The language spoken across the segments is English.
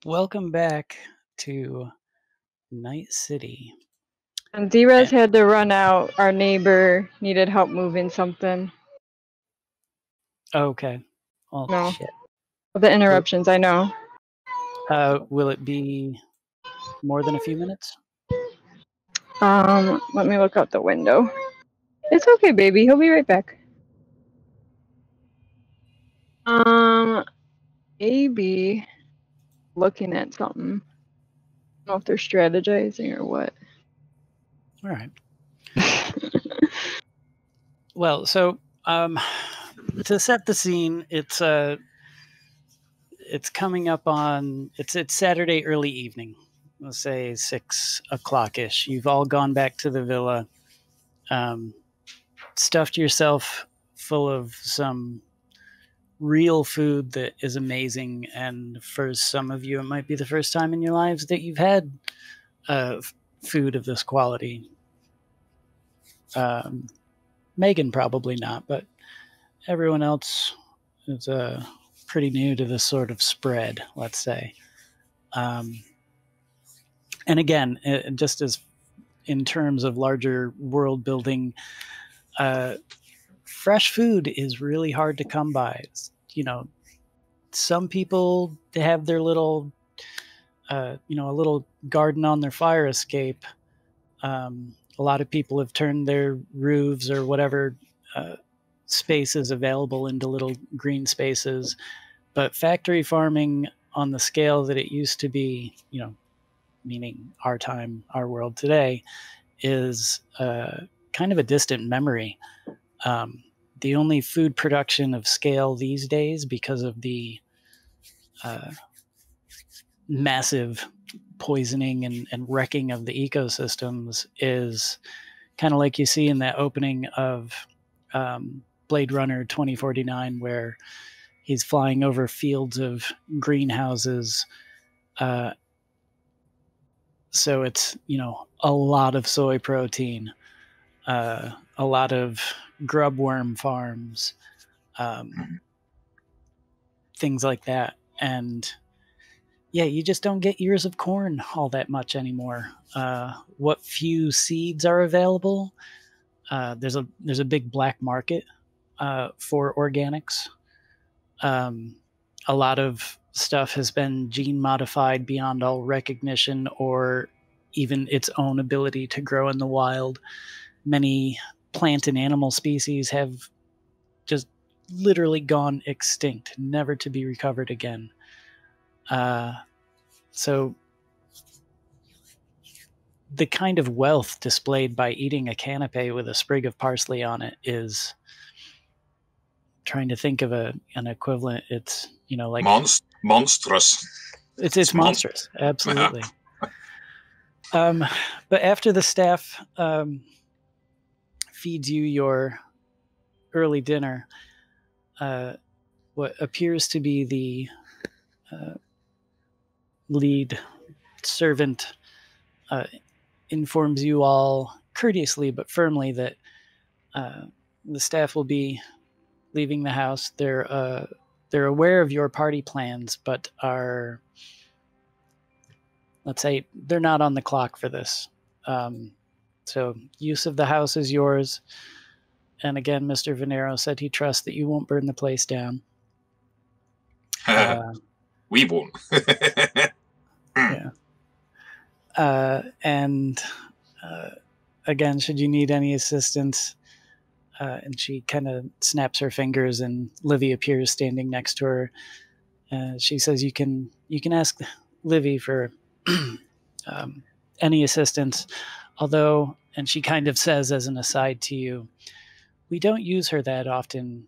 Welcome back to Night City. And D-Res Eh, had to run out. Our neighbor needed help moving something. Okay. Well, No, shit. the interruptions, I know. Will it be more than a few minutes? Let me look out the window. It's okay, baby. He'll be right back. Maybe looking at something. I don't know if they're strategizing or what. All right. Well, so to set the scene, it's coming up on it's Saturday early evening. Let's say 6 o'clock ish. You've all gone back to the villa, stuffed yourself full of some real food that is amazing, and for some of you it might be the first time in your lives that you've had food of this quality. Megan probably not, but everyone else is pretty new to this sort of spread, let's say. And again, just as in terms of larger world building, fresh food is really hard to come by. Some people have their little a little garden on their fire escape. A lot of people have turned their roofs or whatever spaces available into little green spaces. But factory farming on the scale that it used to be, meaning our time, our world today, is kind of a distant memory. The only food production of scale these days, because of the massive poisoning and wrecking of the ecosystems, is kind of like you see in that opening of Blade Runner 2049, where he's flying over fields of greenhouses. So it's, a lot of soy protein, a lot of grub worm farms, things like that. And yeah, you just don't get ears of corn all that much anymore. What few seeds are available, there's a big black market for organics. A lot of stuff has been gene modified beyond all recognition or even its own ability to grow in the wild. Many plant and animal species have just literally gone extinct, never to be recovered again. So the kind of wealth displayed by eating a canapé with a sprig of parsley on it is, trying to think of an equivalent. It's, like monstrous. It's monstrous. Absolutely. But after the staff feeds you your early dinner, what appears to be the lead servant informs you all courteously but firmly that the staff will be leaving the house. They're aware of your party plans, but are, let's say, they're not on the clock for this. So use of the house is yours. And again, Mr. Venero said he trusts that you won't burn the place down. We won't. Yeah. And again, should you need any assistance, and she kind of snaps her fingers, and Livy appears standing next to her. She says, "You can ask Livy for any assistance. Although," and she kind of says as an aside to you, "we don't use her that often.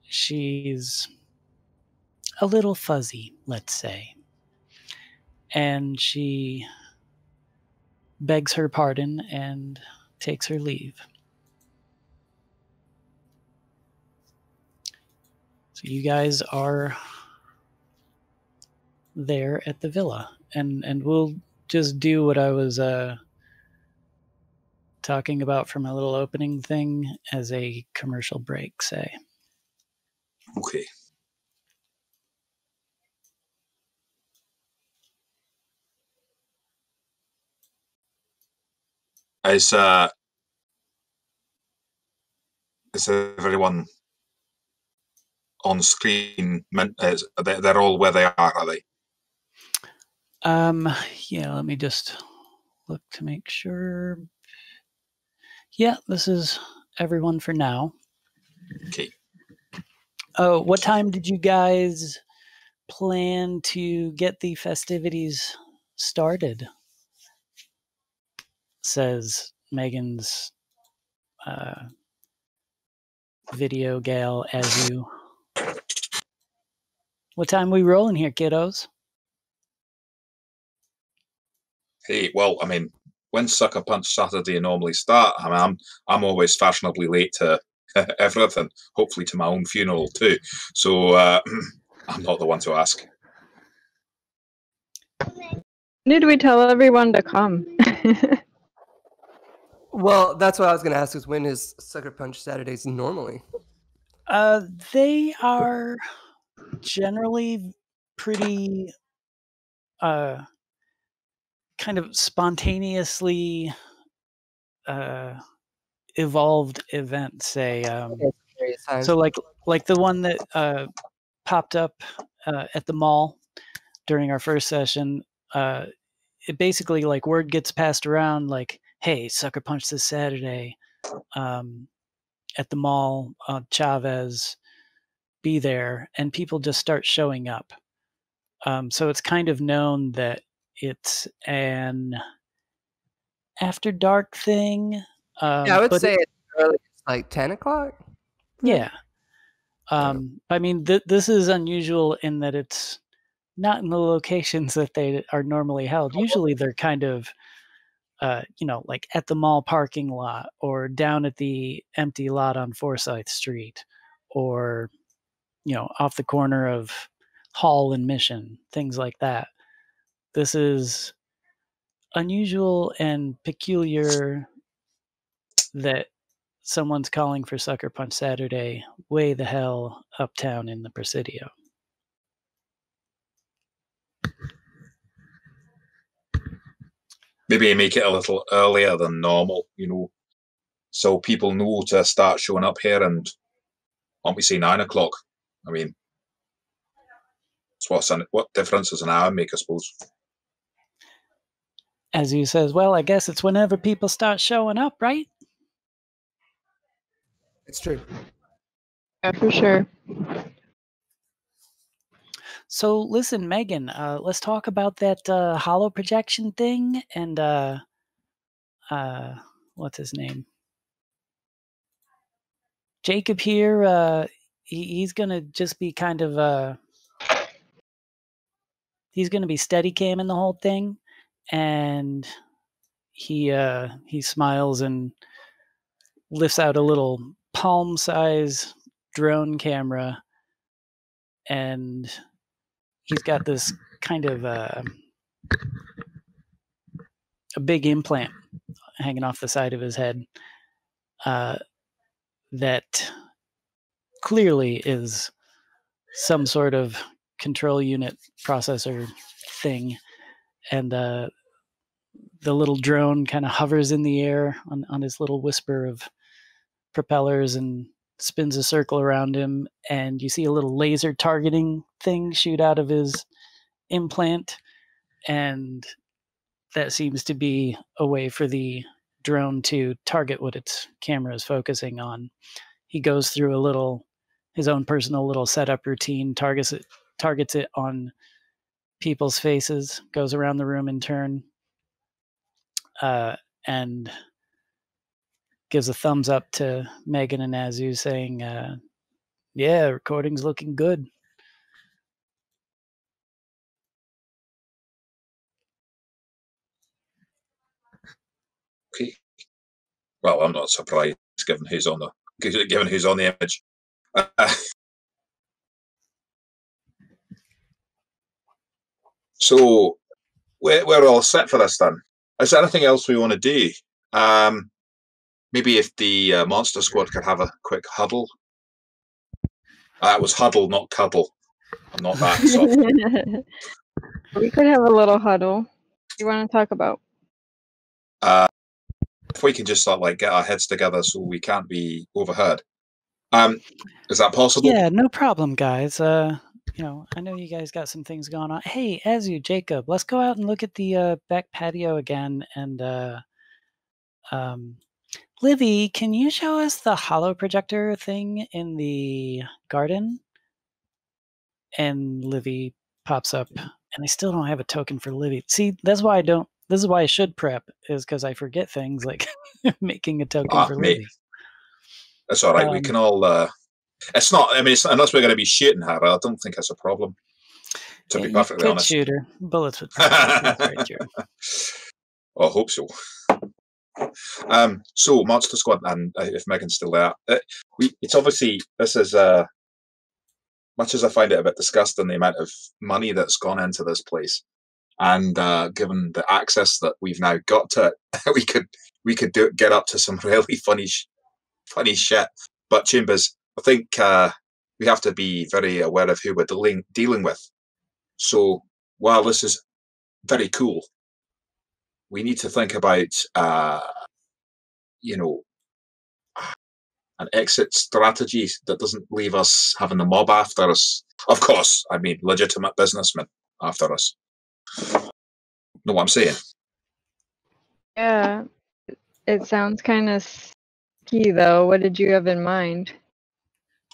She's a little fuzzy, let's say." And she begs her pardon and takes her leave. So you guys are there at the villa, and we'll just do what I was talking about from a little opening thing as a commercial break, say. Okay. Is everyone on screen? They're all where they are they? Yeah, let me just look to make sure. Yeah, this is everyone for now. Okay. Oh, what time did you guys plan to get the festivities started? Says Megan's video gal as you. What time we rolling here, kiddos? Hey, well, I mean, when Sucker Punch Saturday normally start, I mean, I'm always fashionably late to everything, hopefully to my own funeral too. So I'm not the one to ask. When did we tell everyone to come? Well, that's what I was going to ask, is when is Sucker Punch Saturdays normally? They are generally pretty kind of spontaneously evolved events, say. So like the one that popped up at the mall during our first session, it basically, like, word gets passed around like, hey, Sucker Punch this Saturday at the mall, Chavez, be there, and people just start showing up. So it's kind of known that it's an after dark thing. Yeah, I would say it's early, it's like 10 o'clock. Yeah. I mean, this is unusual in that it's not in the locations that they are normally held. Usually they're kind of, like at the mall parking lot or down at the empty lot on Forsyth Street or, off the corner of Hall and Mission, things like that. This is unusual and peculiar that someone's calling for Sucker Punch Saturday way the hell uptown in the Presidio. Maybe make it a little earlier than normal, so people know to start showing up here. And why don't we say 9 o'clock? I mean, what difference does an hour make, I suppose? As you says, well, I guess it's whenever people start showing up, right? It's true. Yeah, for sure. So listen, Megan, let's talk about that hollow projection thing and what's his name? Jacob here, he's gonna just be kind of he's gonna be steady camming the whole thing, and he smiles and lifts out a little palm size drone camera, and he's got this kind of a big implant hanging off the side of his head that clearly is some sort of control unit processor thing. And the little drone kind of hovers in the air on his little whisper of propellers and spins a circle around him. And you see a little laser targeting thing shoot out of his implant. And that seems to be a way for the drone to target what its camera is focusing on. He goes through his own personal little setup routine, targets it on people's faces, goes around the room in turn, and gives a thumbs up to Megan and Azu, saying, yeah, recording's looking good. Okay. Well, I'm not surprised, given who's on the image. So we're all set for this then. Is there anything else we want to do? Maybe if the Monster Squad could have a quick huddle. It was huddle, not cuddle. I'm not that soft. We could have a little huddle. What do you want to talk about? if we can just sort of like get our heads together so we can't be overheard. Is that possible? Yeah, no problem, guys. You know, I know you guys got some things going on. Hey, Jacob, let's go out and look at the back patio again. And Livy, can you show us the holo projector thing in the garden? And Livy pops up, and I still don't have a token for Livy. See, that's why I don't. This is why I should prep, is because I forget things like making a token for Mate, Livy. that's all right. We can all. It's not. I mean, unless we're going to be shooting her, I don't think it's a problem. To be perfectly honest, shoot her. Bullets would pass right through. I hope so. So Monster Squad, and if Megan's still there, it's obviously, this is much as I find it a bit disgusting, the amount of money that's gone into this place, and given the access that we've now got to it, we could get up to some really funny shit. But Chambers, I think we have to be very aware of who we're dealing with. So while this is very cool, we need to think about an exit strategy that doesn't leave us having the mob after us. Of course, I mean legitimate businessmen after us. Know what I'm saying? Yeah, it sounds kind of ski though. What did you have in mind?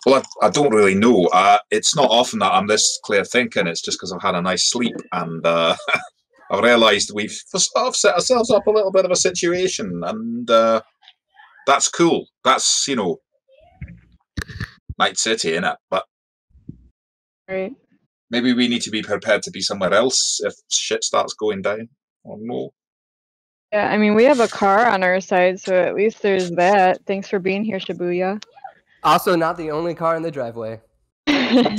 Well, I don't really know. It's not often that I'm this clear thinking. It's just because I've had a nice sleep, and I've realised we've sort of set ourselves up a little bit of a situation, and that's cool. That's, Night City, innit? But Right. maybe we need to be prepared to be somewhere else if shit starts going down. Or no. Yeah, I mean, we have a car on our side, so at least there's that. Thanks for being here, Shibuya. Also, not the only car in the driveway. Do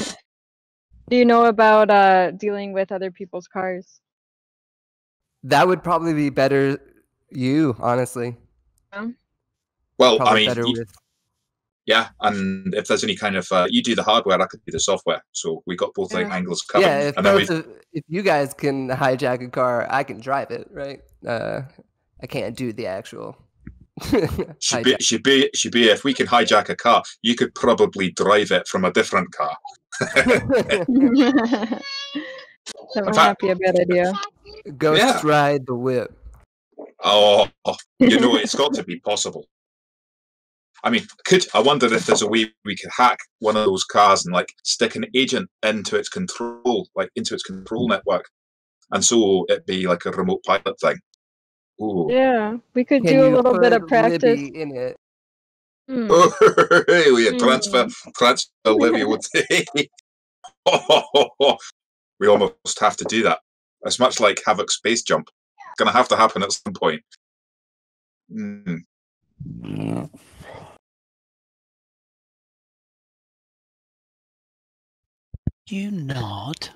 you know about dealing with other people's cars? That would probably be better you, honestly. Yeah. Well, Probably I mean, better with... yeah, and if there's any kind of you do the hardware, I could do the software, so we got both angles covered. Yeah, and if you guys can hijack a car, I can drive it, right? I can't do the actual. Should be if we can hijack a car, you could probably drive it from a different car. That might not be a bad idea. Ghost ride the whip. Oh, it's got to be possible. I mean, I wonder if there's a way we could hack one of those cars and like stick an agent into its control network, and so it'd be like a remote pilot thing. Ooh. Yeah, we could do a little bit of practice Libby in it. We transfer Libby would say. We almost have to do that. It's much like Havoc space jump. It's going to have to happen at some point. You nod.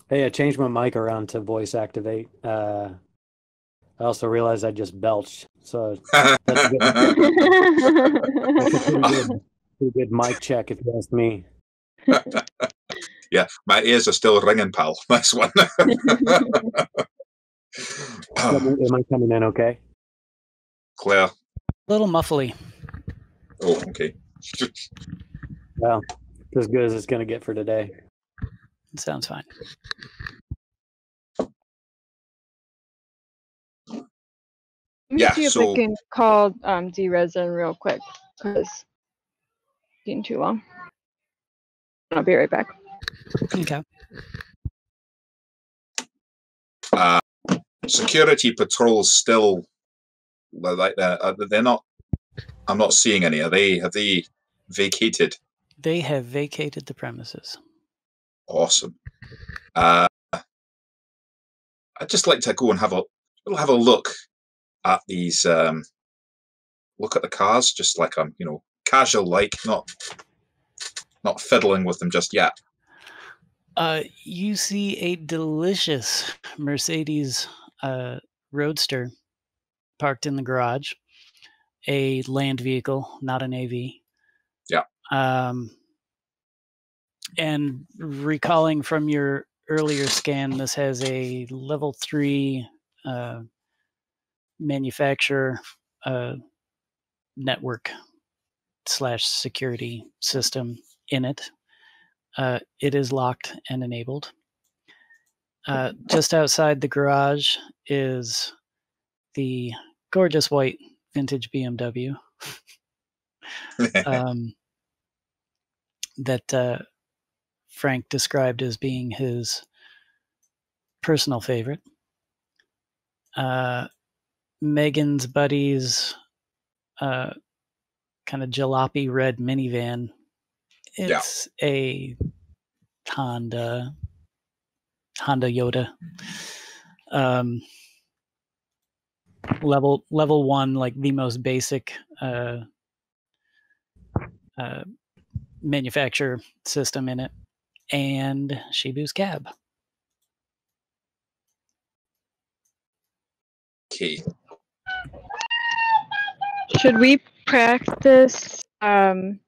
Hey, I changed my mic around to voice activate. I also realized I just belched, so that's a pretty good mic check, if you ask me. Yeah, my ears are still ringing, pal. Nice one. Am I coming in okay? Claire. A little muffly. Oh, okay. Well, as good as it's going to get for today. It sounds fine. Let me see if I can call D-Resin real quick, because it's taking too long. I'll be right back. Okay. Security patrols still like they're not. I'm not seeing any. Have they vacated? They have vacated the premises. Awesome. I'd just like to go and have a look at these. Look at the cars, just like I'm, casual, like not fiddling with them just yet. You see a delicious Mercedes Roadster parked in the garage, a land vehicle, not an AV. Yeah. And recalling from your earlier scan, this has a level 3 manufacturer network / security system in it. It is locked and enabled. Just outside the garage is the gorgeous white vintage BMW that Frank described as being his personal favorite. Megan's buddy's kind of jalopy red minivan. It's a Honda Yoda. Level 1, like the most basic manufacturer system in it, and Shibu's cab. Okay. Should we practice? Lander,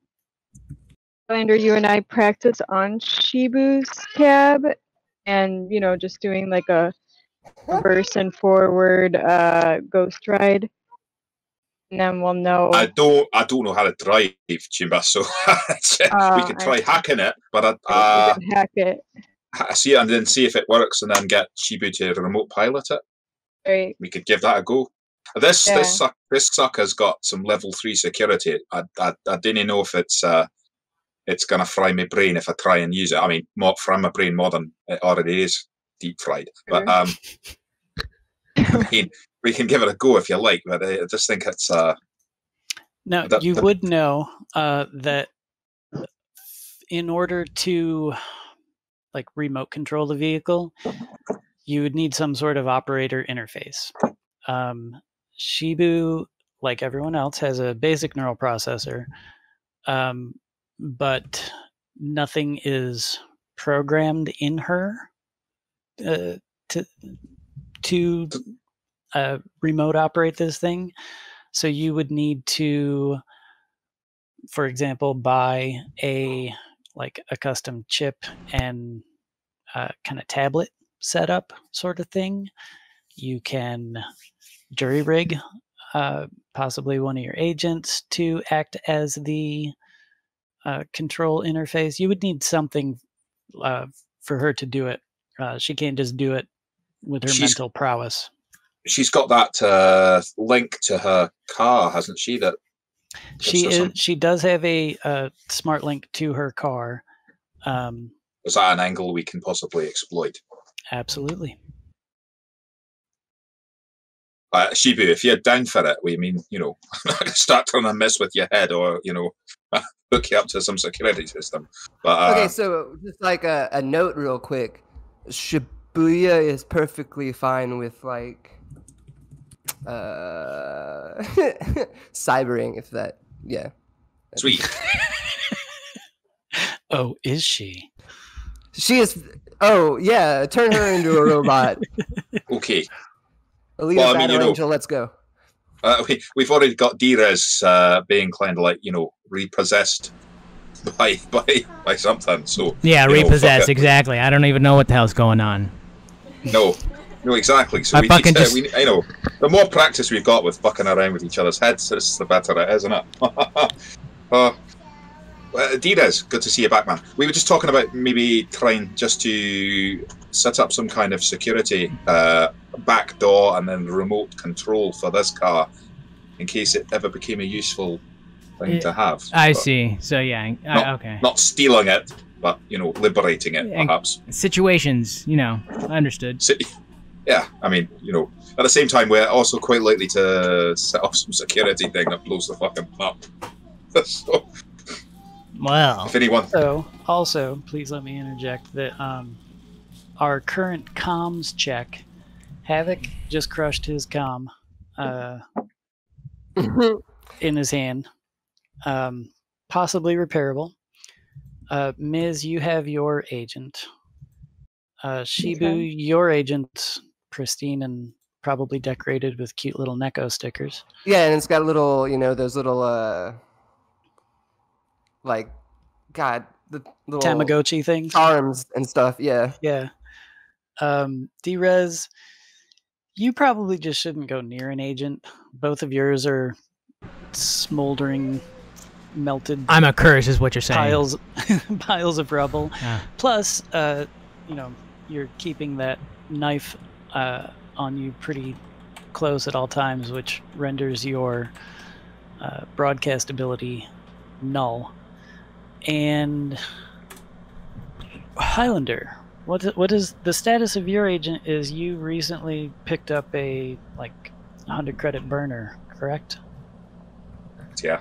you and I practice on Shibu's cab, and just doing like a reverse and forward ghost ride, and then we'll know. I don't know how to drive, Chimba, so we could try hacking it, but we can hack it. See it and then see if it works, and then get Shibu to remote pilot it. Right. We could give that a go. This sucker's got some level 3 security. I didn't know if it's gonna fry my brain if I try and use it. I mean, fry my brain more than it already is deep fried. But we can give it a go if you like. But I just think it's now you would know that in order to like remote control the vehicle, you would need some sort of operator interface. Shibu, like everyone else, has a basic neural processor, but nothing is programmed in her to remote operate this thing. So you would need to, for example, buy a custom chip and kind of tablet setup sort of thing. You can jury rig possibly one of your agents to act as the control interface. You would need something for her to do it. She can't just do it with her mental prowess. She's got that link to her car, hasn't she? That she does have a smart link to her car. Is that an angle we can possibly exploit? Absolutely. Shibu, if you're down for it, we mean, start trying to mess with your head or, hook you up to some security system. But, okay, so just like a note real quick. Shibuya is perfectly fine with cybering, if that, yeah. Sweet. Oh, is she? She is. Oh, yeah. Turn her into a robot. Okay. Alita Battle Angel, let's go. We've already got D-Rez being kind of repossessed by something. So yeah, repossessed, exactly. I don't even know what the hell's going on. No, exactly. So I know the more practice we've got with fucking around with each other's heads, the better it is, isn't it? D-Rez, good to see you back, man. We were just talking about maybe trying just to set up some kind of security back door and then remote control for this car in case it ever became a useful thing to have. I see. So yeah, okay. Not stealing it, but liberating it, perhaps. Situations, understood. Yeah, I mean, at the same time, we're also quite likely to set off some security thing that blows the fucking up. So, well, if anyone. So, also, please let me interject that our current comms check, Havoc just crushed his comm in his hand, possibly repairable. Ms., you have your agent. Shibu, your agent's pristine and probably decorated with cute little Neko stickers. Yeah, and it's got a little, those little, the little Tamagotchi things, arms and stuff. Yeah. Yeah. D-Rez, You probably just shouldn't go near an agent. Both of yours are smoldering, melted I'm a curse, is what you're saying. piles of rubble. Yeah. Plus, you know, you're keeping that knife on you pretty close at all times, which renders your broadcast ability null. And Highlander, what is the status of your agent? Is you recently picked up a 100 credit burner, correct? Yeah.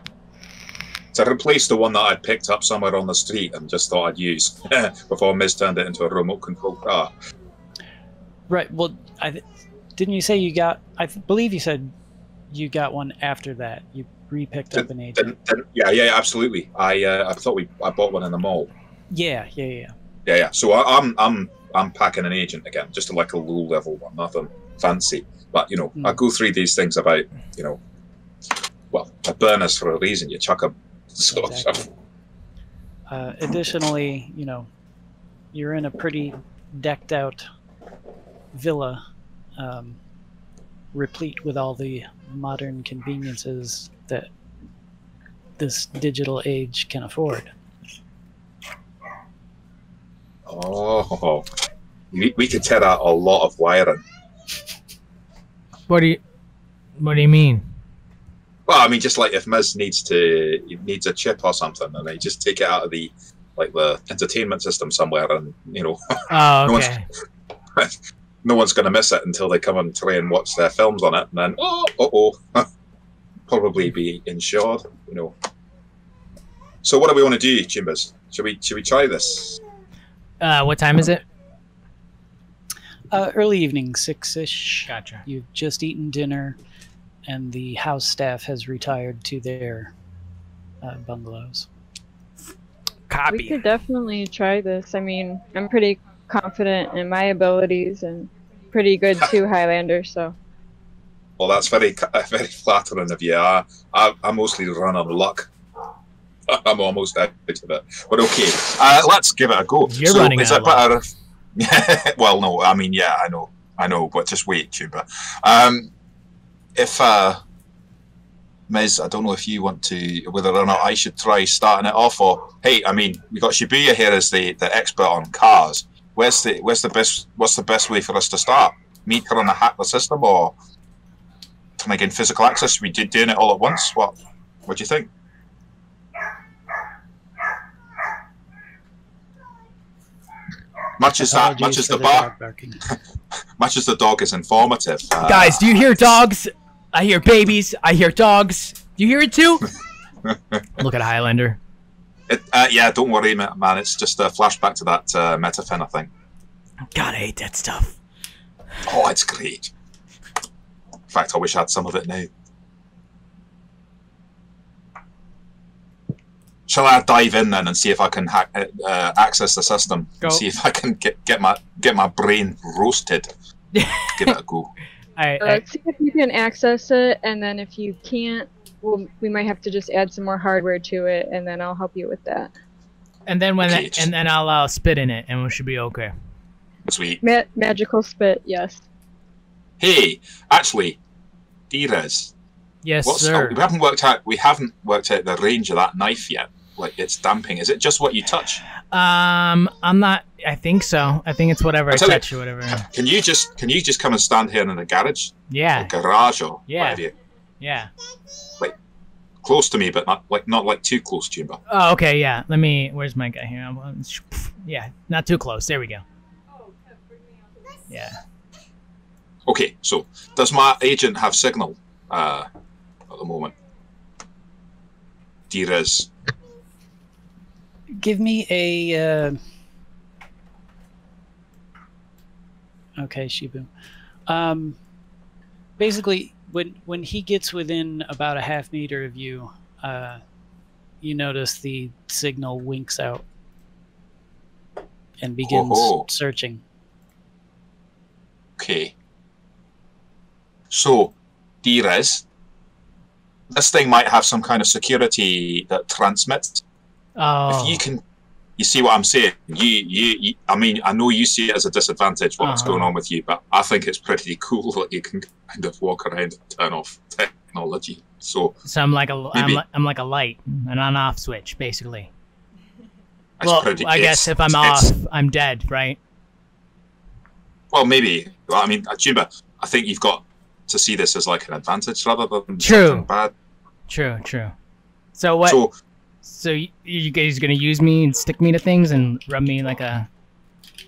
So I replaced the one that I'd picked up somewhere on the street and just thought I'd use before Miz turned it into a remote control car. Right. Well, didn't you say you got? I believe you said you got one after that. You re-picked up an agent. Yeah, absolutely. I thought I bought one in the mall. Yeah. So I'm packing an agent again, just like a low level one, nothing fancy. But you know, I go through these things about, you know, well, a burner's for a reason. You chuck a sort of stuff. Additionally, you know, you're in a pretty decked out villa, replete with all the modern conveniences that this digital age can afford. Oh, we could tear out a lot of wiring. What do you mean? Well, I mean, just like if Miz needs a chip or something, and they just take it out of the entertainment system somewhere, and you know, Oh, okay. no one's going to miss it until they come and try and watch their films on it, and then probably be insured, you know. So what do we want to do, Chimbers? Should we try this? What time is it? Early evening, 6-ish. Gotcha. You've just eaten dinner, and the house staff has retired to their bungalows. Copy. We could definitely try this. I mean, I'm pretty confident in my abilities and pretty good too, Highlander. So. Well, that's very flattering of you. I mostly run on luck. I'm almost out of it, but okay. Let's give it a go. You're running out of luck. Well, no, I mean, yeah, I know, but just wait, Tuba. If Miz, I don't know if you want to, whether or not I should try starting it off, or hey, I mean, we got Shibuya here as the expert on cars. What's the best way for us to start? Me trying to hack the system, or trying to gain physical access? We did doing it all at once. What do you think? Much as the dog is informative. Guys, do you hear dogs? I hear babies. I hear dogs. Do you hear it too? Look at Highlander. Yeah, don't worry, man. It's just a flashback to that Metafin, I think. God, I hate that stuff. Oh, it's great. In fact, I wish I had some of it now. Shall I dive in then and see if I can access the system? Go. See if I can get my brain roasted. Give it a go. Let's see if you can access it, and then if you can't, we might have to just add some more hardware to it, and then I'll help you with that. And then and then I'll spit in it, and we should be okay. Sweet. Magical spit, yes. Hey, actually, D-Rez. Yes, sir. We haven't worked out the range of that knife yet. Like, it's damping. Is it just what you touch? I'm not. I think so. I think it's whatever I touch or whatever. Can you just come and stand here in the garage? Yeah. Or garage or yeah. whatever. Yeah. Like close to me, but not too close, Jimbo. Oh, okay. Yeah. Let me. Where's my guy here? Yeah. Not too close. There we go. Yeah. Okay. So, does my agent have signal at the moment? D-Rez. Give me a. Okay, Shibu. Basically, when he gets within about a half meter of you, you notice the signal winks out and begins searching. Okay. So, D-Rez, this thing might have some kind of security that transmits. Oh. you see what I'm saying? You I mean, I know you see it as a disadvantage what's going on with you, but I think it's pretty cool that you can kind of walk around and turn off technology. So I'm like I'm like a light, an on-off switch, basically. Well, I guess if I'm off, I'm dead, right? Well, maybe. Well, I mean, Jimba, I think you've got to see this as like an advantage rather than something bad. True. So what? So you guys gonna use me and stick me to things and rub me like a?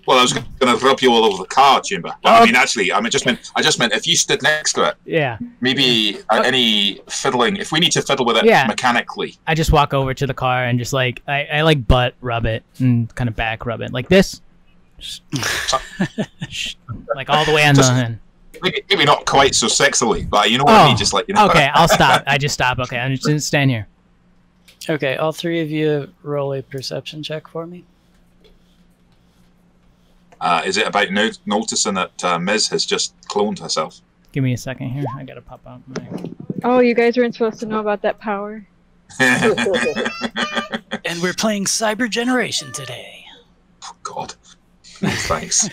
Well, I was going to rub you all over the car, Jimba. But I mean, actually, I just meant if you stood next to it. Yeah. Maybe any fiddling. If we need to fiddle with it mechanically. I just walk over to the car and just like I like butt rub it and kind of back rub it like this. Like all the way on the end. Maybe not quite so sexily, but you know what I mean. Just like Okay, I'll stop. I just stop. Okay, I'm just gonna stand here. Okay, all three of you roll a perception check for me. Is it about noticing that Miz has just cloned herself? Give me a second here. I gotta pop out my... Oh, you guys weren't supposed to know about that power. And we're playing Cyber Generation today. Oh, God. Thanks.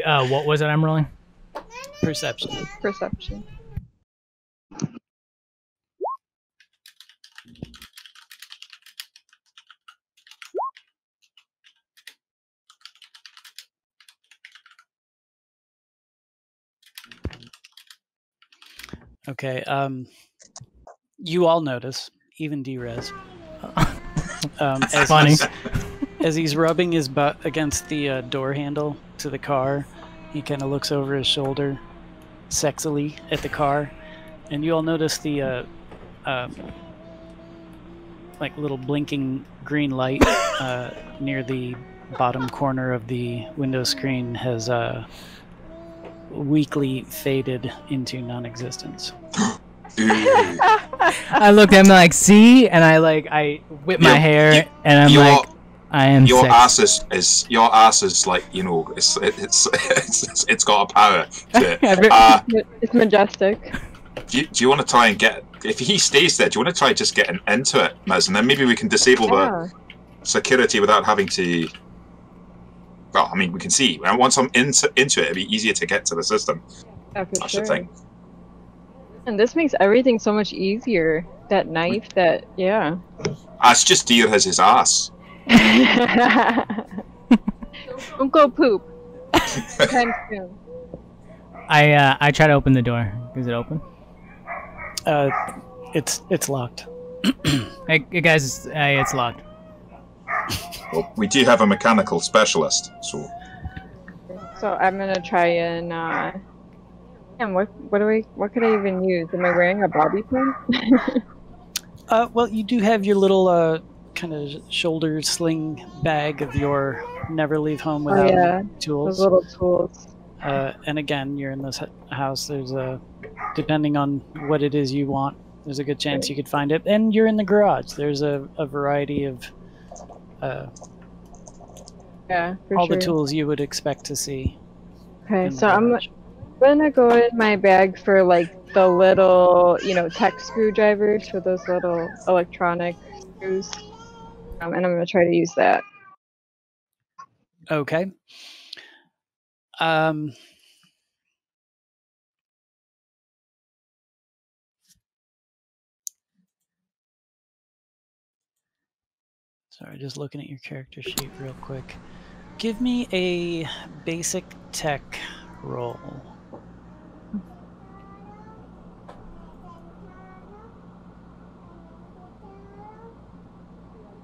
What was it I'm rolling? Perception. Perception. Okay, you all notice, even D-Rez. Funny. As he's rubbing his butt against the door handle to the car, he kind of looks over his shoulder sexily at the car, and you all notice the like little blinking green light near the bottom corner of the window screen has weakly faded into non-existence. I look at him like, see, and I whip my hair, and I'm like, I am. Your sex. your ass is like, you know, it's got a power to it. It's majestic. Do you want to try and get? If he stays there, do you want to try just getting into it, Miz, and then maybe we can disable the security without having to. Well, I mean, we can see. And once I'm into it, it'll be easier to get to the system. Yeah, for I sure. should think. And this makes everything so much easier. That knife, yeah. It's just dear as his ass. Don't go poop. Time soon. I try to open the door. Is it open? It's locked. Hey guys, it's locked. Well, we do have a mechanical specialist, so. So I'm gonna try and and what could I even use? Am I wearing a bobby pin? Well, you do have your little kind of shoulder sling bag of your never leave home without tools. Those little tools. And again, you're in this house. There's depending on what it is you want, there's a good chance you could find it. And you're in the garage. There's a variety of all the tools you would expect to see. Okay, so I'm gonna go in my bag for like the little, tech screwdrivers for those little electronic screws, and I'm gonna try to use that. Okay. Sorry, just looking at your character sheet real quick. Give me a basic tech roll.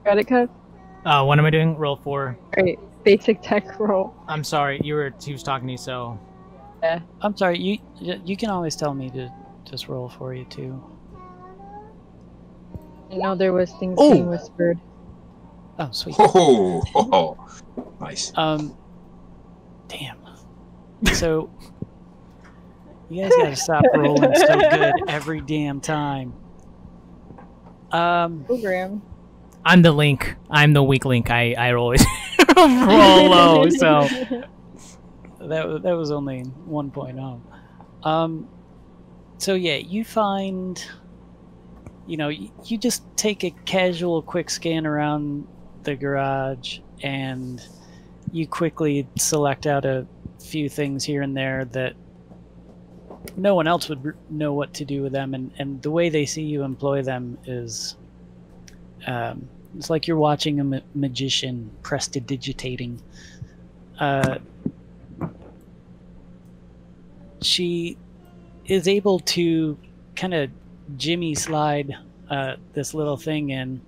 Credit card? What am I doing? Roll 4. Alright, basic tech roll. I'm sorry, he was talking to you, so... Yeah. I'm sorry, you can always tell me to just roll for you, too. I know there was things being whispered. Oh, sweet. Oh, nice. Damn. So, you guys gotta stop rolling so good every damn time. Program. I'm the link. I'm the weak link. I always roll low, so... That was only 1.0. So yeah, you find... you just take a casual quick scan around the garage, and you quickly select out a few things here and there that no one else would know what to do with them, and the way they see you employ them is it's like you're watching a magician prestidigitating. She is able to kind of jimmy slide this little thing in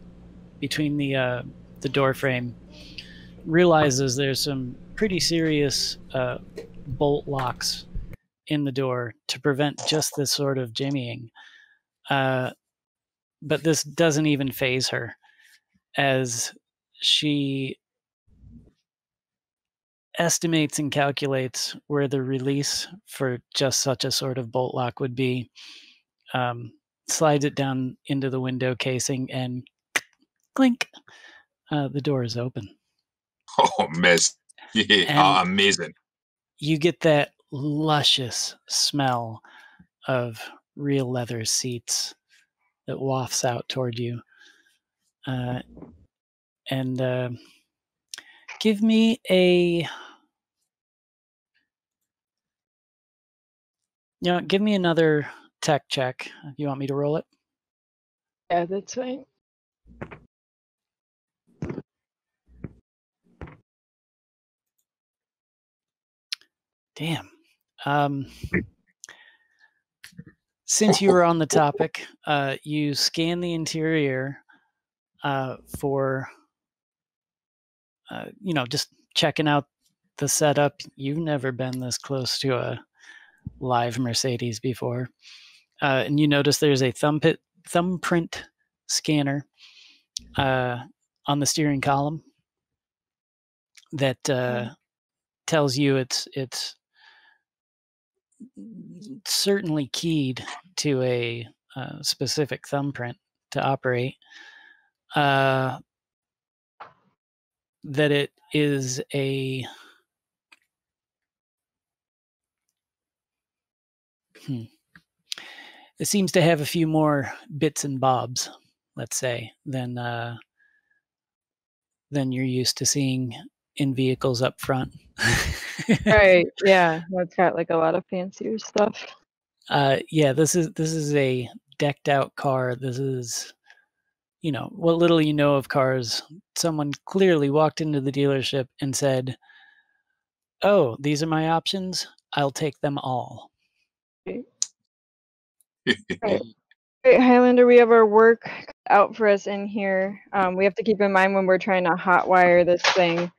between the door frame, realizes there's some pretty serious bolt locks in the door to prevent just this sort of jimmying. But this doesn't even faze her, as she estimates and calculates where the release for just such a sort of bolt lock would be, slides it down into the window casing, and clink, the door is open. Oh, miss. Yeah, amazing. You get that luscious smell of real leather seats that wafts out toward you. And give me give me another tech check. You want me to roll it? Yeah, that's fine. Damn. Since you were on the topic, you scan the interior for, just checking out the setup. You've never been this close to a live Mercedes before. And you notice there's a thumbprint scanner on the steering column that tells you it's certainly keyed to a specific thumbprint to operate. That it is a it seems to have a few more bits and bobs, let's say, than you're used to seeing in vehicles up front. Right. Yeah. It's got like a lot of fancier stuff. Yeah, this is a decked out car. This is, what little you know of cars. Someone clearly walked into the dealership and said, "Oh, these are my options. I'll take them all." Right. Right, Highlander, we have our work out for us in here. We have to keep in mind when we're trying to hotwire this thing,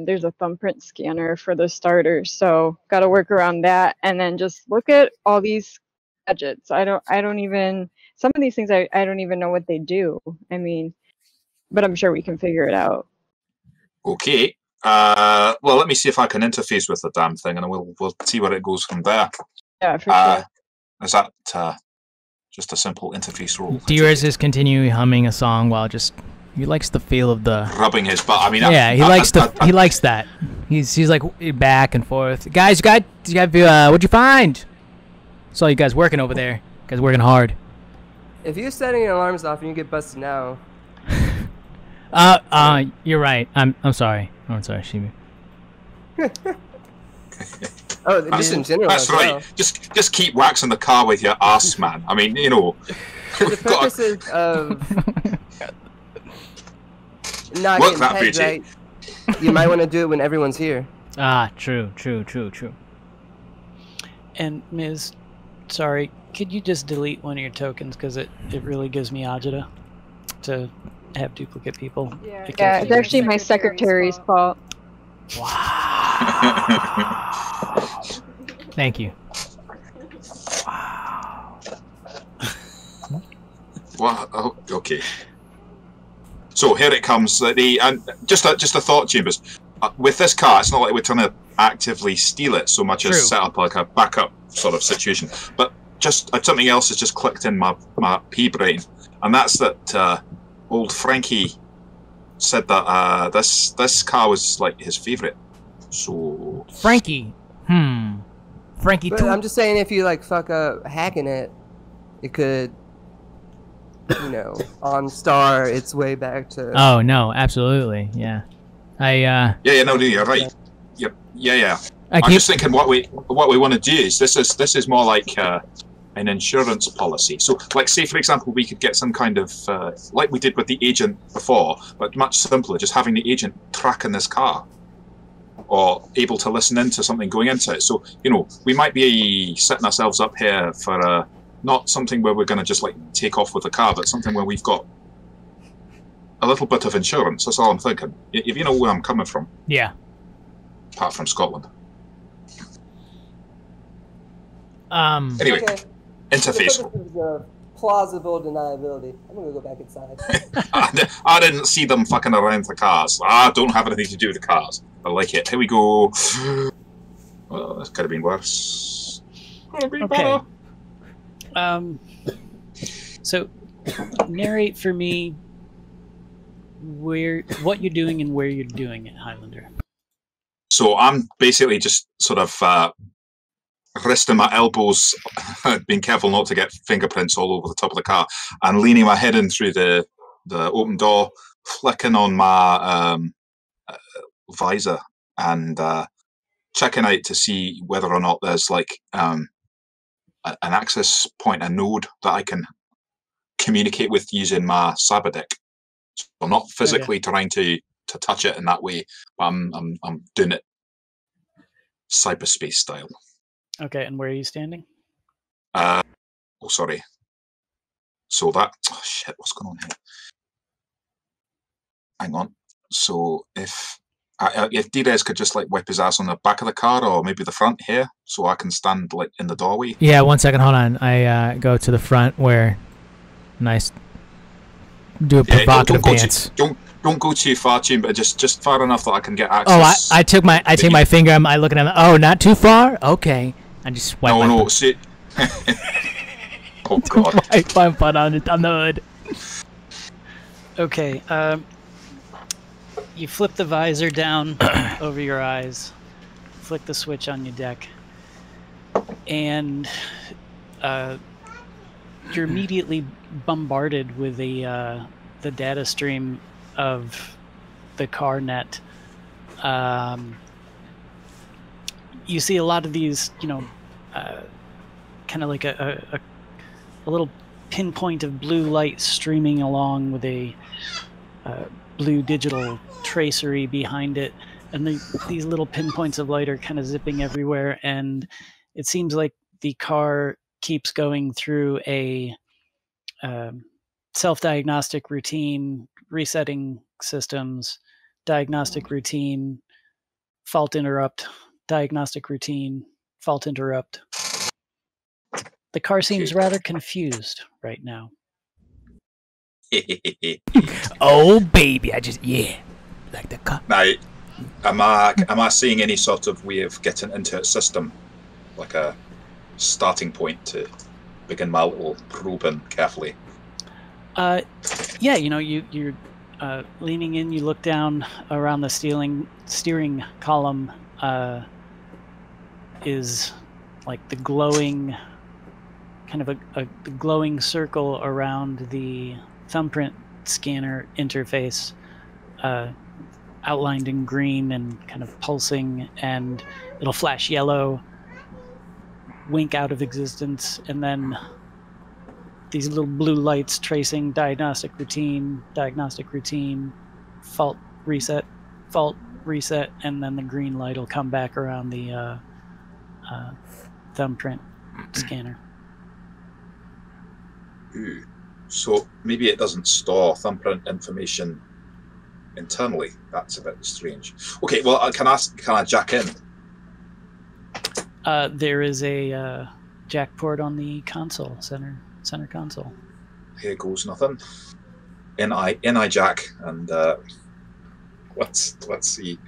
there's a thumbprint scanner for the starter, so got to work around that, and then just look at all these gadgets. I don't even, some of these things I don't even know what they do. I mean, but I'm sure we can figure it out. Okay. Well, let me see if I can interface with the damn thing, and we'll see where it goes from there. Yeah, for sure. Is that just a simple interface rule? Deers is continuing humming a song while he likes the feel of the rubbing his butt. I mean, yeah, he likes that. He's like back and forth. Guys, what'd you find? Saw you guys working over there. You guys working hard. If you're setting your alarms off and you get busted now. You're right. I'm sorry. I'm sorry, Shibu. Oh, just in general. That's right. Well. Just keep waxing the car with your ass, man. I mean, For the purposes of not work getting that, pegged, BG. right? You might want to do it when everyone's here. True. And Ms., sorry, could you just delete one of your tokens, because it really gives me agita to have duplicate people. Yeah, it's actually my secretary's fault. Wow. Thank you. Wow. Well, oh, okay. So here it comes. And just a thought, Chambers. With this car, it's not like we're trying to actively steal it so much as set up like a backup sort of situation. But just something else has just clicked in my pea brain, and that's that old Frankie said that this car was like his favorite. So Frankie, Frankie. But I'm just saying, if you like fuck up hacking it, it could OnStar its way back to. Oh no, absolutely, yeah. Yeah, no, you're right. Yep, yeah. I'm just thinking what we want to do is this is more like an insurance policy. So, like, say for example, we could get some kind of like we did with the agent before, but much simpler, just having the agent tracking this car, or able to listen into something going into it. So, we might be setting ourselves up here for not something where we're going to just like take off with the car, but something where we've got a little bit of insurance. That's all I'm thinking. If you know where I'm coming from. Yeah. Apart from Scotland. Anyway, okay. interface. Plausible deniability. I'm gonna go back inside. I didn't see them fucking around the cars. I don't have anything to do with the cars. I like it. Here we go. Well, this could have been worse. Could have been better. So, narrate for me what you're doing and where you're doing it, Highlander. So I'm basically just sort of resting my elbows, being careful not to get fingerprints all over the top of the car, and leaning my head in through the open door, flicking on my visor and checking out to see whether or not there's like an access point, a node that I can communicate with using my cyberdeck. So I'm not physically trying to touch it in that way, but I'm doing it cyberspace style. Okay, and where are you standing? Sorry. So that, oh shit, what's going on here? Hang on. So if D-Res could just like whip his ass on the back of the car, or maybe the front here, so I can stand like in the doorway. Yeah, 1 second, hold on. I go to the front where nice do a provocative dance. Don't go too far, Tune, but just far enough that I can get access. Oh, I take my finger. I look at him. Oh, not too far. Okay, I just wipe no. See. Oh god. Wipe my butt on the hood. Okay. You flip the visor down over your eyes, flick the switch on your deck, and you're immediately bombarded with the data stream of the car net. You see a lot of these, kind of like a little pinpoint of blue light streaming along with a blue digital tracery behind it, and these little pinpoints of light are kind of zipping everywhere, and it seems like the car keeps going through a self-diagnostic routine, resetting systems, diagnostic routine, fault interrupt, diagnostic routine, fault interrupt. The car seems rather confused right now. Oh baby, like the car. Now, am I seeing any sort of way of getting into its system, like a starting point to begin my little probing carefully? Yeah, you're leaning in. You look down around the steering column. Is like the glowing, kind of a glowing circle around the thumbprint scanner interface, outlined in green and kind of pulsing, and it'll flash yellow, wink out of existence, and then these little blue lights tracing diagnostic routine, fault reset, and then the green light will come back around the thumbprint scanner. Ooh. So maybe it doesn't store thumbprint information internally. That's a bit strange. Okay, well, can I jack in? There is a jack port on the console, center console. Here goes nothing. I jack, and let's see.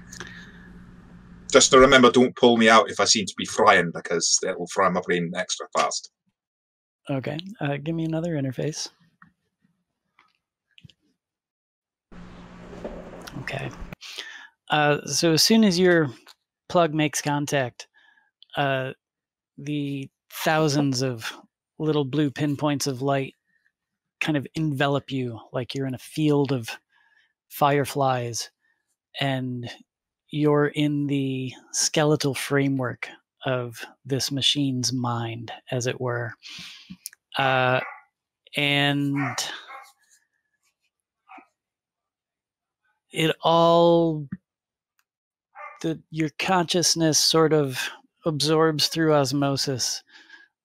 Just to remember, don't pull me out if I seem to be frying, because it will fry my brain extra fast. Okay, give me another interface. Okay. So as soon as your plug makes contact, the thousands of little blue pinpoints of light kind of envelop you like you're in a field of fireflies, and you're in the skeletal framework of this machine's mind, as it were. And it all, your consciousness sort of absorbs through osmosis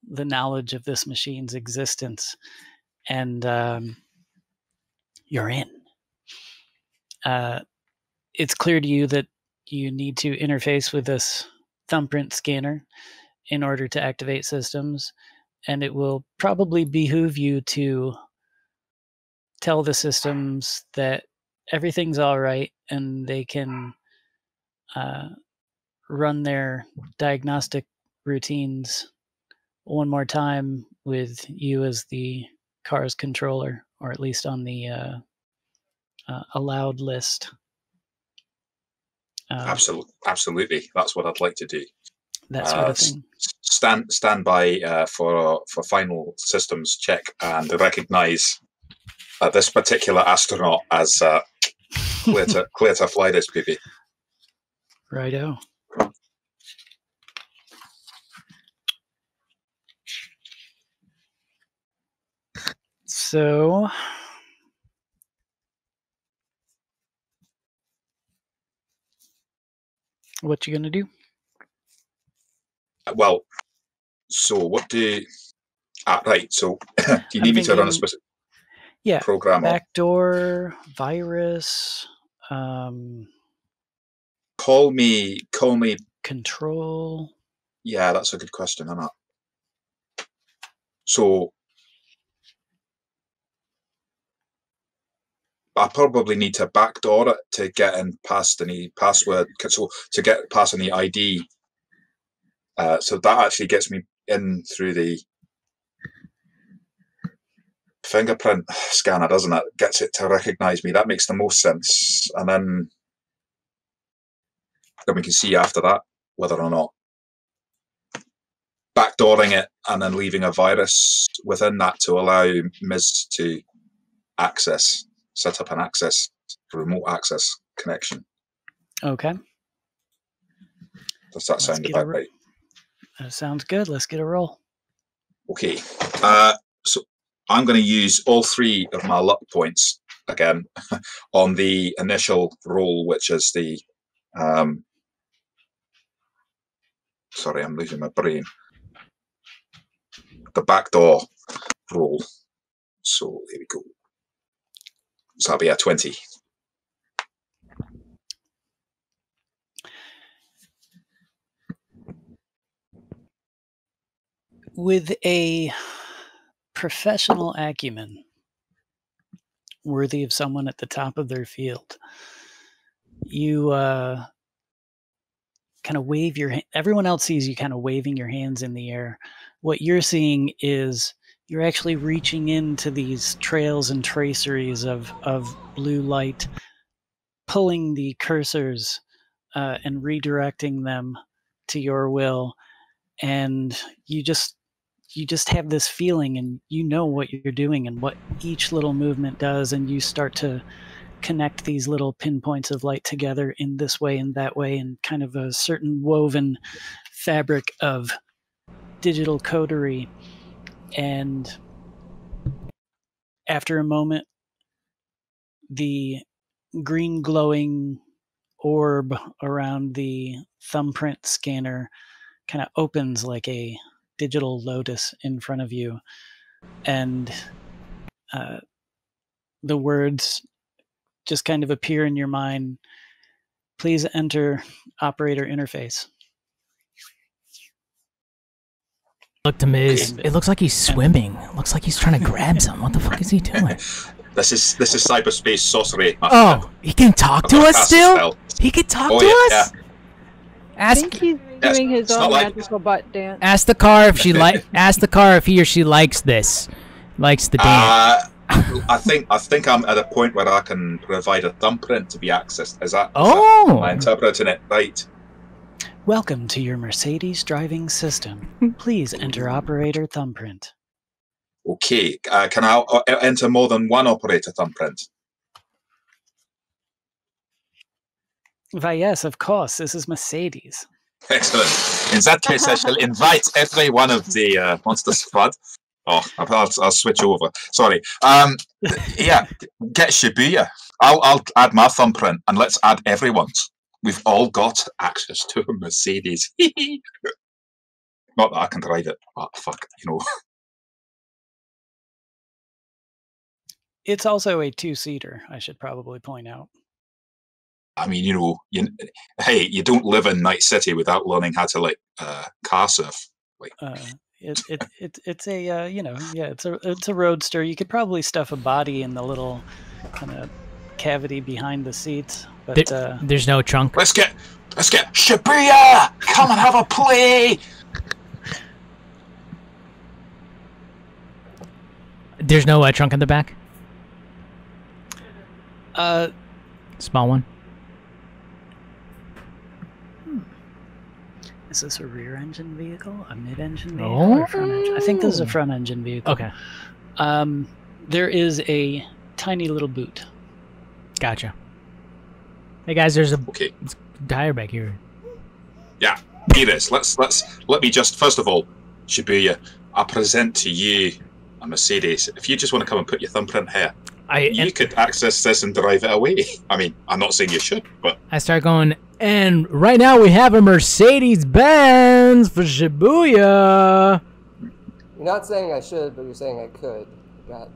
the knowledge of this machine's existence, and you're in. It's clear to you that you need to interface with this thumbprint scanner in order to activate systems, and it will probably behoove you to tell the systems that everything's all right and they can run their diagnostic routines one more time with you as the car's controller, or at least on the allowed list. Absolutely, that's what I'd like to do. That sort of thing. Stand by for final systems check and recognize this particular astronaut as clear to fly this baby. Righto. So what you gonna do? Well, so what do? Right. So do you need me to run a specific program? Backdoor, virus. Call me. Control. Yeah, that's a good question, isn't it? So I probably need to backdoor it to get in past any password. So to get past any ID. So that actually gets me in through the fingerprint scanner, doesn't it? Gets it to recognize me. That makes the most sense. And then we can see after that whether or not backdooring it and then leaving a virus within that to allow Ms. to set up an remote access connection. Okay. Does that sound about right? That sounds good. Let's get a roll. Okay. So I'm going to use all 3 of my luck points again on the initial roll, which is the sorry, I'm losing my brain. The backdoor roll. So here we go. So that'll be a 20. With a professional acumen worthy of someone at the top of their field, you kind of wave your hand. Everyone else sees you kind of waving your hands in the air. What you're seeing is you're actually reaching into these trails and traceries of blue light, pulling the cursors and redirecting them to your will. And you just have this feeling, and you know what you're doing and what each little movement does, and you start to connect these little pinpoints of light together in this way and that way, and kind of a certain woven fabric of digital coterie. And after a moment, the green glowing orb around the thumbprint scanner kind of opens like a digital lotus in front of you, and the words just kind of appear in your mind. Please enter operator interface. Look to Miz. It looks like he's swimming. It looks like he's trying to grab something. What the fuck is he doing? This is cyberspace sorcery. Oh, he can talk to us still? He can talk to us? Yeah. I think he's doing his own magical butt dance. Ask the car if she ask the car if he or she likes this. Likes the dance. I think I'm at a point where I can provide a thumbprint to be accessed. Is that am I interpreting it right? Welcome to your Mercedes driving system. Please enter operator thumbprint. Okay, can I enter more than one operator thumbprint? Why, yes, of course. This is Mercedes. Excellent. In that case, I shall invite every one of the Monster Squad. Oh, I'll switch over. Sorry. Yeah, get Shibuya. I'll add my thumbprint, and let's add everyone's. We've all got access to a Mercedes. Not that I can drive it, but fuck, you know. It's also a 2-seater, I should probably point out. I mean, you know, hey, you don't live in Night City without learning how to like car surf. Like, it's a you know, yeah, it's a roadster. You could probably stuff a body in the little kind of cavity behind the seats, but there's no trunk. Let's get Shibuya. Come and have a play. There's no trunk in the back. Small one. Is this a rear-engine vehicle, a mid-engine vehicle, or a front engine? I think this is a front-engine vehicle. Okay. There is a tiny little boot. Gotcha. Hey guys, there's a tire back here. Yeah, here it is. Let me just first of all, Shibuya, I present to you a Mercedes. If you just want to come and put your thumbprint here, you could access this and drive it away. I mean, I'm not saying you should, but I start going. And right now we have a Mercedes-Benz for Shibuya. You're not saying I should, but you're saying I could. Got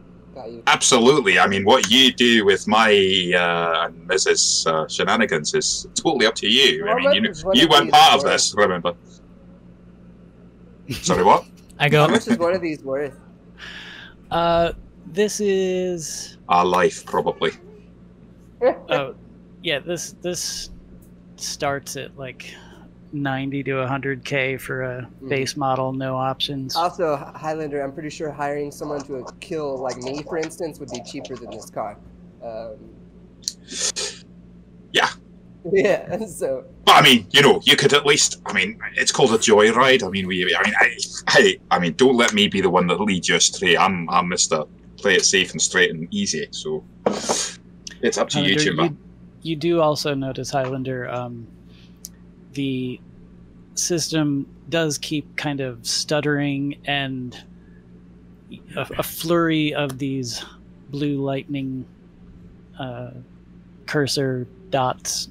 you. Absolutely. I mean, what you do with my and Mrs. Shenanigans is totally up to you. I mean, you weren't part of this, remember? Sorry, what? How much is one of these worth? This is our life, probably. Oh, yeah. This starts at like 90 to 100K for a base model, no options. Also, Highlander, I'm pretty sure hiring someone to kill like me, for instance, would be cheaper than this car. Yeah. Yeah. So. But I mean, you know, you could at least. I mean, it's called a joyride. I mean, I mean, don't let me be the one that leads you astray. I'm Mr. Play it safe and straight and easy. So it's up to you, Chimba. You do also notice, Highlander, the system does keep kind of stuttering, and a flurry of these blue lightning cursor dots.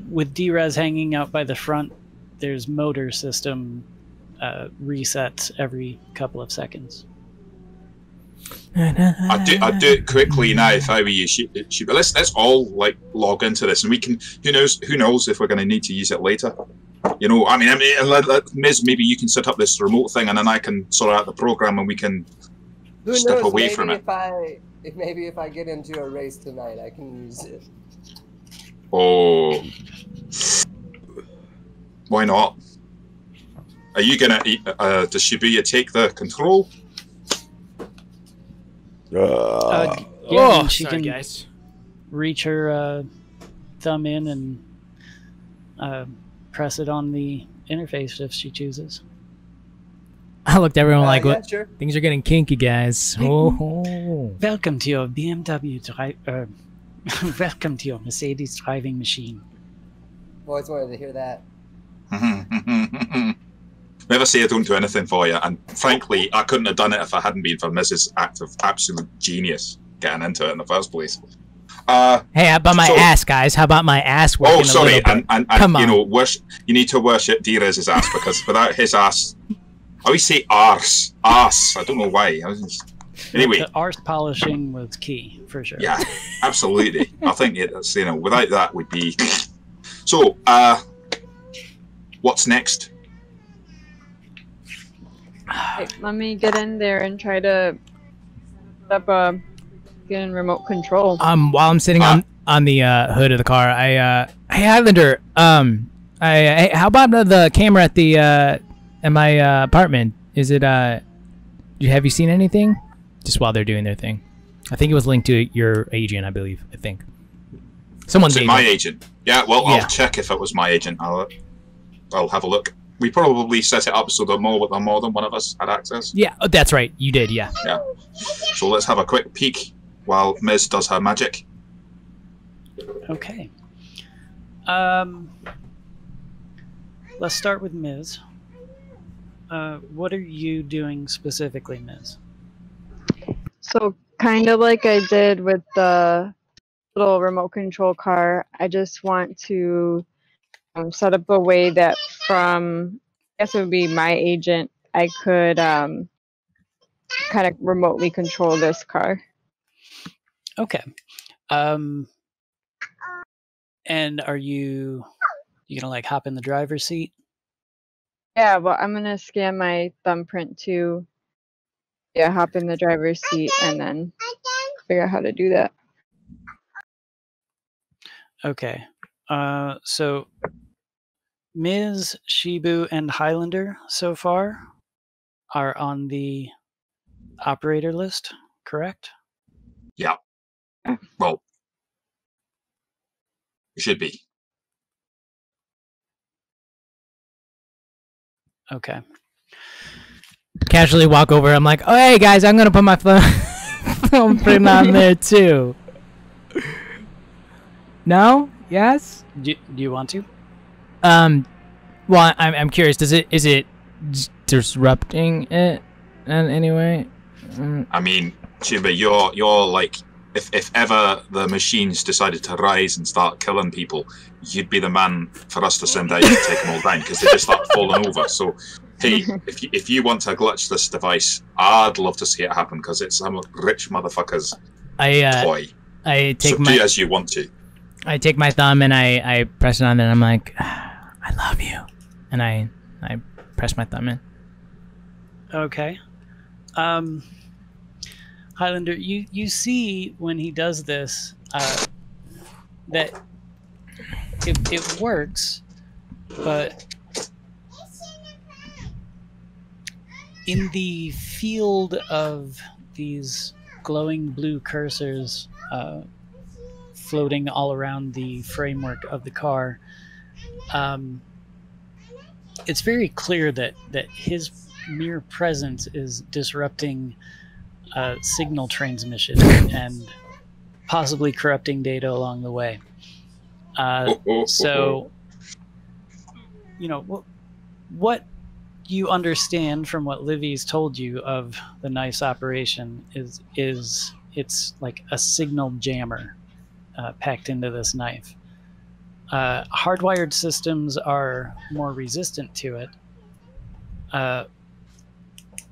With DRES hanging out by the front, there's motor system resets every couple of seconds. I'd do it quickly now if I were you. But let's all like log into this, and we can. Who knows if we're going to need to use it later. You know, I mean, Miz, maybe you can set up this remote thing, and then I can sort out the program, and we can step away from it. Maybe if I get into a race tonight, I can use it. Oh, why not? Are you gonna? Does Shibuya take the control? Yeah, she can reach her thumb in and press it on the interface if she chooses. I looked at everyone like, yeah, what? Sure. Things are getting kinky, guys. Oh. Welcome to your BMW welcome to your Mercedes driving machine. Always wanted to hear that. Never say I don't do anything for you, and frankly, I couldn't have done it if I hadn't been for Mrs. Act of absolute genius getting into it in the first place. Hey, how about my ass, guys? How about my ass working Oh, sorry, a little bit? and Come on. you know, you need to worship D-Rez's ass, because without his ass, I always say arse. I don't know why. Anyway, the arse polishing was key for sure. Yeah, absolutely. I think it's, you know, without that would be. So, what's next? Hey, let me get in there and try to set up get in remote control. While I'm sitting on the hood of the car, hey Highlander, how about the camera at the at my apartment? Is it have you seen anything? Just while they're doing their thing, I think it was linked to your agent, I believe. I think someone's my agent. Yeah, well, I'll check if it was my agent. I'll have a look. we probably set it up so that more than one of us had access. Yeah, oh, that's right. You did, yeah. Yeah. So let's have a quick peek while Ms. does her magic. Okay. Let's start with Ms. What are you doing specifically, Ms? So kind of like I did with the little remote control car, I just want to set up a way that from, I guess it would be my agent, I could kind of remotely control this car. Okay. And are you gonna like hop in the driver's seat? Yeah, well, I'm gonna scan my thumbprint to, yeah, hop in the driver's seat and then figure out how to do that. Okay. So Ms., Shibu, and Highlander so far are on the operator list, correct? Yeah. Well, it should be. Okay. Casually walk over. I'm like, oh, hey, guys, I'm going to put my thumbprint on there, too. No? Yes? Do you want to? Well, I'm curious. Is it disrupting it in any way? I mean, Shiba, you're like, if ever the machines decided to rise and start killing people, you'd be the man for us to send out to take them all down, because they just start falling over. So, hey, if you want to glitch this device, I'd love to see it happen, because it's some rich motherfucker's toy. I take so do as you want to. I take my thumb and I press it on there, and I'm like, I love you, and I press my thumb in. Okay. Highlander, you see when he does this that it works, but in the field of these glowing blue cursors floating all around the framework of the car, it's very clear that his mere presence is disrupting signal transmission and possibly corrupting data along the way. So, you know, what you understand from what Livy's told you of the nice operation is it's like a signal jammer packed into this knife. Hardwired systems are more resistant to it.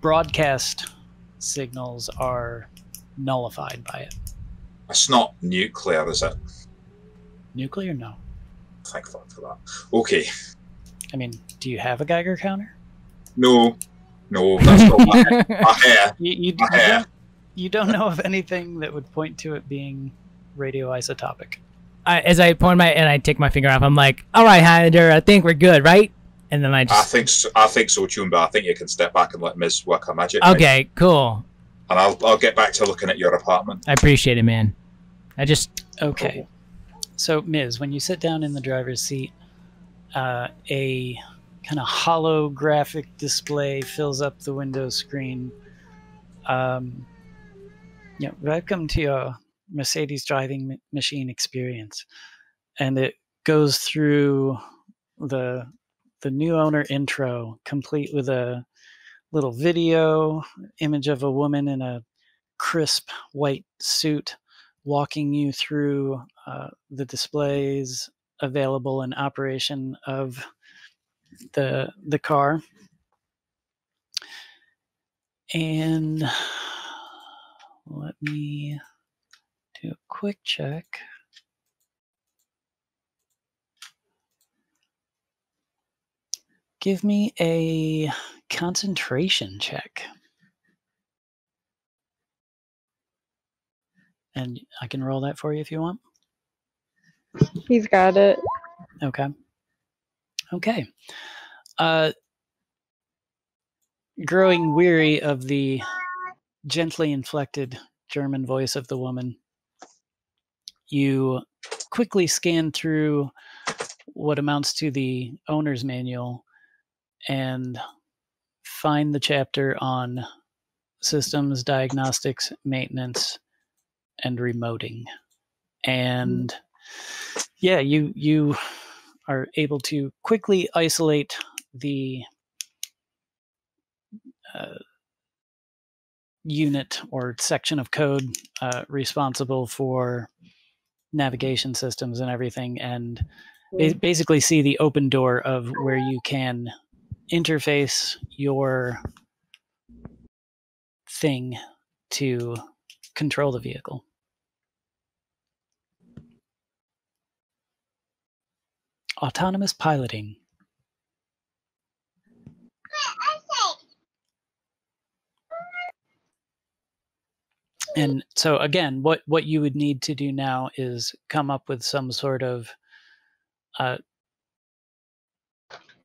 Broadcast signals are nullified by it. It's not nuclear, is it? Nuclear? No. Thank fuck for that. Okay. I mean, do you have a Geiger counter? No, that's not my hair. You don't know of anything that would point to it being radioisotopic. As I point and I take my finger off, I'm like, all right, Highlander, I think we're good, right? And then I think so, Chumba. I think you can step back and let Ms. work her magic. Okay, right? Cool. And I'll get back to looking at your apartment. I appreciate it, man. Okay. So, Ms., when you sit down in the driver's seat, a kind of holographic display fills up the window screen. Welcome to your Mercedes driving machine experience. And it goes through the new owner intro, complete with a little video image of a woman in a crisp white suit walking you through the displays available in operation of the car. And let me do a quick check. Give me a concentration check. And I can roll that for you if you want. He's got it. Okay. Growing weary of the gently inflected German voice of the woman, you quickly scan through what amounts to the owner's manual and find the chapter on systems, diagnostics, maintenance, and remoting. And yeah, you are able to quickly isolate the unit or section of code responsible for navigation systems and everything, and basically see the open door of where you can interface your thing to control the vehicle. Autonomous piloting. And so again, what you would need to do now is come up with some sort of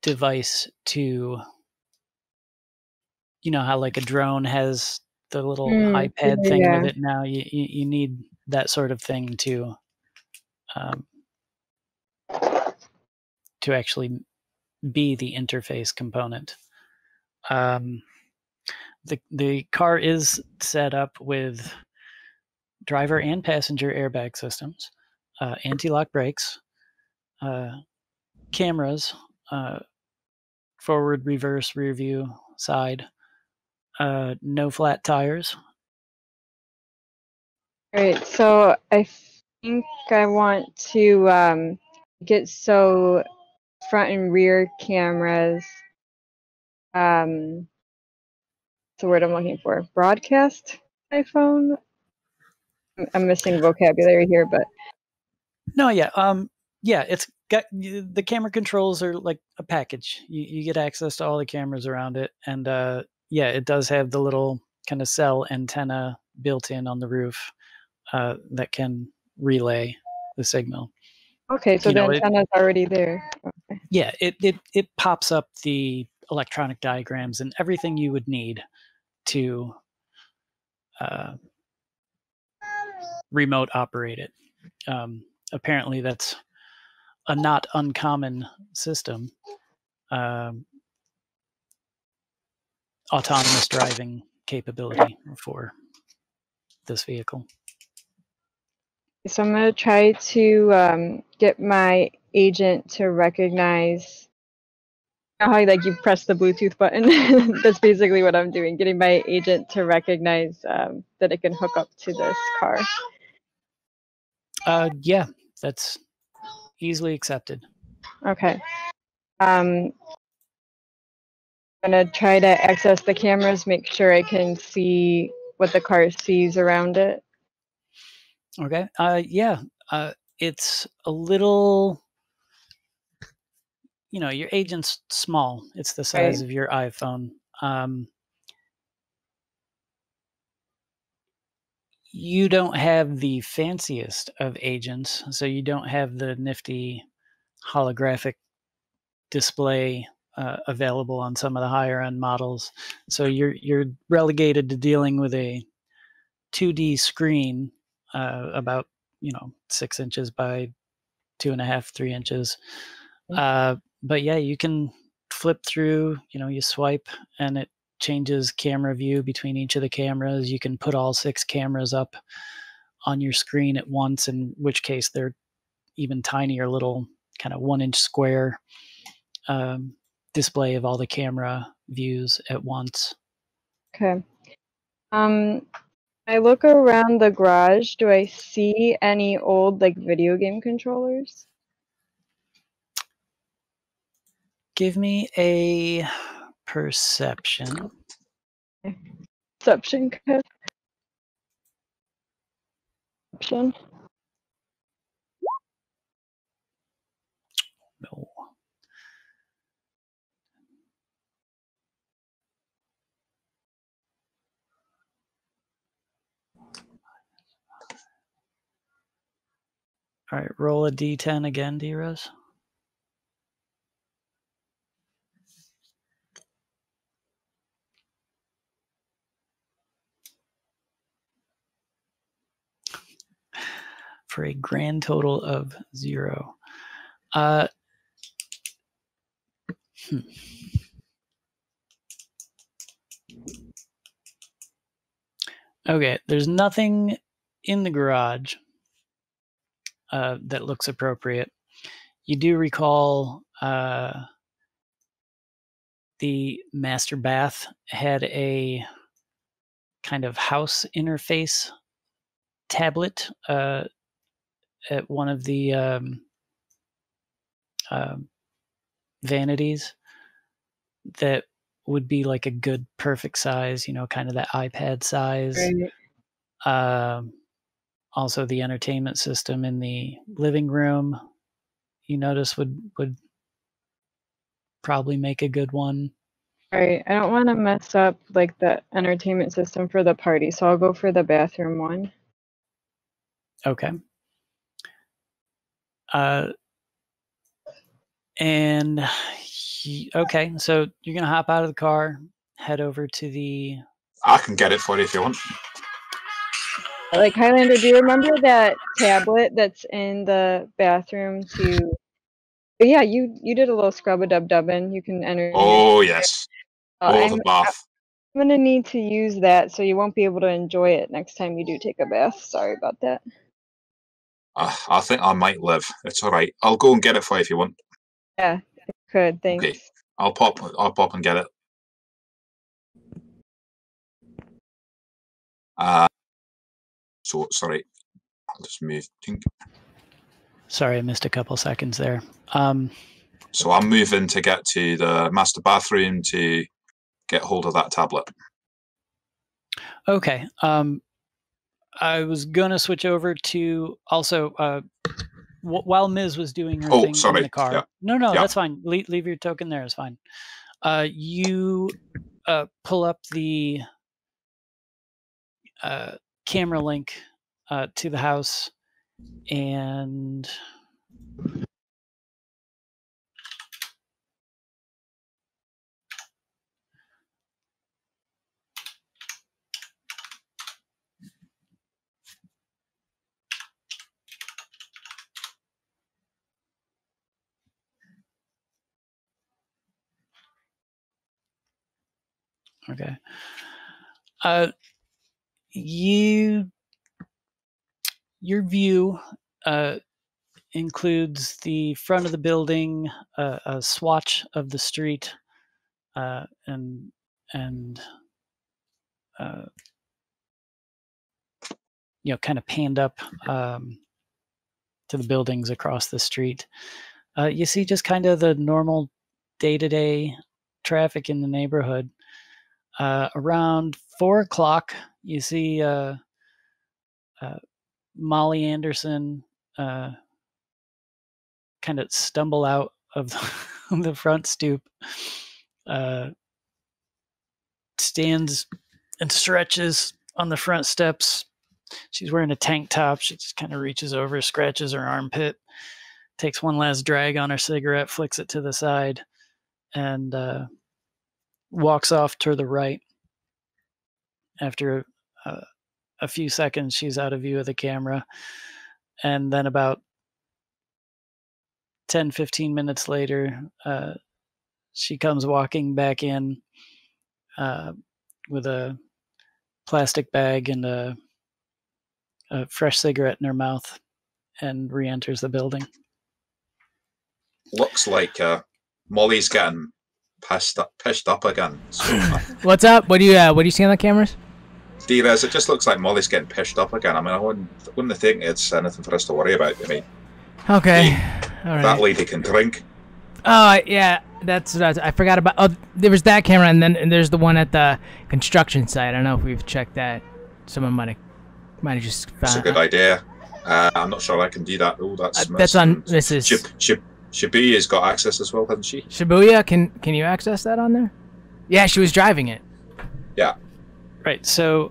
device to, you know how like a drone has the little iPad thing with it now. You need that sort of thing to actually be the interface component. The car is set up with driver and passenger airbag systems, anti-lock brakes, cameras, forward, reverse, rear view, side, no flat tires. All right, so I think I want to get so front and rear cameras. What's the word I'm looking for? Broadcast iPhone. I'm missing vocabulary here, but no, yeah, it's got the camera controls are like a package. You get access to all the cameras around it, and yeah, it does have the little kind of cell antenna built in on the roof that can relay the signal. Okay, so the antenna's already there. Okay. Yeah, it pops up the electronic diagrams and everything you would need to remote operate it. Apparently, that's a not uncommon system. Autonomous driving capability for this vehicle. So I'm going to try to get my agent to recognize how like you press the Bluetooth button. That's basically what I'm doing, getting my agent to recognize that it can hook up to this car. Yeah, that's easily accepted. Okay. I'm going to try to access the cameras, make sure I can see what the car sees around it. Okay. Yeah. It's a little, you know, your agent's small. It's the size of your iPhone. You don't have the fanciest of agents, so you don't have the nifty holographic display available on some of the higher end models. So you're relegated to dealing with a 2D screen, about 6 inches by 2.5, 3 inches. But yeah, you can flip through. You swipe and it changes camera view between each of the cameras. You can put all 6 cameras up on your screen at once, in which case they're even tinier, little kind of 1-inch square display of all the camera views at once. Okay. I look around the garage. Do I see any old video game controllers? Give me a perception. Perception. Perception. No. All right, roll a d10 again, D-Rose. For a grand total of 0. Okay, there's nothing in the garage that looks appropriate. You do recall the master bath had a kind of house interface tablet at one of the vanities that would be like a good perfect size, kind of that iPad size. Right. Also the entertainment system in the living room, you notice would probably make a good one. Right. I don't want to mess up like the entertainment system for the party, so I'll go for the bathroom one. Okay. And okay, so you're gonna hop out of the car, head over to the. I can get it for you if you want. Like, Highlander, do you remember that tablet that's in the bathroom to? But yeah, you did a little scrub-a-dub-dubbing. You can enter. Oh yes. I'm The bath. gonna need to use that, so you won't be able to enjoy it next time you do take a bath. Sorry about that. I think I might live. It's all right. I'll go and get it for you if you want. Yeah, good. Thanks. Okay. I'll pop and get it. So sorry. I'll just move. Sorry, I missed a couple seconds there. So I'm moving to get to the master bathroom to get hold of that tablet. Okay. I was gonna switch over to also while Ms. was doing her thing in the car. Yeah. No, that's fine. Leave your token there. It's fine. You pull up the camera link to the house, and okay. Your view includes the front of the building, a swatch of the street, and kind of panned up to the buildings across the street. You see just kind of the normal day-to-day traffic in the neighborhood. Around 4 o'clock, you see Molly Anderson kind of stumble out of the front stoop, stands and stretches on the front steps. She's wearing a tank top. She just kind of reaches over, scratches her armpit, takes one last drag on her cigarette, flicks it to the side, and walks off to the right. After a few seconds, she's out of view of the camera. And then about 10, 15 minutes later, she comes walking back in with a plastic bag and a fresh cigarette in her mouth and re-enters the building. Looks like Molly's getting pissed up again. So, What's up? What do you see on the cameras? D-Rez, it just looks like Molly's getting pissed up again. I mean, I wouldn't think it's anything for us to worry about. I mean, okay, all right. That lady can drink. Oh yeah, that's what I forgot about. Oh, there was that camera, and then there's the one at the construction site. I don't know if we've checked that. Someone might have just found. That's a good idea. I'm not sure I can do that. Oh, that's on Mrs. Shibuya's got access as well, hasn't she? Shibuya, can you access that on there? Yeah, she was driving it. Yeah. Right. So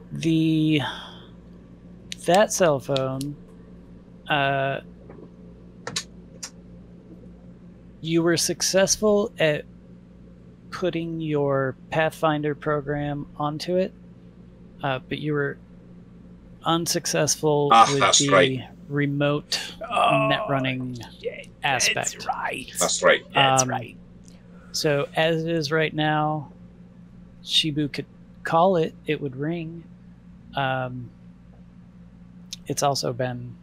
that cell phone, you were successful at putting your Pathfinder program onto it, but you were unsuccessful with the remote net running aspect. That's right. That's right. That's right. So as it is right now, Shibu could call it, it would ring. It's also been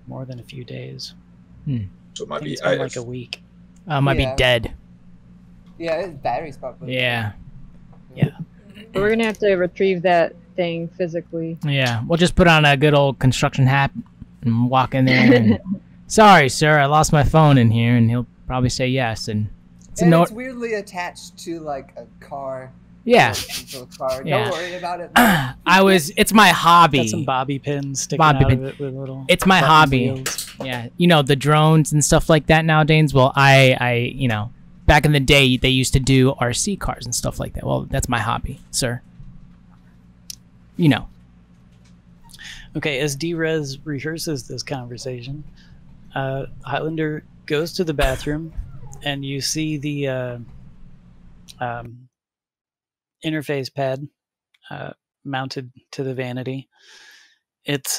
more than a few days. So it might be It's been like a week. Might be dead. Yeah, his battery's probably. Yeah. But we're gonna have to retrieve that thing physically. Yeah, we'll just put on a good old construction hat and walk in there. And, sorry, sir, I lost my phone in here, and he'll probably say yes. And it's weirdly attached to like a car. Yeah. Car. Yeah. Don't worry about it. It's my hobby. Got some bobby pins sticking out of it with little. It's my hobby. Wheels. Yeah, you know, the drones and stuff like that nowadays. Well, I you know, back in the day they used to do RC cars and stuff like that. Well, that's my hobby, sir. You know. Okay, as D-Rez rehearses this conversation, Highlander goes to the bathroom, and you see the interface pad mounted to the vanity. It's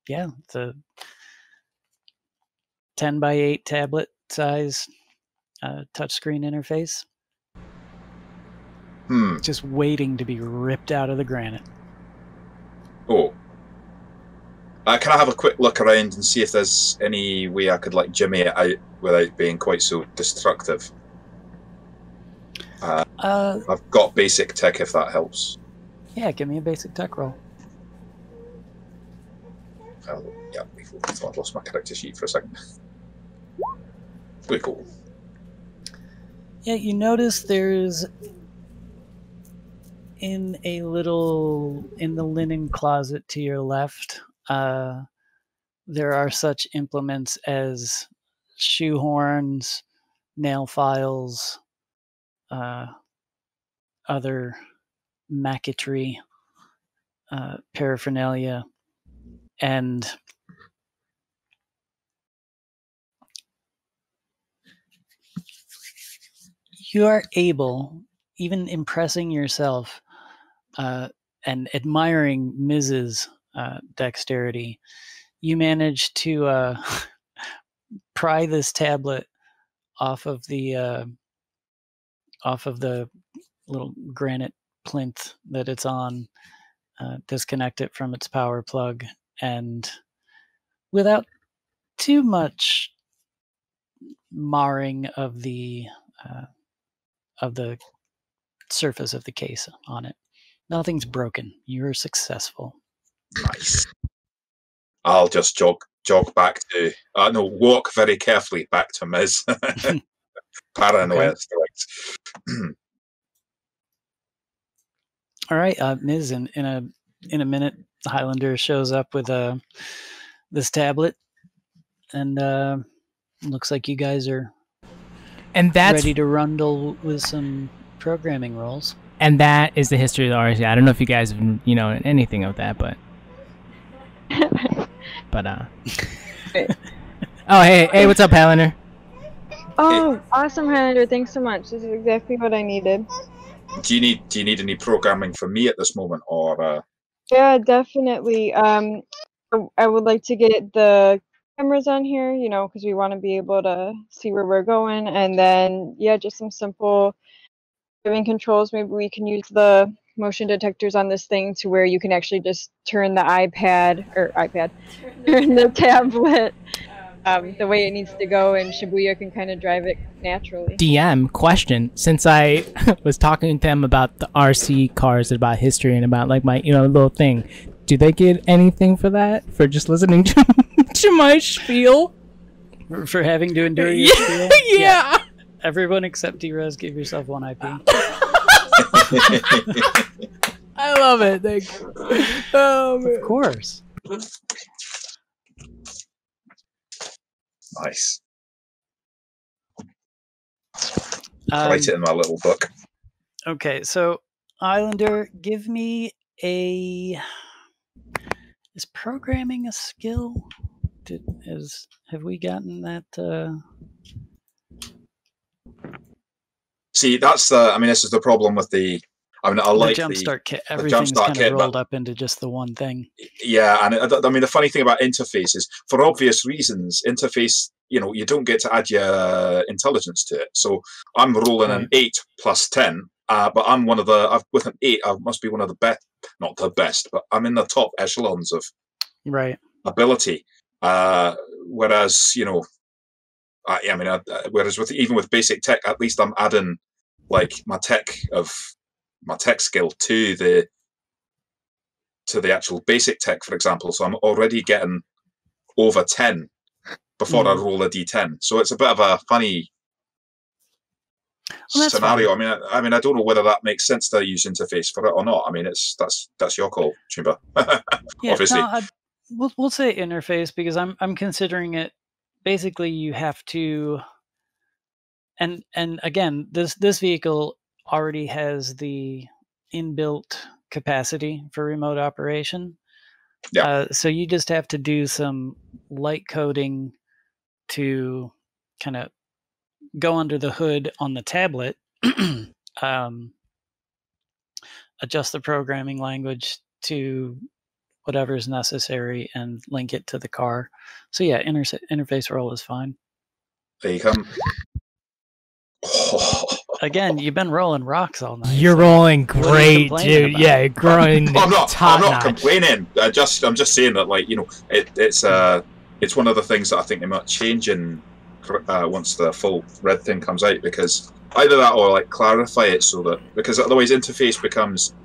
it's a 10 by 8 tablet size touchscreen interface. Just waiting to be ripped out of the granite. Oh. Can I have a quick look around and see if there's any way I could like jimmy it out without being quite so destructive? I've got basic tech if that helps. Yeah, give me a basic tech roll. Yeah, I lost my character sheet for a second. Pretty cool. Yeah, you notice there's in the linen closet to your left, there are such implements as shoehorns, nail files, other marquetry, paraphernalia, and you are able, even impressing yourself and admiring Mrs. Dexterity, you manage to pry this tablet off of the little granite plinth that it's on, disconnect it from its power plug, and without too much marring of the surface of the case on it. Nothing's broken. You're successful. Nice. I'll just jog back to walk very carefully back to Ms. Paranoia strikes. All right, Ms. In a minute, the Highlander shows up with this tablet, and looks like you guys are ready to rundle with some programming rolls. And that is the history of the RC. I don't know if you guys have, anything of that, but Oh, hey, what's up, Highlander? Oh, awesome, Highlander. Thanks so much. This is exactly what I needed. Do you need any programming from me at this moment, or? Yeah, definitely. I would like to get the cameras on here, because we want to be able to see where we're going, and then just some simple driving controls. Maybe we can use the motion detectors on this thing to where you can actually just turn the turn the tablet the way it needs to go, and Shibuya can kind of drive it naturally. DM question: since I was talking to them about the RC cars, about history, and about like my little thing, do they get anything for that? For just listening to my spiel? For having to endure your spiel? Yeah. Everyone except D-Rez, give yourself 1 IP. I love it. Thank you. Oh, man. Of course. Nice. Write it in my little book. Okay, so Islander, give me is programming a skill? Have we gotten that? See, that's this is the problem with the. I like the jumpstart kit. Everything's kind of rolled up into just the one thing. Yeah, and the funny thing about interfaces, for obvious reasons, interface, you don't get to add your intelligence to it. So I'm rolling an 8 plus 10, but I'm one of the. With an 8, I must be one of the best. Not the best, but I'm in the top echelons of ability. Whereas whereas even with basic tech, at least I'm adding like my tech skill to the actual basic tech, for example. So I'm already getting over 10 before I roll a d10. So it's a bit of a funny scenario. Fine. I mean, I don't know whether that makes sense to use interface for it or not. I mean, that's your call, Chamber. Yeah, obviously. No, we'll say interface because I'm considering it. Basically, you have to, and again, this vehicle already has the inbuilt capacity for remote operation. Yeah. So you just have to do some light coding to kind of go under the hood on the tablet, adjust the programming language to whatever is necessary, and link it to the car. So yeah, interface roll is fine. There you come. Again, you've been rolling rocks all night. You're rolling great, dude. Yeah, you're growing. I'm not complaining. I'm just saying that, like, it's one of the things that I think they might change in once the full red thing comes out, because either that or like clarify it so that, because otherwise interface becomes.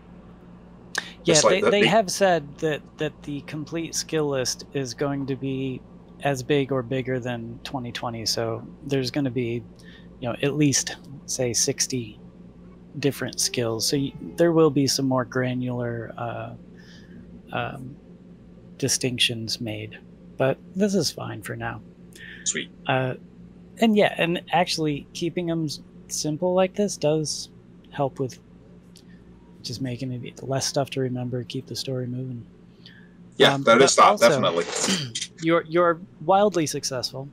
Yeah, they have said that the complete skill list is going to be as big or bigger than 2020. So there's going to be, at least say 60 different skills. So there will be some more granular distinctions made, but this is fine for now. Sweet. And actually keeping them simple like this does help with just making it less stuff to remember, keep the story moving. Yeah, that is that, also, definitely. You're wildly successful,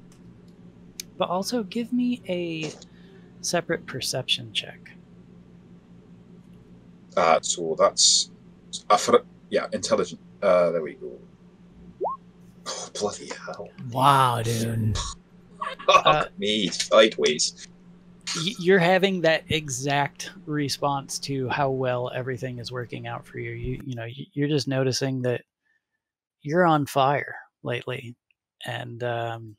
but also give me a separate perception check. So that's intelligent. There we go. Oh, bloody hell! Wow, dude. Fuck me sideways. You're having that exact response to how well everything is working out for you. You're just noticing that you're on fire lately, and it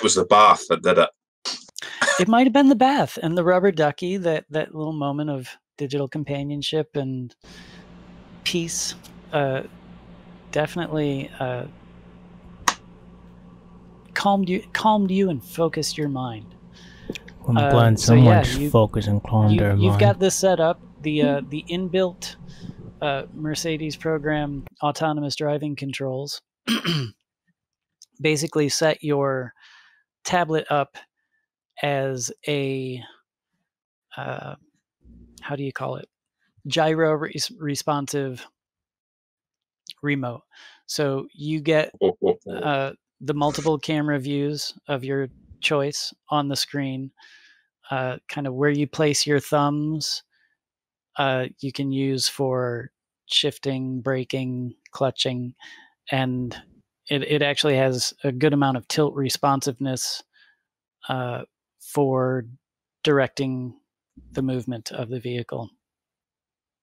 was the bath that did it. It might have been the bath and the rubber ducky, that little moment of digital companionship and peace. Definitely calmed you and focused your mind. I'm glad someone's focused and calmed their mind. You've got this set up. The inbuilt Mercedes program autonomous driving controls basically set your tablet up as a how do you call it? Gyro responsive remote. So you get the multiple camera views of your choice on the screen, kind of where you place your thumbs. You can use for shifting, braking, clutching, and it actually has a good amount of tilt responsiveness for directing the movement of the vehicle.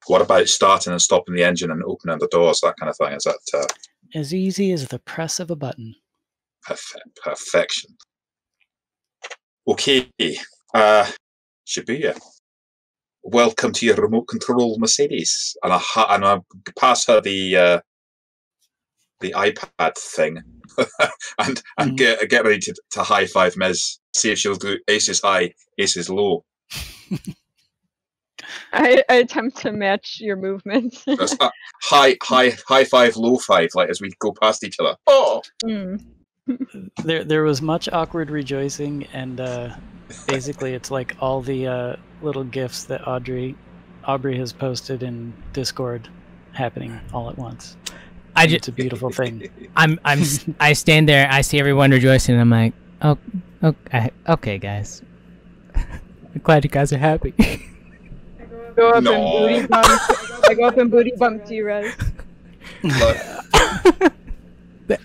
What about starting and stopping the engine and opening the doors, that kind of thing? Is that as easy as the press of a button? Perfection. Okay, Shibuya, welcome to your remote control Mercedes, and I pass her the iPad thing, and get ready to high five Ms. See if she'll do aces high, aces low. I attempt to match your movements. High five, low five, like as we go past each other. Oh. There was much awkward rejoicing, and basically it's like all the little gifs that Aubrey has posted in Discord happening all at once. It's a beautiful thing. I stand there, I see everyone rejoicing, and I'm like, okay, guys. I'm glad you guys are happy. I go up and booty bump D-Rez.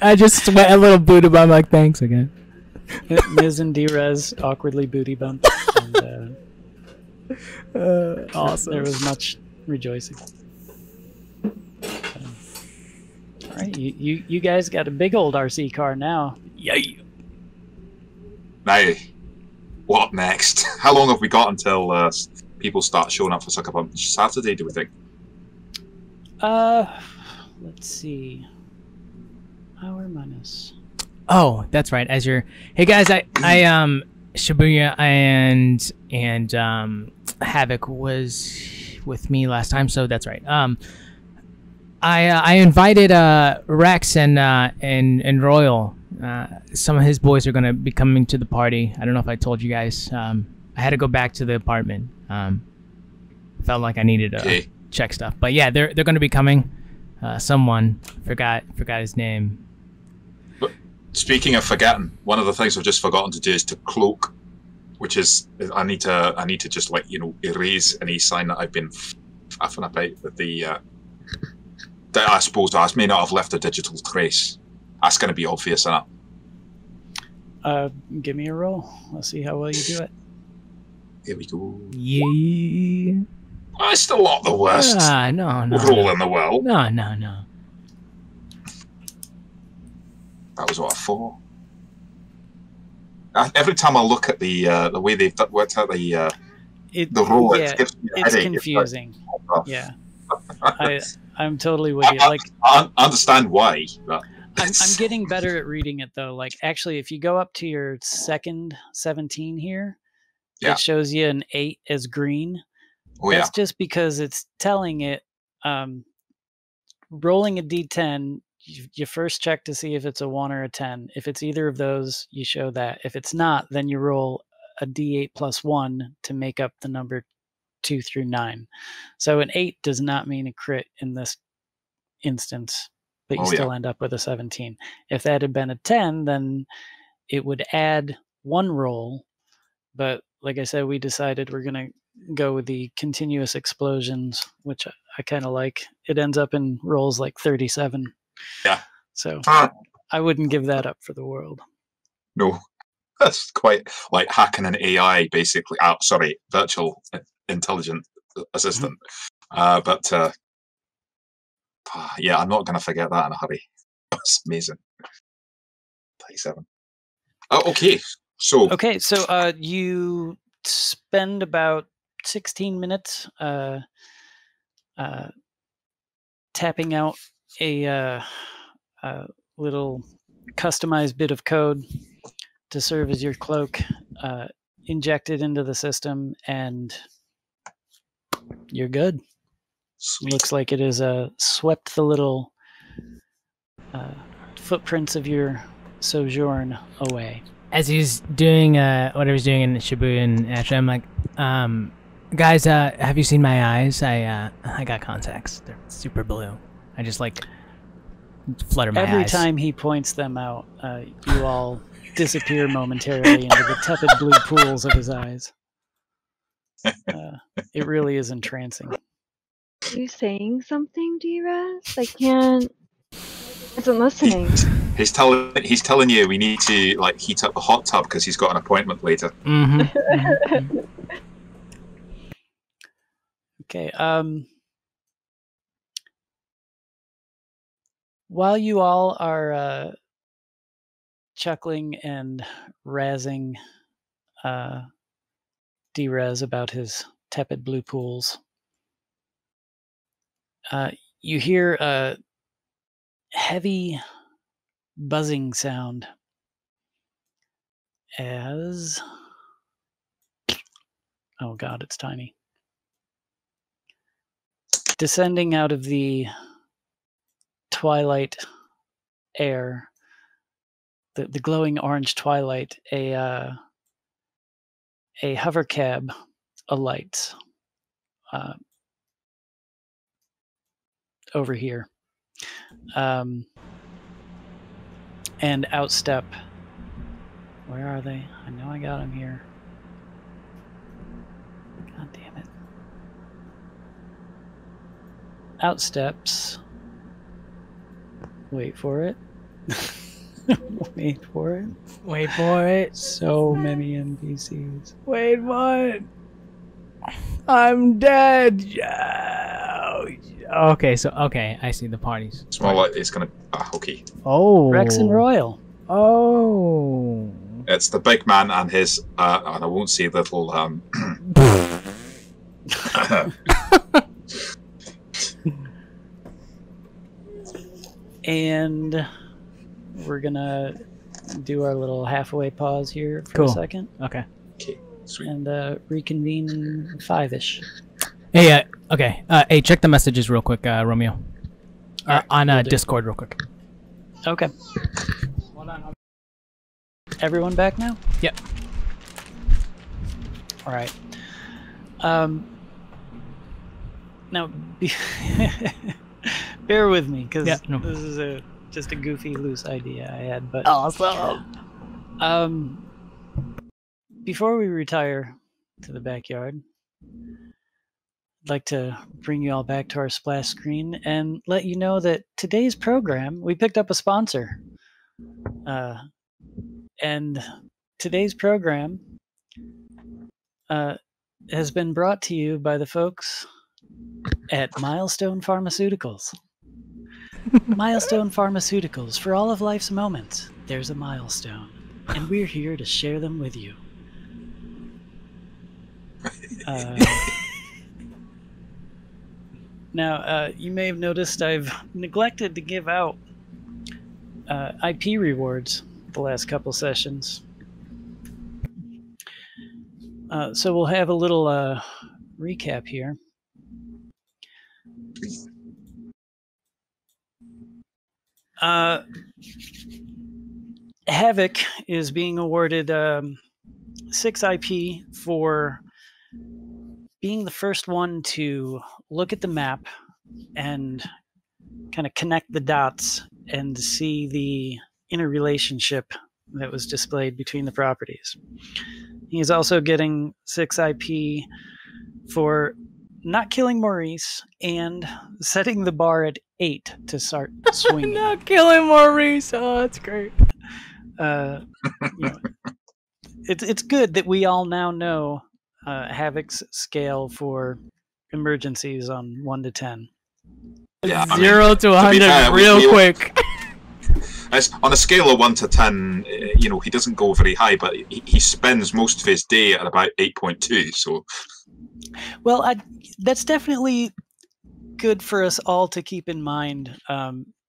I just sweat a little booty bump, like, thanks again. Ms. and D-Rez awkwardly booty bump. And, Awesome. There was much rejoicing. All right, you guys got a big old RC car now. Yay. Now, what next? How long have we got until people start showing up for Sucker Punch Saturday, do we think? Let's see. Hour minus. Oh, that's right. As you're, hey guys, I Shibuya and Havoc was with me last time, so that's right. I invited Rex and Royal. Some of his boys are gonna be coming to the party. I don't know if I told you guys. I had to go back to the apartment. Felt like I needed to check stuff, but yeah, they're gonna be coming. Someone forgot his name. But speaking of forgetting, one of the things I've just forgotten to do is to cloak, which is I need to just like erase any sign that I've been faffing about with the. That I suppose I may not have left a digital trace. That's going to be obvious, isn't it? Give me a roll. Let's see how well you do it. Here we go. Yeah. It's still not the worst. No. Roll in the world. No. That was what, a 4. Every time I look at the way they've worked out the roll, it gives me a headache. It's confusing. Yeah. I'm totally with you. I understand why. But I'm getting better at reading it though. Like actually, if you go up to your second 17 here, it shows you an 8 as green. Oh, That's just because it's telling it. Rolling a d10, you first check to see if it's a 1 or a 10. If it's either of those, you show that. If it's not, then you roll a d8 plus 1 to make up the number 2 through 9. So an 8 does not mean a crit in this instance, but you still end up with a 17. If that had been a 10, then it would add 1 roll. But like I said, we decided we're going to go with the continuous explosions, which I kind of like. It ends up in rolls like 37. Yeah. So I wouldn't give that up for the world. No. That's quite like hacking an AI, basically. Virtual intelligent assistant. But yeah, I'm not going to forget that in a hurry. That's amazing. 37. Oh, okay. So you spend about 16 minutes tapping out a little customized bit of code to serve as your cloak, inject it into the system, and you're good. Sweet. Looks like it has swept the little footprints of your sojourn away. As he's doing what he was doing in Shibuya and Asha, I'm like, guys, have you seen my eyes? I got contacts. They're super blue. I just like flutter my eyes. Every time he points them out, you all disappear momentarily into the tepid blue pools of his eyes. It really is entrancing. Are you saying something, D-Raz? I can't. I wasn't listening. He's telling you we need to like heat up the hot tub because he's got an appointment later. Mm-hmm. Okay. While you all are chuckling and razzing D-Raz about his tepid blue pools, you hear a heavy buzzing sound as... Oh god, it's tiny. Descending out of the twilight air, the glowing orange twilight, a hover cab alights over here. And out step... Where are they? I know I got them here. God damn it. Out steps... Wait for it. Wait for it. Wait for it. So many NPCs. Wait, what? I'm dead. Okay, I see the parties. It's more like it's gonna. Okay. Oh. Rex and Royal. Oh. It's the big man and his. And I won't say little. And we're gonna do our little halfway pause here for a second. Okay. Okay. Sweet. And reconvene in 5-ish. Hey, okay. Hey, check the messages real quick, Romeo. Right, on Discord real quick. Okay. Hold on. Everyone back now? Yep. All right. Now, bear with me because this is just a goofy, loose idea I had. But awesome. Before we retire to the backyard, I'd like to bring you all back to our splash screen and let you know that today's program, we picked up a sponsor. And today's program has been brought to you by the folks at Milestone Pharmaceuticals. Milestone Pharmaceuticals, for all of life's moments, there's a milestone, and we're here to share them with you. Now, you may have noticed I've neglected to give out IP rewards the last couple sessions. So we'll have a little recap here. Havoc is being awarded 6 IP for being the first one to look at the map and kind of connect the dots and see the interrelationship that was displayed between the properties. He's also getting 6 IP for not killing Maurice and setting the bar at 8 to start swinging. Not killing Maurice. Oh, that's great. It's good that we all now know Havoc's scale for emergencies on 1 to 10. Yeah, 0 to 100 real quick. On a scale of 1 to 10, he doesn't go very high, but he spends most of his day at about 8.2. So, well, that's definitely good for us all to keep in mind,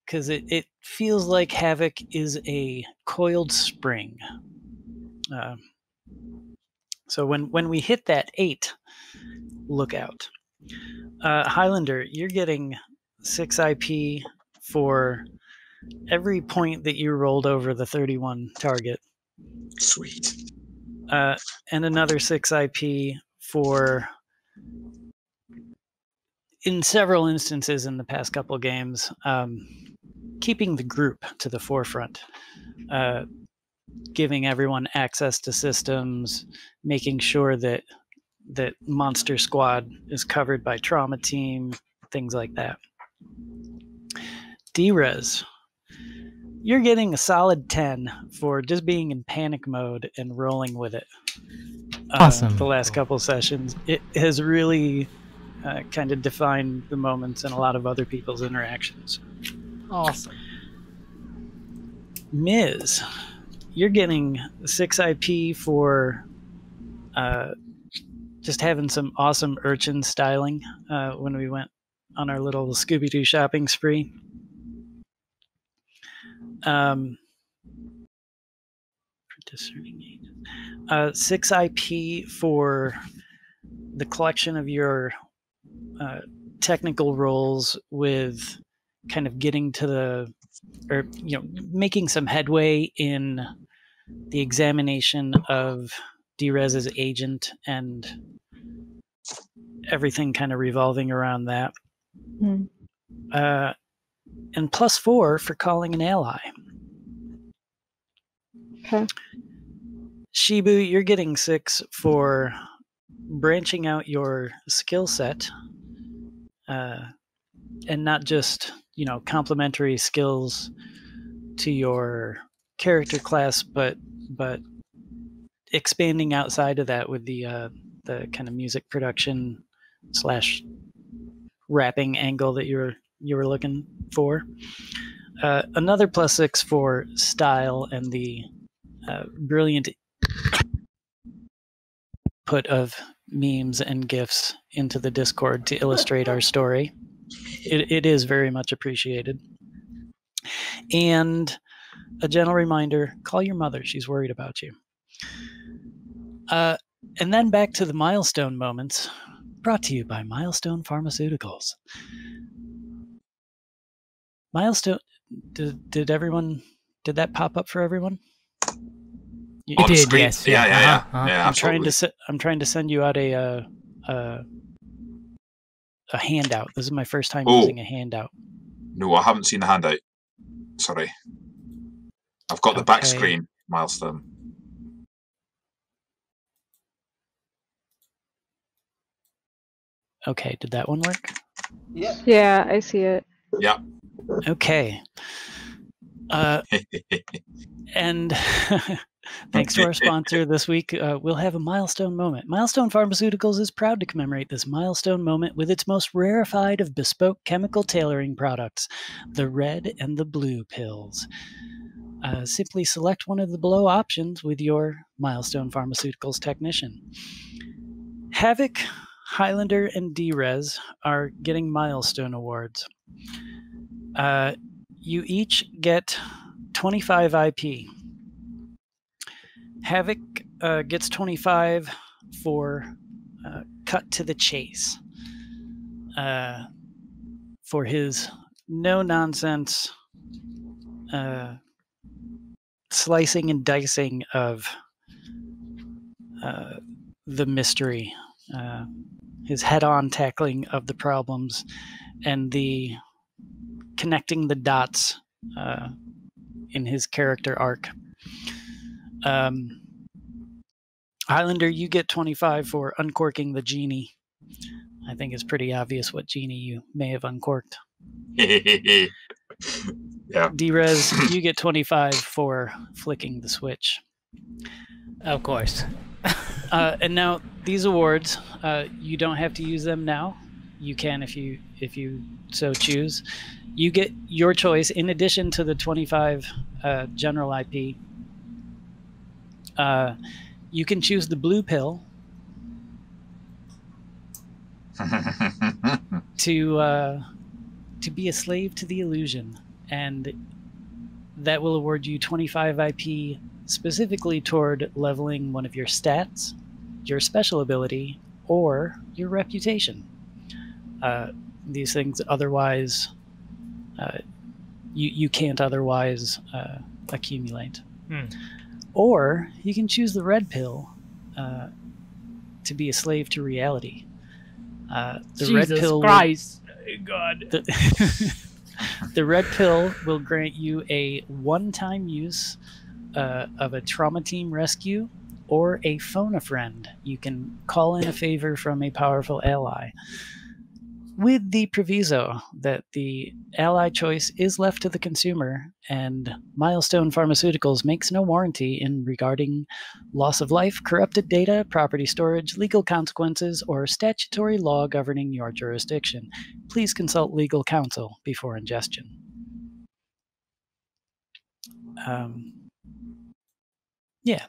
because it feels like Havoc is a coiled spring. So when we hit that 8, look out. Highlander, you're getting 6 IP for every point that you rolled over the 31 target. Sweet. And another 6 IP for, in several instances in the past couple games, keeping the group to the forefront. Giving everyone access to systems, making sure that Monster Squad is covered by Trauma Team, things like that. D-Res, you're getting a solid 10 for just being in panic mode and rolling with it. Awesome. The last couple sessions, it has really kind of defined the moments in a lot of other people's interactions. Awesome. Miz, you're getting 6 IP for just having some awesome urchin styling when we went on our little Scooby-Doo shopping spree. 6 IP for the collection of your technical roles with kind of getting to making some headway in the examination of D-Rez's agent and everything kind of revolving around that. Mm. And +4 for calling an ally. Okay. Shibu, you're getting 6 for branching out your skill set, and not just complementary skills to your character class, but expanding outside of that with the the kind of music production slash rapping angle that you were looking for. Another +6 for style and the brilliant put of memes and GIFs into the Discord to illustrate our story. It is very much appreciated. And a gentle reminder, call your mother. She's worried about you. And then back to the milestone moments, brought to you by Milestone Pharmaceuticals. Milestone, did that pop up for everyone? It did, yes. Yeah, I'm trying to send you out a handout. This is my first time using a handout. No, I haven't seen the handout. Sorry. I've got the back screen milestone. Okay, did that one work? Yeah. Yeah, I see it. Yeah. Okay. And thanks to our sponsor this week, we'll have a milestone moment. Milestone Pharmaceuticals is proud to commemorate this milestone moment with its most rarefied of bespoke chemical tailoring products, the red and the blue pills. Simply select one of the below options with your Milestone Pharmaceuticals technician. Havoc, Highlander, and D-Rez are getting milestone awards. You each get 25 IP. Havoc gets 25 for cut to the chase. For his no-nonsense slicing and dicing of the mystery. His head-on tackling of the problems and the connecting the dots in his character arc. Highlander, you get 25 for uncorking the genie. I think it's pretty obvious what genie you may have uncorked. Yeah. D-Rez, you get 25 for flicking the switch. Of course. And now these awards, you don't have to use them now. You can if you so choose. You get your choice in addition to the 25 general IP. You can choose the blue pill to be a slave to the illusion, and that will award you 25 IP specifically toward leveling one of your stats, your special ability, or your reputation. These things otherwise you can't otherwise accumulate. Or you can choose the red pill to be a slave to reality. The Jesus red pill Christ. God. The red pill will grant you a one-time use of a trauma team rescue or a phone a friend. You can call in a favor from a powerful ally, with the proviso that the ally choice is left to the consumer, and Milestone Pharmaceuticals makes no warranty in regarding loss of life, corrupted data, property storage, legal consequences, or statutory law governing your jurisdiction. Please consult legal counsel before ingestion. Yeah.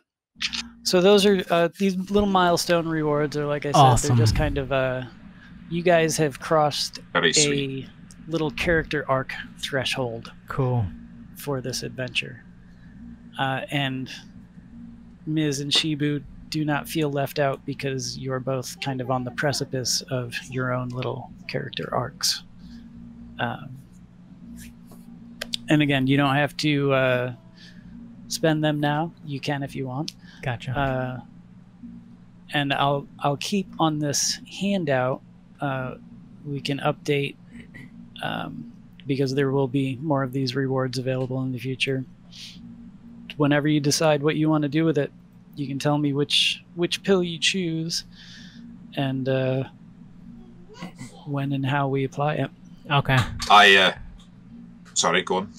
So those are these little milestone rewards are, like I said, Awesome. they're just kind of you guys have crossed Very a sweet. little character arc threshold Cool. for this adventure. And Ms. and Shibu do not feel left out because you're both kind of on the precipice of your own little character arcs. And again, you don't have to spend them now. You can if you want. Gotcha. And I'll keep on this handout. We can update because there will be more of these rewards available in the future. Whenever you decide what you want to do with it, you can tell me which pill you choose and when and how we apply it. Okay. Sorry, go on.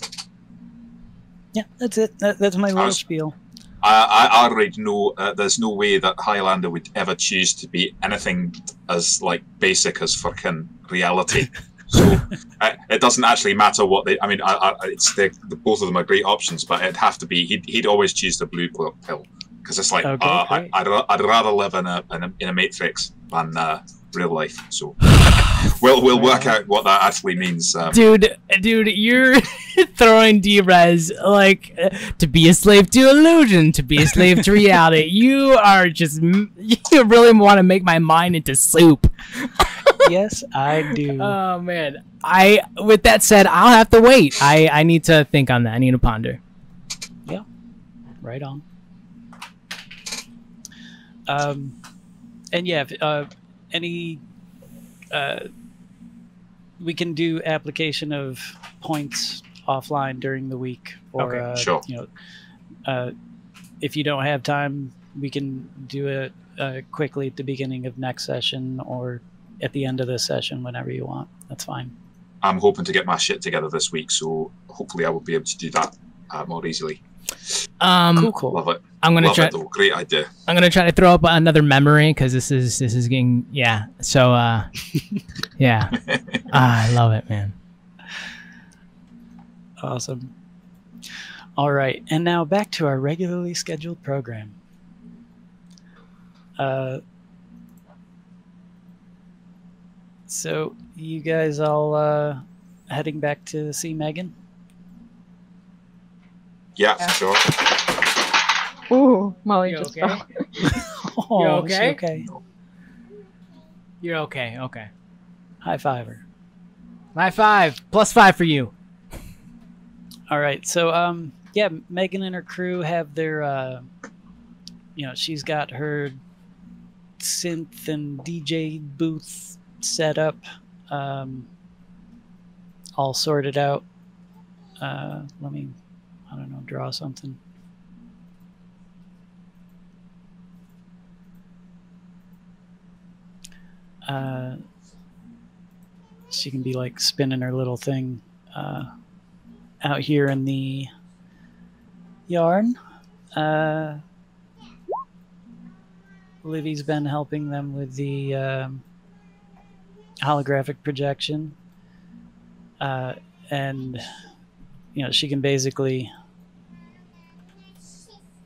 Yeah, that's it. That's my little was- spiel. I already know there's no way that Highlander would ever choose to be anything as like basic as fucking reality. So it doesn't actually matter what they. I mean, it's both of them are great options, but it'd have to be he'd always choose the blue pill because it's like Okay, I'd rather live in a matrix than real life. So we'll work out what that actually means. Dude, you're throwing D-Res like to be a slave to illusion, to be a slave to reality. You really want to make my mind into soup. Yes, I do. Oh man, with that said, I'll have to wait. I need to think on that. I need to ponder. Yeah, right on. And yeah, any we can do application of points offline during the week, or Okay, sure. If you don't have time, we can do it quickly at the beginning of next session or at the end of this session, whenever you want. That's fine. I'm hoping to get my shit together this week, so hopefully I will be able to do that more easily. Cool. Love it. I'm gonna try. It, though. Great idea. I'm gonna try to throw up another memory because this is getting So yeah, I love it, man. Awesome. All right, and now back to our regularly scheduled program. So you guys all heading back to see Megan? Yeah, sure. Ooh, Molly You just okay? fell. Oh, You is she okay? okay. You're okay. Okay. High five her. High five. +5 for you. All right, so yeah, Megan and her crew have their she's got her synth and DJ booth set up, all sorted out. Let me, I don't know, draw something. She can be like spinning her little thing out here in the yarn. Livy's been helping them with the holographic projection, and she can basically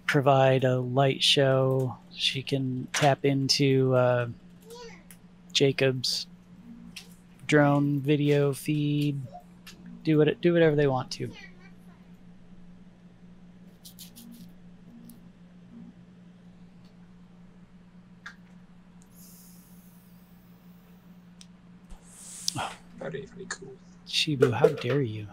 provide a light show. She can tap into Jacob's drone video feed, do whatever they want to. Very, very cool. Shibu, how dare you?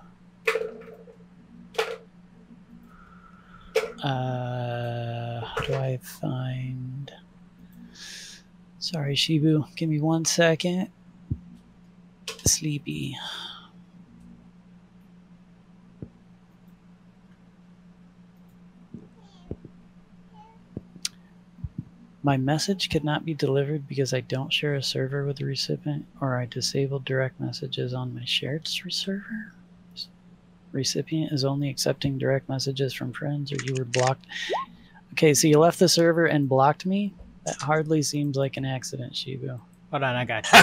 How do I find... Sorry, Shibu. Give me 1 second. Sleepy. My message could not be delivered because I don't share a server with the recipient, or I disabled direct messages on my shared server. Recipient is only accepting direct messages from friends, or you were blocked. Okay, so you left the server and blocked me? That hardly seems like an accident, Shibu. Hold on, I got you.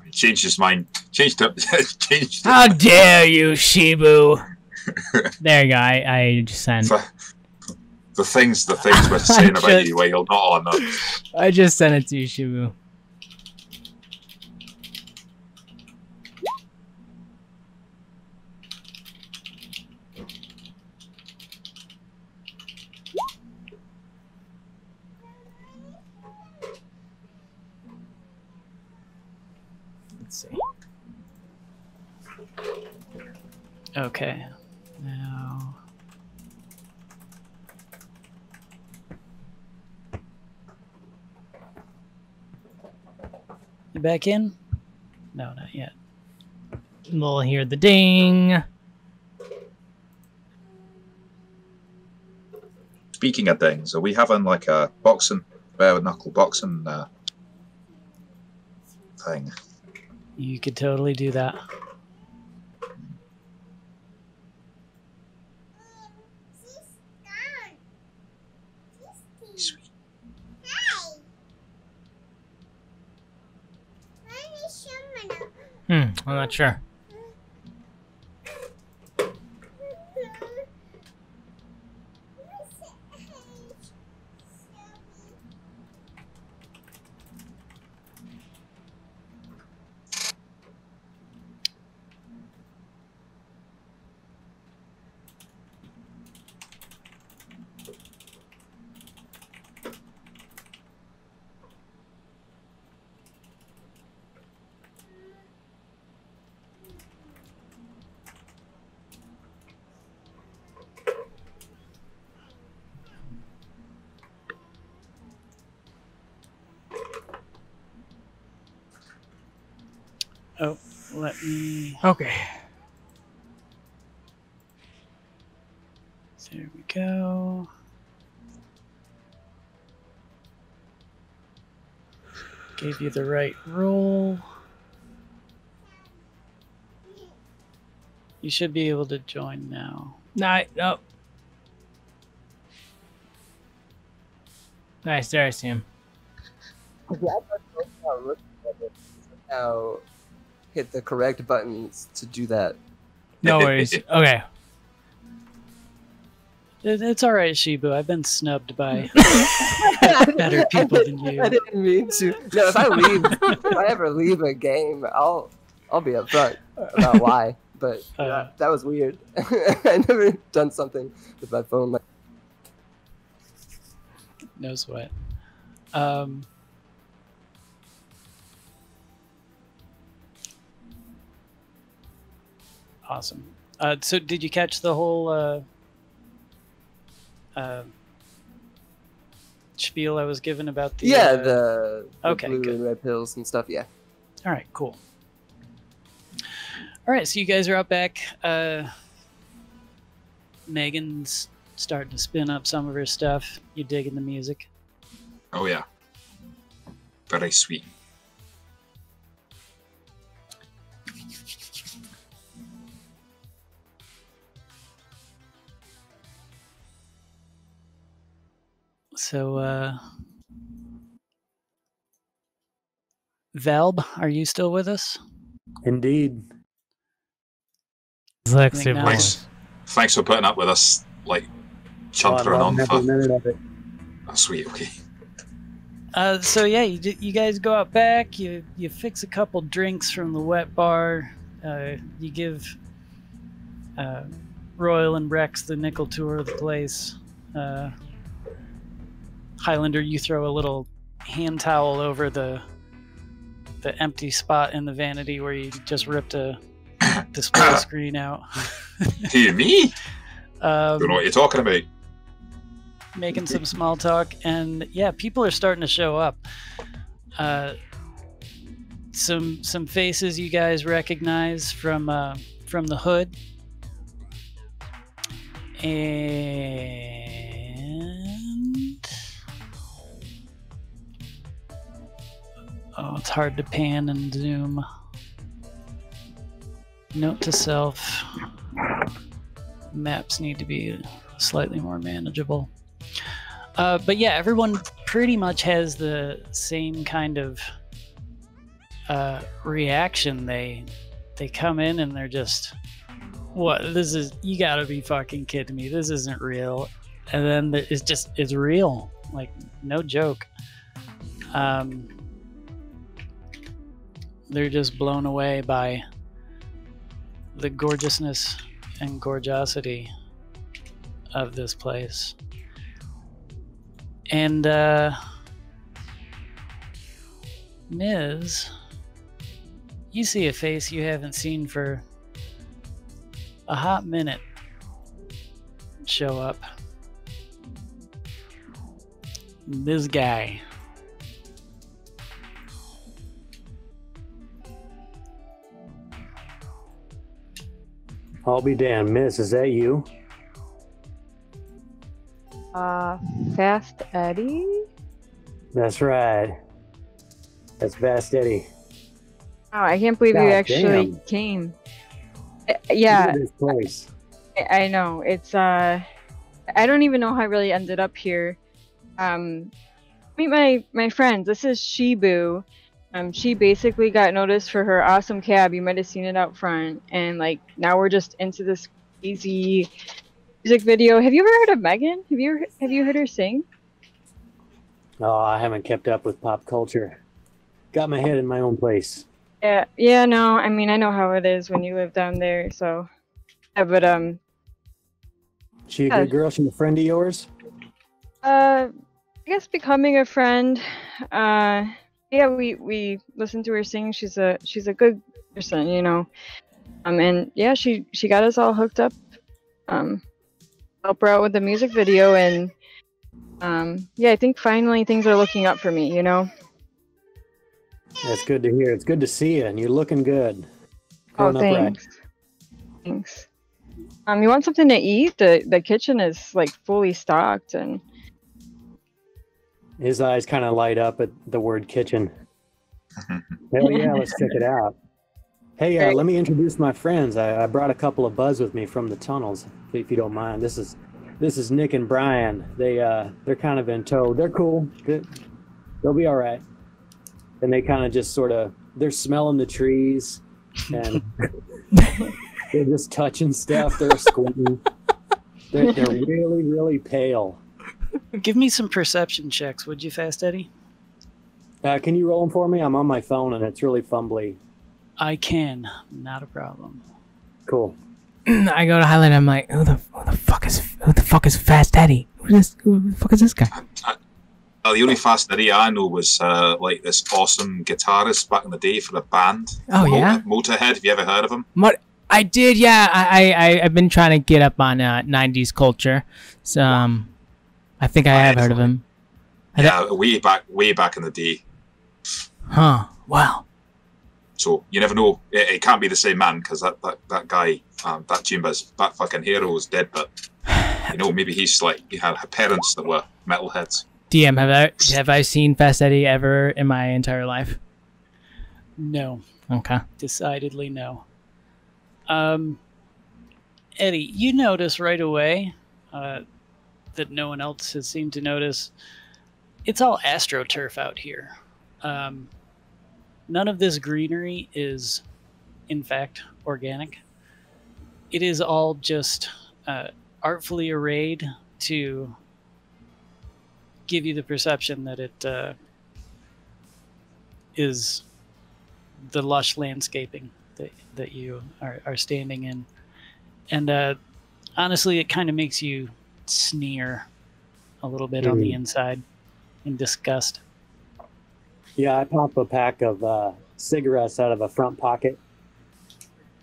He changed his mind. Changed it. Changed it. How dare you, Shibu? There you go. I just sent. The things we're saying about you while you're not on them. I just sent it to you, Shibu. Let's see. Okay. Now... You back in? No, not yet. We'll hear the ding. Speaking of things, are we having like a boxing, bare knuckle boxing thing? You could totally do that. sweet. I'm not sure. Oh, let me. Okay. There we go. Gave you the right roll. You should be able to join now. No. Nice, there I see him. Now hit the correct buttons to do that. No worries. Okay. It's all right, Shibu. I've been snubbed by better people than you. I didn't mean to. No, if I ever leave a game, I'll be upfront about why. But that was weird. I never done something with my phone like. No sweat. Awesome. So did you catch the whole spiel I was given about the... the okay, blue good. and red pills and stuff, yeah. All right, cool. All right, so you guys are out back. Megan's starting to spin up some of her stuff. You digging the music? Oh yeah. Very sweet. So, Valb, are you still with us? Indeed. Lexi now- voice. Thanks for putting up with us, like, Oh, I chuntering love on every for... minute of it. Oh, sweet, okay. So yeah, you guys go out back. You fix a couple drinks from the wet bar. You give Royal and Rex the nickel tour of the place. Highlander, you throw a little hand towel over the empty spot in the vanity where you just ripped a display screen out. Who, me? Don't know what you're talking about. Making some small talk, and yeah, people are starting to show up. Some faces you guys recognize from the hood, and it's hard to pan and zoom. Note to self: maps need to be slightly more manageable. But yeah, everyone pretty much has the same kind of reaction. They come in and they're just, what? This is, you gotta be fucking kidding me. This isn't real. And then it's real. Like, no joke. They're just blown away by the gorgeousness and gorgeosity of this place. And Ms., you see a face you haven't seen for a hot minute show up. This guy. I'll be damned, Miss. Is that you? Fast Eddie? That's right. That's Fast Eddie. Oh, I can't believe you God actually damn. came. Yeah, Look at this place. I know. It's I don't even know how I really ended up here. meet my friends. This is Shibu. She basically got noticed for her awesome cab. You might have seen it out front, and like now we're just into this crazy music video. Have you ever heard of Megan? Have you heard her sing? Oh, I haven't kept up with pop culture. Got my head in my own place. Yeah, no. I mean, I know how it is when you live down there. So, yeah, but She a good girl? She a friend of yours? I guess becoming a friend. Yeah, we listen to her sing. She's a good person, you know. And yeah, she got us all hooked up. Help her out with the music video, and yeah, I think finally things are looking up for me, you know. That's good to hear. It's good to see you, and you're looking good. Oh, thanks. Thanks. You want something to eat? The kitchen is like fully stocked, and his eyes kind of light up at the word kitchen. Hell yeah, let's check it out. Hey, let me introduce my friends. I brought a couple of buds with me from the tunnels, if you don't mind. This is Nick and Brian. They're kind of in tow. They're cool. They'll be all right. And they kind of just they're smelling the trees, and they're just touching stuff. They're squinting. They're really, really pale. Give me some perception checks, would you, Fast Eddie? Can you roll them for me? I'm on my phone, and it's really fumbly. I can. Not a problem. Cool. I go to Highland. I'm like, who the fuck is Fast Eddie? Who the fuck is this guy? The only Fast Eddie I know was like this awesome guitarist back in the day for a band. Oh yeah, Motorhead. Have you ever heard of him? I did. Yeah, I've been trying to get up on '90s culture. So I think I have heard of him. Yeah, way back in the day. Huh. Wow. So you never know. It can't be the same man, because that guy, that Jimba's that fucking hero is dead. But you know, maybe he had parents that were metalheads. DM, have I seen Fast Eddie ever in my entire life? No. Okay. Decidedly no. Eddie, you notice right away that no one else has seemed to notice. It's all astroturf out here. None of this greenery is, in fact, organic. It is all just artfully arrayed to give you the perception that it is the lush landscaping that you are standing in. And honestly, it kind of makes you sneer a little bit on the inside in disgust. Yeah, I pop a pack of cigarettes out of a front pocket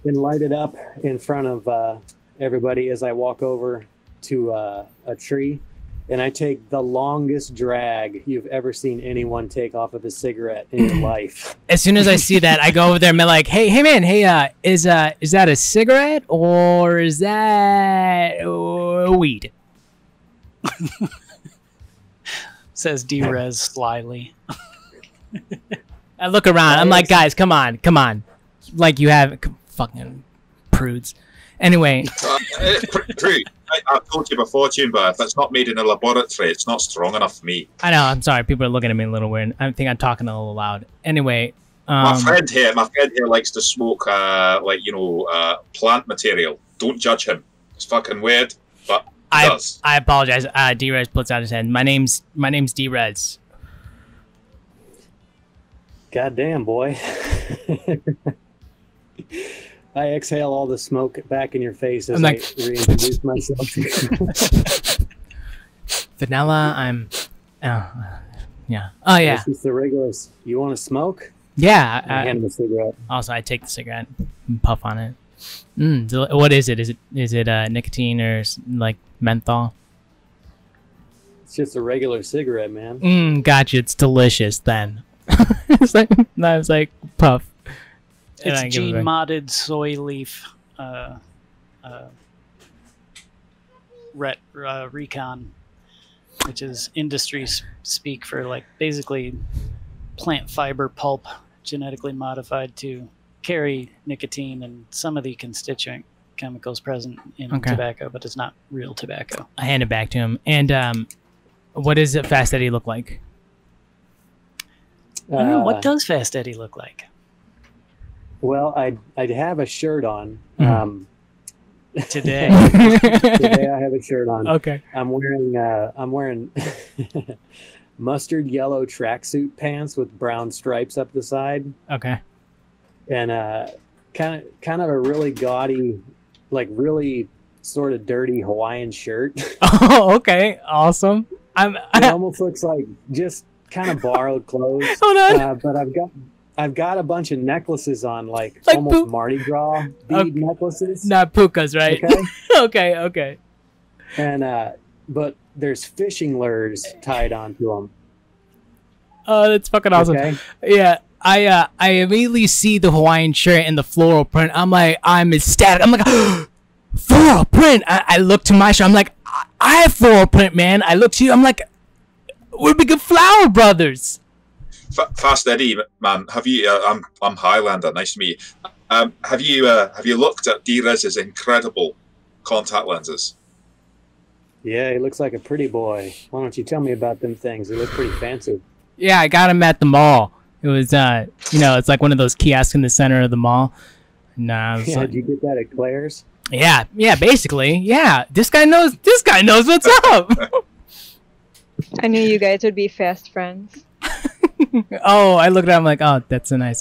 and light it up in front of everybody as I walk over to a tree. And I take the longest drag you've ever seen anyone take off of a cigarette in your life. As soon as I see that, I go over there and be like, hey man, is that a cigarette or is that weed? Says D-Rez slyly. I look around. I'm like, guys, come on. Like you have fucking prudes. Anyway. Prude. I've told you before, Jimba, if it's not made in a laboratory, it's not strong enough for me. I know. I'm sorry. People are looking at me a little weird. I think I'm talking a little loud. Anyway. My friend here likes to smoke, plant material. Don't judge him. It's fucking weird, but he does. I apologize. D-Rez puts out his hand. My name's D-Rez. Goddamn, boy. I exhale all the smoke back in your face as I reintroduce myself. Vanilla, yeah. Oh, yeah. This is the regulars. You want to smoke? Yeah. I hand him a cigarette. Also, I take the cigarette and puff on it. What is it? Is it nicotine or like menthol? It's just a regular cigarette, man. Gotcha. It's delicious then. I was like, puff. It's gene-modded soy leaf recon, which is industry speak for like basically plant fiber pulp genetically modified to carry nicotine and some of the constituent chemicals present in tobacco, but it's not real tobacco. I hand it back to him, and what does Fast Eddie look like? What does Fast Eddie look like? Well, I'd have a shirt on. Today. Today I have a shirt on. Okay. I'm wearing mustard yellow tracksuit pants with brown stripes up the side. Okay. And kind of a really gaudy, like really sort of dirty Hawaiian shirt. Oh, okay. Awesome. It almost looks like just kind of borrowed clothes. Hold on. But I've got a bunch of necklaces on, like Poop. almost Mardi Gras bead necklaces. Not pukas, right? Okay. Okay. And but there's fishing lures tied onto them. Oh, that's fucking awesome. Okay. Yeah. I immediately see the Hawaiian shirt and the floral print. I'm ecstatic. I'm like, floral print. I look to my shirt. I'm like, I have floral print, man. I look to you. I'm like, we're big flower brothers. Fast Eddie, man, have you? I'm Highlander. Nice to meet you. Have you looked at D-Rez's incredible contact lenses? Yeah, he looks like a pretty boy. Why don't you tell me about them things? They look pretty fancy. Yeah, I got him at the mall. It was, it's like one of those kiosks in the center of the mall. Nah. Yeah, did you get that at Claire's? Yeah, basically. Yeah, this guy knows what's up. I knew you guys would be fast friends. Oh, I looked at him like, oh, it's a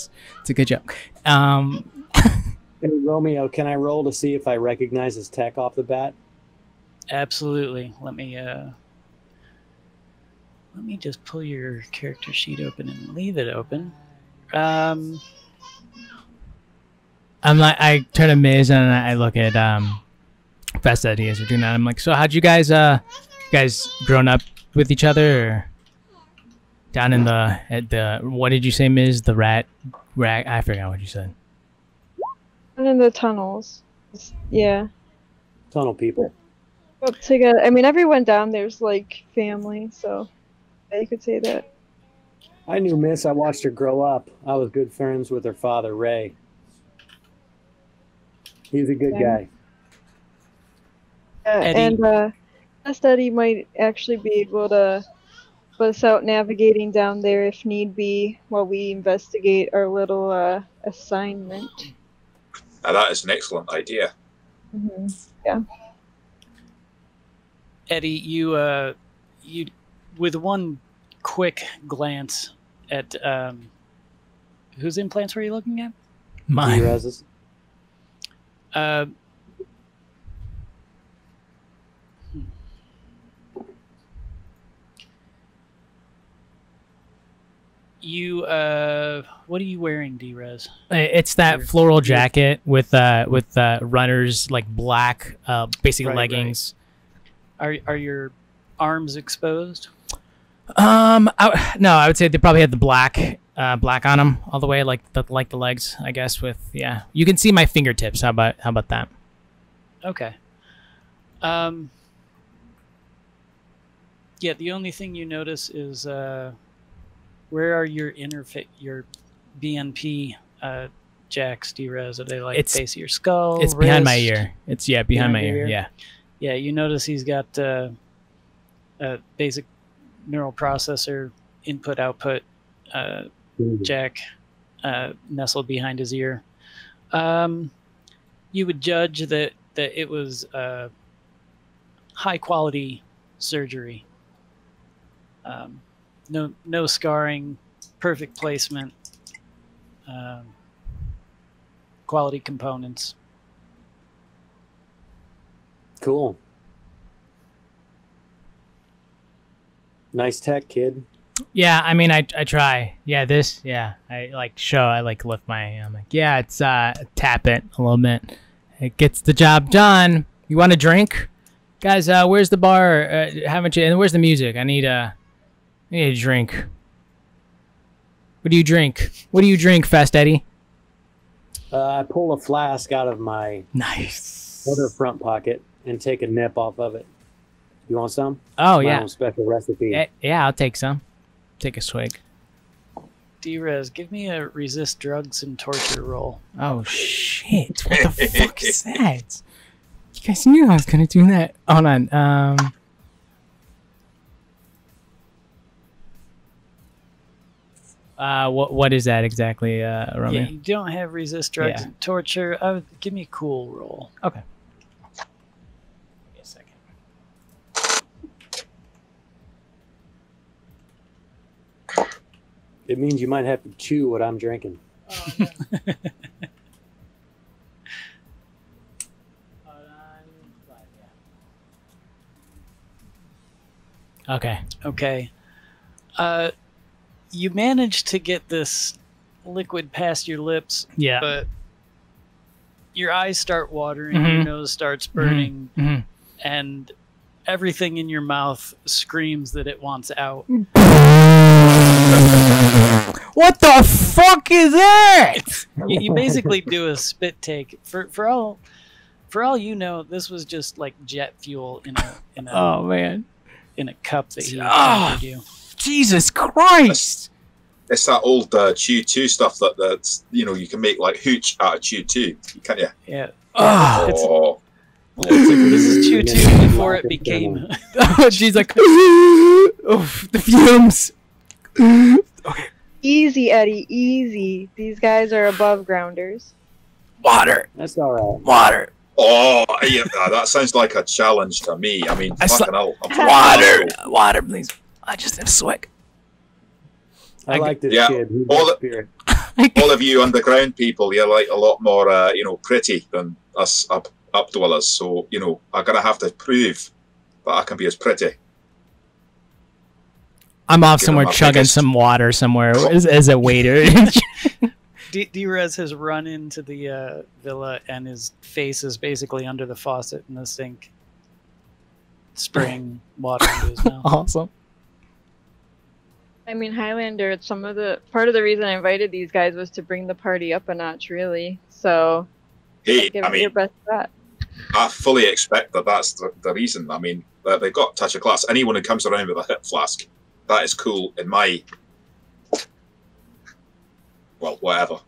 good joke. Hey, Romeo, can I roll to see if I recognize his tech off the bat? Absolutely. Let me just pull your character sheet open and leave it open. I'm like, I turn to Miz and I look at Fast Eddie as we're doing that. I'm like, so how'd you guys grown up with each other, or down in the what did you say, Miz? The rat? I forgot what you said. And in the tunnels. Yeah. Tunnel people. Up together. I mean, everyone down there's like family, so yeah, you could say that. I knew Miss. I watched her grow up. I was good friends with her father, Ray. He's a good guy. And Fast Eddie might actually be able to put us out navigating down there if need be while we investigate our little assignment. Now that is an excellent idea. Mm-hmm. Yeah. Eddie, you with one quick glance at whose implants were you looking at? Mine. D-Rez's. What are you wearing, D-Rez? It's that floral jacket with runners, like black, basically leggings. Right. Are your arms exposed? No, I would say they probably had the black on them all the way, like the legs, I guess. With you can see my fingertips. How about that? Okay. Yeah, the only thing you notice is where are your your BNP jacks, D-Rez? Are they like base of your skull? It's wrist? behind my ear. It's behind my ear. Yeah. Yeah, you notice he's got a basic neural processor input output jack nestled behind his ear. You would judge that it was high quality surgery. No scarring, perfect placement, quality components. Cool. Nice tech, kid. Yeah, I mean, I try. Yeah, I lift my. I'm like, yeah, it's tap it a little bit. It gets the job done. You want a drink, guys? Where's the bar? Haven't you? And where's the music? I need a drink. What do you drink? What do you drink, Fast Eddie? I pull a flask out of my other front pocket and take a nip off of it. You want some? Oh, my yeah. own special recipe. Yeah, I'll take some. Take a swig. D-Rez, give me a resist drugs and torture roll. Oh, shit. What the fuck is that? You guys knew I was going to do that. Hold on. What is that exactly, Romeo? Yeah, you don't have resist drugs Yeah. and torture. Give me a cool roll. Okay. Give me a second. It means you might have to chew what I'm drinking. Okay. Okay. You managed to get this liquid past your lips, Yeah. but your eyes start watering, your Mhm. nose starts burning, Mhm. and everything in your mouth screams that it wants out. What the fuck is that? You basically do a spit take. For all you know, this was just like jet fuel in a Oh man. in a cup that he Oh. offered you. Jesus Christ. It's that old Chew 2 stuff that's you can make like hooch out of Chew 2, can't you? Yeah. Oh. It's- Oh, This is Chew 2 before it became. She's like, oof, the fumes. Easy, Eddie, easy. These guys are above grounders. Water. That's all right. Water. oh, yeah, that sounds like a challenge to me. I mean, I fucking hell. Water. Water, please. I just need a swig. I like this Yeah, kid. He's all got the- spirit. All of you underground people, you're like a lot more, pretty than us up dwellers. So, I'm gonna have to prove that I can be as pretty. I'm off Give somewhere him my chugging biggest- some water somewhere as a waiter. D-Rez has run into the villa, and his face is basically under the faucet in the sink, spraying water into his mouth. Awesome. I mean, Highlander, it's part of the reason I invited these guys was to bring the party up a notch, really. So, Hey, give I it your mean, best shot. I fully expect that's the reason. I mean, they've got a touch of class. Anyone who comes around with a hip flask, that is cool in my... Well, whatever.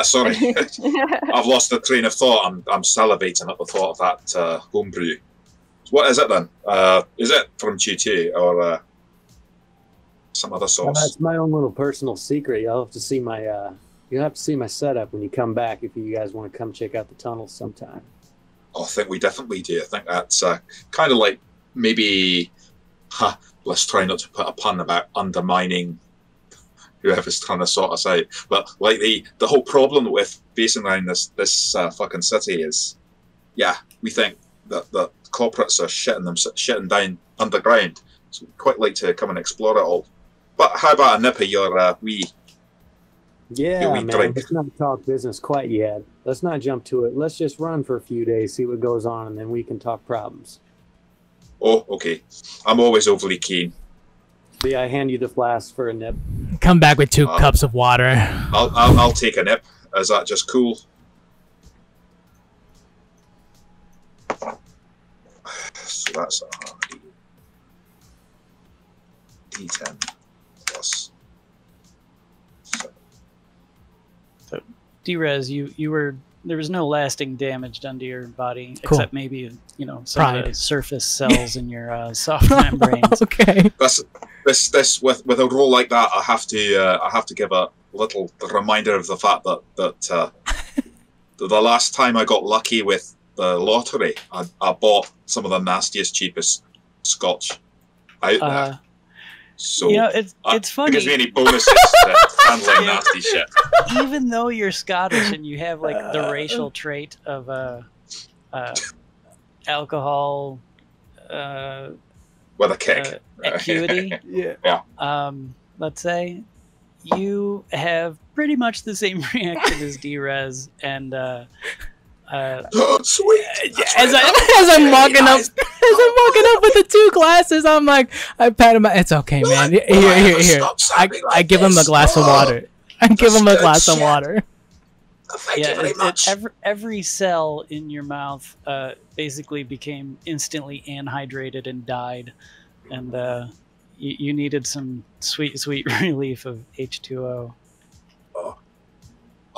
Sorry, I've lost the train of thought. I'm salivating at the thought of that homebrew. What is it then? Is it from Chew or some other Well, sauce? that's my own little personal secret. You'll have to see my setup when you come back if you guys want to come check out the tunnels sometime. I think we definitely do. I think that's kind of like maybe. Let's try not to put a pun about undermining whoever's trying to sort us out. But like the whole problem with facing around this fucking city is, yeah, we think that the culprits are shitting down underground. So we'd quite like to come and explore it all. But how about a nip of your wee? Yeah, Yeah, we man. drink. Let's not talk business quite yet. Let's not jump to it. Let's just run for a few days, see what goes on, and then we can talk problems. Oh, okay. I'm always overly keen. See, I hand you the flask for a nip. Come back with 2 cups of water. I'll take a nip. Is that just cool? So that's a D10 plus 7. D-Rez, you were there was no lasting damage done to your body, Cool. except maybe some of the Pride. surface cells in your soft membranes. Okay. This with a roll like that, I have to give a little reminder of the fact that the last time I got lucky with the lottery, I bought some of the nastiest, cheapest scotch out there. So it's funny. It gives me any bonuses to handling nasty shit. Even though you're Scottish and you have like the racial trait of alcohol With a kick. acuity, Yeah. let's say, you have pretty much the same reaction as D-Rez, and Sweet. As I'm walking up with the 2 glasses, I'm like, I pat him. It's okay, man. Here. I give him a glass of water. I give him a glass of water. Thank you very much. Every cell in your mouth basically became instantly anhydrated and died, and you needed some sweet relief of H2O.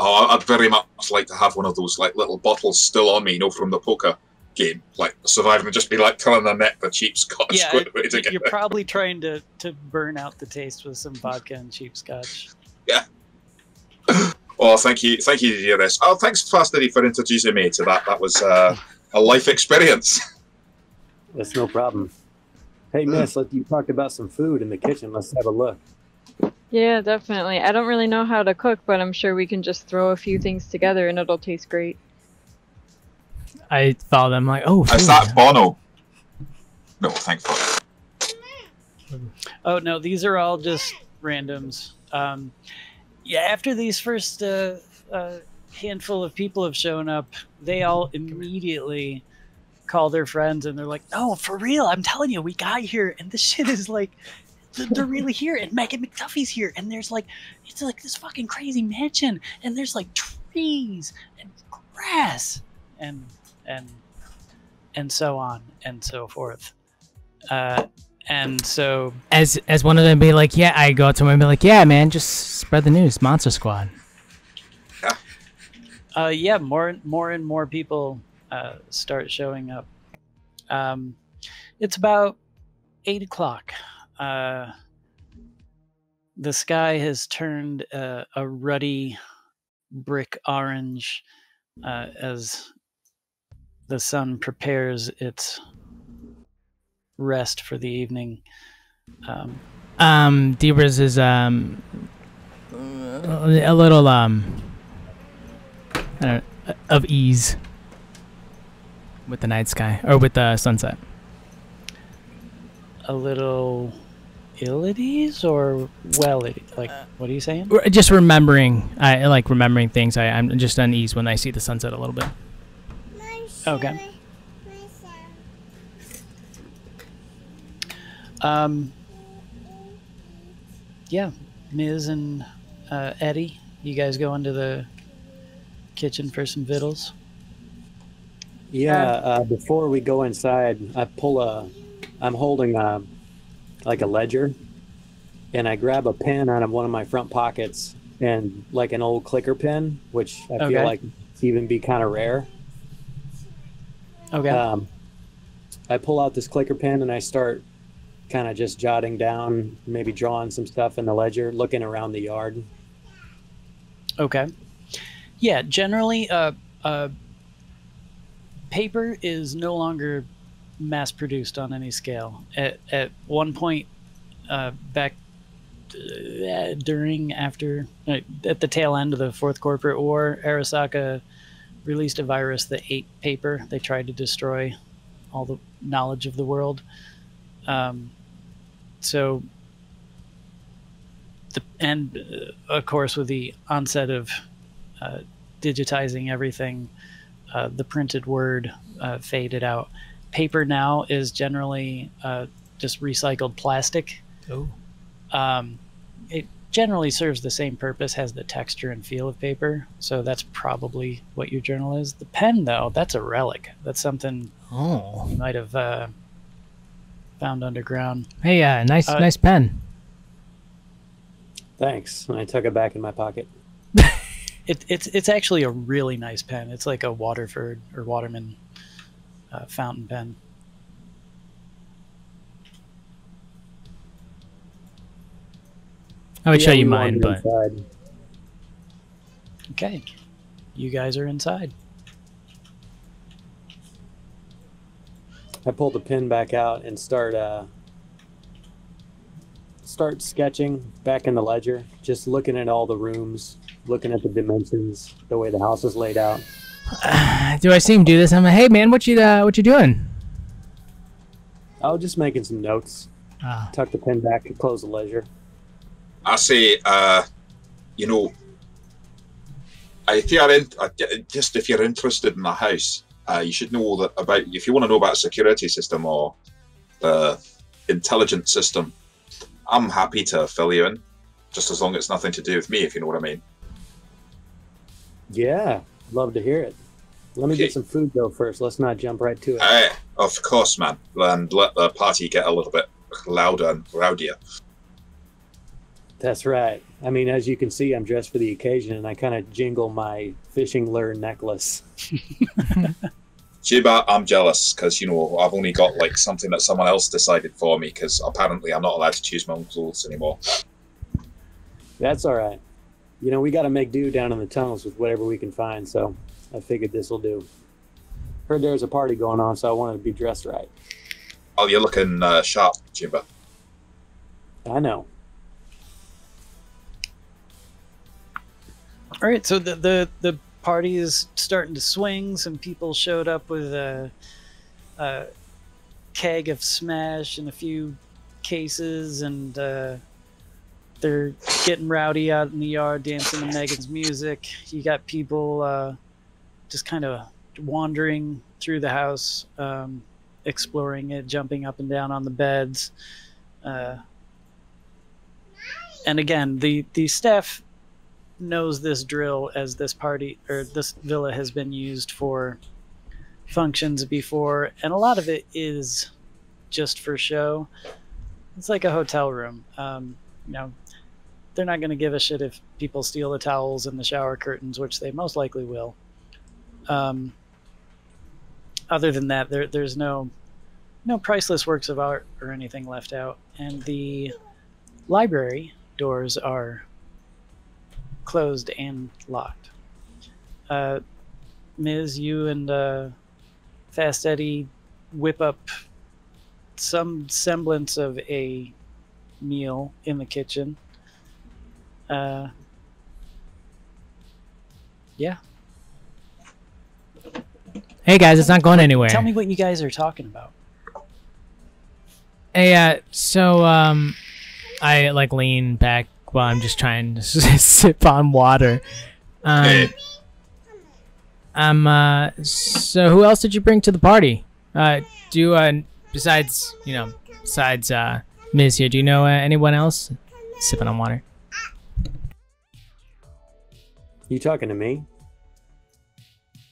Oh, I'd very much like to have one of those like little bottles still on me, from the poker game, like surviving and just be like telling the neck the cheap scotch. Yeah, you're probably trying to burn out the taste with some vodka and cheap scotch. Yeah. Oh, thank you, Dearest. Oh, thanks, Fastity, for introducing me to that. That was a life experience. That's no problem. Hey, Miss, you talked about some food in the kitchen. Let's have a look. Yeah, definitely. I don't really know how to cook, but I'm sure we can just throw a few things together and it'll taste great. I follow them like, oh, Is that Bono? No, thank God. Oh no, these are all just randoms. Yeah, after these first handful of people have shown up, they all immediately call their friends and they're like, "No, for real, I'm telling you, we got here, and this shit is like, they're really here, and Megan McDuffie's here, and there's like, it's like this fucking crazy mansion, and there's like trees and grass, and so on and so forth." And so, as one of them be like, yeah, I go up to him and be like, yeah, man, just spread the news, Monster Squad. Yeah. More and more people start showing up. It's about 8 o'clock. The sky has turned a ruddy brick orange as the sun prepares its rest for the evening. Debras is a little I don't know, of ease with the night sky or with the sunset. A little ill at ease or well at ease? Like, what are you saying? Just remembering. I like remembering things. I'm just unease when I see the sunset a little bit. Okay. Yeah, Ms. and Eddie, you guys go into the kitchen for some victuals? Yeah, before we go inside, I'm holding like a ledger, and I grab a pen out of one of my front pockets, and like an old clicker pen, which I feel like even be kind of rare. Okay. I pull out this clicker pen and I start kind of just jotting down, maybe drawing some stuff in the ledger, looking around the yard. Okay. Yeah, generally, paper is no longer mass-produced on any scale. At one point, back at the tail end of the Fourth Corporate War, Arasaka released a virus that ate paper. They tried to destroy all the knowledge of the world. Of course, with the onset of digitizing everything, the printed word faded out. Paper now is generally just recycled plastic. Oh. It generally serves the same purpose, has the texture and feel of paper, so that's probably what your journal is. The pen, though, that's a relic. That's something you might have found underground. Hey, nice pen. Thanks. And I took it back in my pocket. It's actually a really nice pen. It's like a Waterford or Waterman fountain pen. I would show you mine, but inside. Okay, you guys are inside. I pull the pen back out and start sketching back in the ledger, just looking at all the rooms, looking at the dimensions, the way the house is laid out. Do I see him do this? I'm like, hey man, what you doing? I was just making some notes. Tuck the pen back and close the ledger. I say, if you're interested in a house, you should know that if you want to know about a security system or the intelligence system, I'm happy to fill you in, just as long as it's nothing to do with me, if you know what I mean. Yeah, love to hear it. Let me get some food though first. Let's not jump right to it. Of course, man. And let the party get a little bit louder and rowdier. That's right. I mean, as you can see, I'm dressed for the occasion, and I kind of jingle my fishing lure necklace. Chiba, I'm jealous because, I've only got like something that someone else decided for me because apparently I'm not allowed to choose my own clothes anymore. That's all right. You know, we got to make do down in the tunnels with whatever we can find, so I figured this will do. Heard there was a party going on, so I wanted to be dressed right. Oh, you're looking sharp, Jimba. I know. All right, so the party is starting to swing. Some people showed up with a keg of Smash and a few cases, and they're getting rowdy out in the yard, dancing to Megan's music. You got people just kind of wandering through the house, exploring it, jumping up and down on the beds. And again, the staff knows this drill, as this party or this villa has been used for functions before, and a lot of it is just for show. It's like a hotel room. You know, they're not going to give a shit if people steal the towels and the shower curtains, which they most likely will. Other than that, there's no priceless works of art or anything left out, and the library doors are closed and locked. Ms., you and Fast Eddie whip up some semblance of a meal in the kitchen. Yeah. Hey guys, it's not going anywhere. Tell me what you guys are talking about. Hey, so I like lean back while I'm just trying to sip on water. So who else did you bring to the party? Besides Miz here, do you know anyone else? Sipping on water. You talking to me?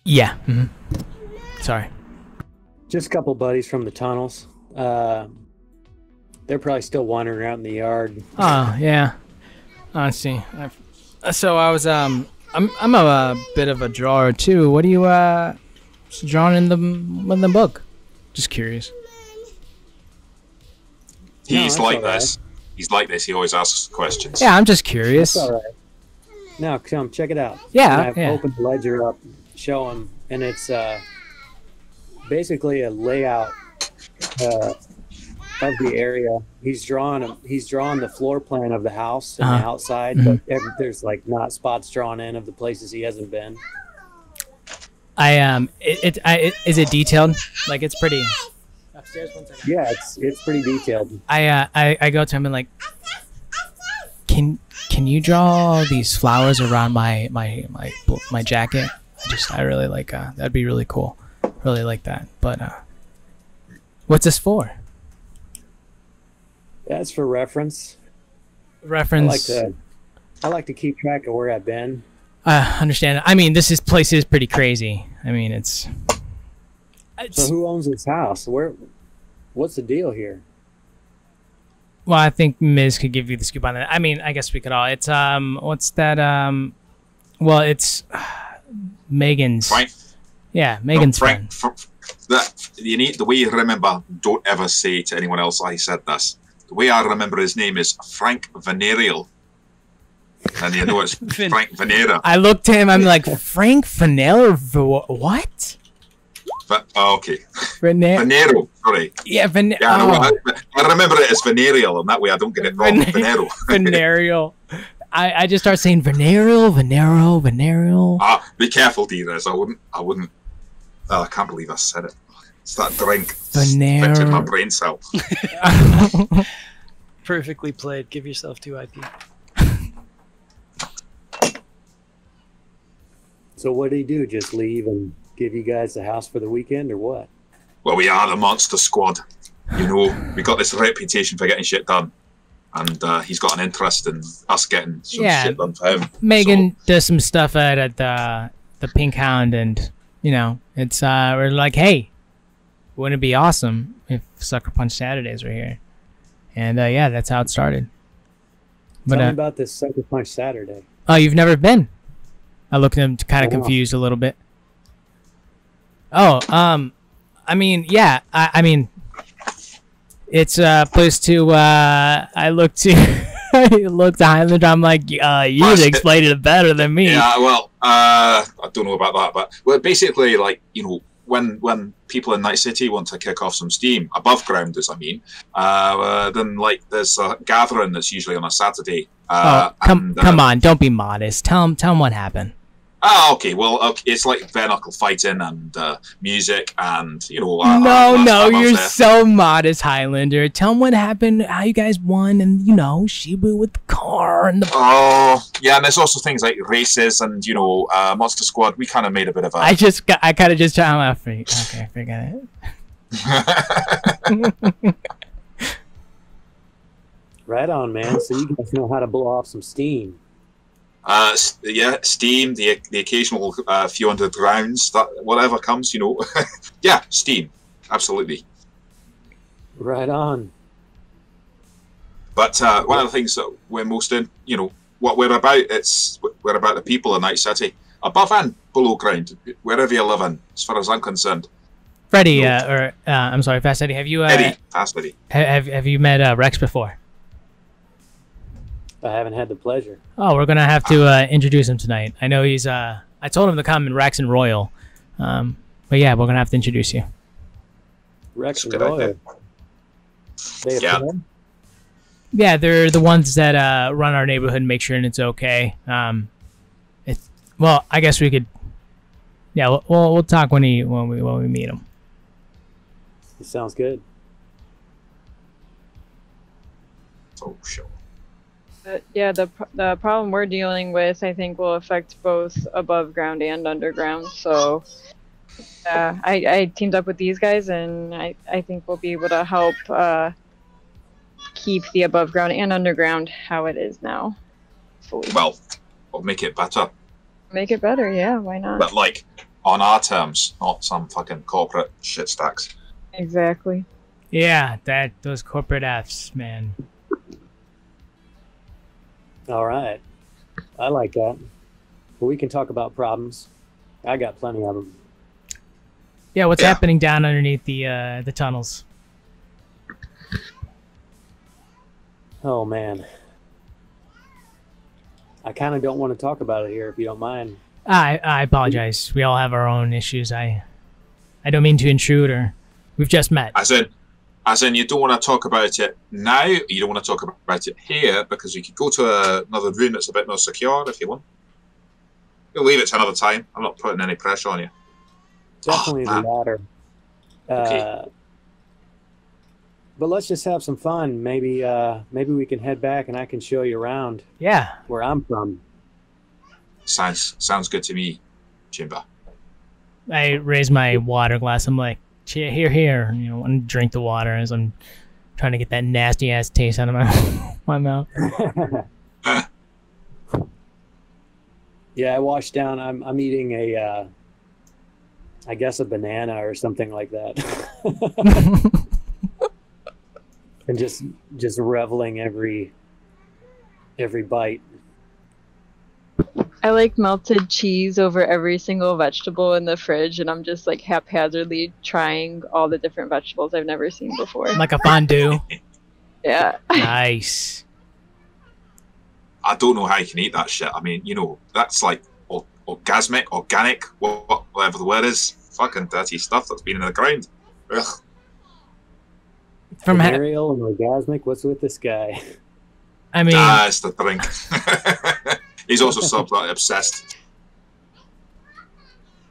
Yeah. Mm-hmm. Sorry. Just a couple buddies from the tunnels. They're probably still wandering around in the yard. Oh yeah. I see. So I was I'm a bit of a drawer too. What are you drawing in the book? Just curious. He's like this. Right. He's like this. He always asks questions. Yeah, I'm just curious. That's all right. Now, come check it out. Yeah, I've opened the ledger up, show him, and it's basically a layout of the area. He's drawn the floor plan of the house and the outside, but there's like not spots drawn in of the places he hasn't been. Is it detailed? Like it's pretty. Upstairs, 1 second. Yeah, it's pretty detailed. I go to him and like, can you draw these flowers around my jacket? I really like that'd be really cool. Really like that. But what's this for? That's for reference. Reference. I like to keep track of where I've been. Understand. I mean, this place is pretty crazy. I mean, it's so who owns this house? What's the deal here? Well, I think Miz could give you the scoop on that. I mean, I guess we could all. It's what's that? Well, it's Megan's. Frank. Yeah, Megan's Frank, friend. The way you remember, don't ever say to anyone else I said this. The way I remember his name is Frank Venereal. And you know it's Frank Venera. I looked at him, I'm like, Frank Venera? What? Okay. Venero, sorry. Yeah, no, I remember it as venereal, and that way I don't get it wrong. Venero. Venereal. I just start saying venereal. Be careful, D-Rez. I wouldn't. Oh, I can't believe I said it. It's that drink. Venereal. It's in my brain cells. Perfectly played. Give yourself 2 IP. So what did he do? Just leave and give you guys the house for the weekend, or what? Well, we are the Monster Squad. You know, we got this reputation for getting shit done. And he's got an interest in us getting some shit done for him. Megan does some stuff at the Pink Hound, and you know, it's we're like, hey, wouldn't it be awesome if Sucker Punch Saturdays were here? And yeah, that's how it started. Tell me about this Sucker Punch Saturday. Oh, you've never been? I looked at him kind of confused a little bit. Oh, I mean, yeah, I mean, it's a place to, I look to, He looks at Highlander. I'm like, you'd explain it better than me. Yeah, well, I don't know about that, but well, basically, like, you know, when people in Night City want to kick off some steam above ground, as I mean, then like there's a gathering that's usually on a Saturday. Come on, don't be modest. Tell him what happened. Oh, okay. Well, okay. It's like bare knuckle fighting and music, and you know. No, you're so modest, Highlander. Tell him what happened, how you guys won, and you know, Shibu with the car and the. Oh, yeah, and there's also things like races, and you know, Monster Squad. We kind of made a bit of a. I kind of just tried to okay, forget it. Right on, man. So you guys know how to blow off some steam. Yeah, steam, the occasional few undergrounds, that whatever comes, you know. Yeah, steam, absolutely. Right on. But one of the things that we're most in, you know, what we're about, we're about the people in Night City, above and below ground, wherever you live in, as far as I'm concerned. Freddie, I'm sorry, Fast Eddie, have you Fast Eddie. Have you met Rex before? I haven't had the pleasure. Oh, we're gonna have to introduce him tonight. I know he's. I told him to come in Rex and Royal, but yeah, we're gonna have to introduce you. Rex and Royal. Yeah, they're the ones that run our neighborhood and make sure it's okay. Well, I guess we could. Yeah, we'll talk when we meet him. It sounds good. Oh, sure. Yeah, the problem we're dealing with, I think, will affect both above ground and underground. So, I teamed up with these guys, and I think we'll be able to help keep the above ground and underground how it is now. Fully. Well, we'll make it better. Make it better, yeah. Why not? But like on our terms, not some fucking corporate shit stacks. Exactly. Yeah, those corporate Fs, man. All right. I like that. Well, we can talk about problems. I got plenty of them. Yeah, what's happening down underneath the tunnels? Oh, man. I kind of don't want to talk about it here, if you don't mind. I apologize. We all have our own issues. I don't mean to intrude, or we've just met. As in, you don't want to talk about it now. You don't want to talk about it here because we could go to another room that's a bit more secure if you want. You'll leave it to another time. I'm not putting any pressure on you. Definitely the latter. Okay. But let's just have some fun. Maybe we can head back and I can show you around. Yeah. Where I'm from. Sounds good to me, Jimba. I raise my water glass. I'm like, here, you know, and drink the water as I'm trying to get that nasty ass taste out of my mouth. Yeah, I washed down. I'm eating a, I guess a banana or something like that, and just reveling every bite. I like melted cheese over every single vegetable in the fridge, and I'm just like haphazardly trying all the different vegetables I've never seen before. Like a fondue. Yeah. Nice. I don't know how you can eat that shit. I mean, you know, that's like orgasmic, organic, whatever the word is. Fucking dirty stuff that's been in the ground. Ugh. From Aerial and orgasmic. What's with this guy? I mean, it's the drink. He's also subtly obsessed.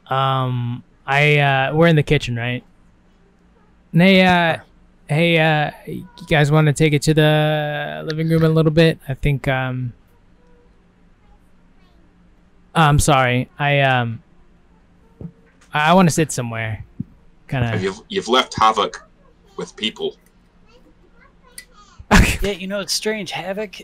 We're in the kitchen, right? Hey, you guys want to take it to the living room a little bit? I think, I'm sorry. I want to sit somewhere. Kind of. You've left Havoc with people. Yeah, you know, it's strange. Havoc,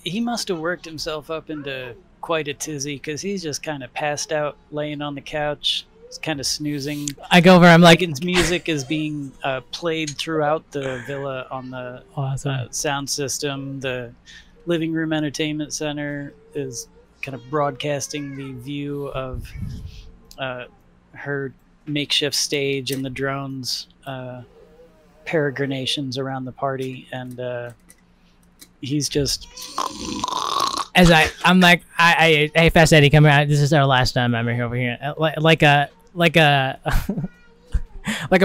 he must have worked himself up into quite a tizzy because he's just kind of passed out, laying on the couch, kind of snoozing. I go over. I'm like, Megan's music is being played throughout the villa on the sound system. The living room entertainment center is kind of broadcasting the view of her makeshift stage and the drones peregrinations around the party, and he's just As I'm like, hey, Fast Eddie, come here. This is our last time I'm over here. Like a like a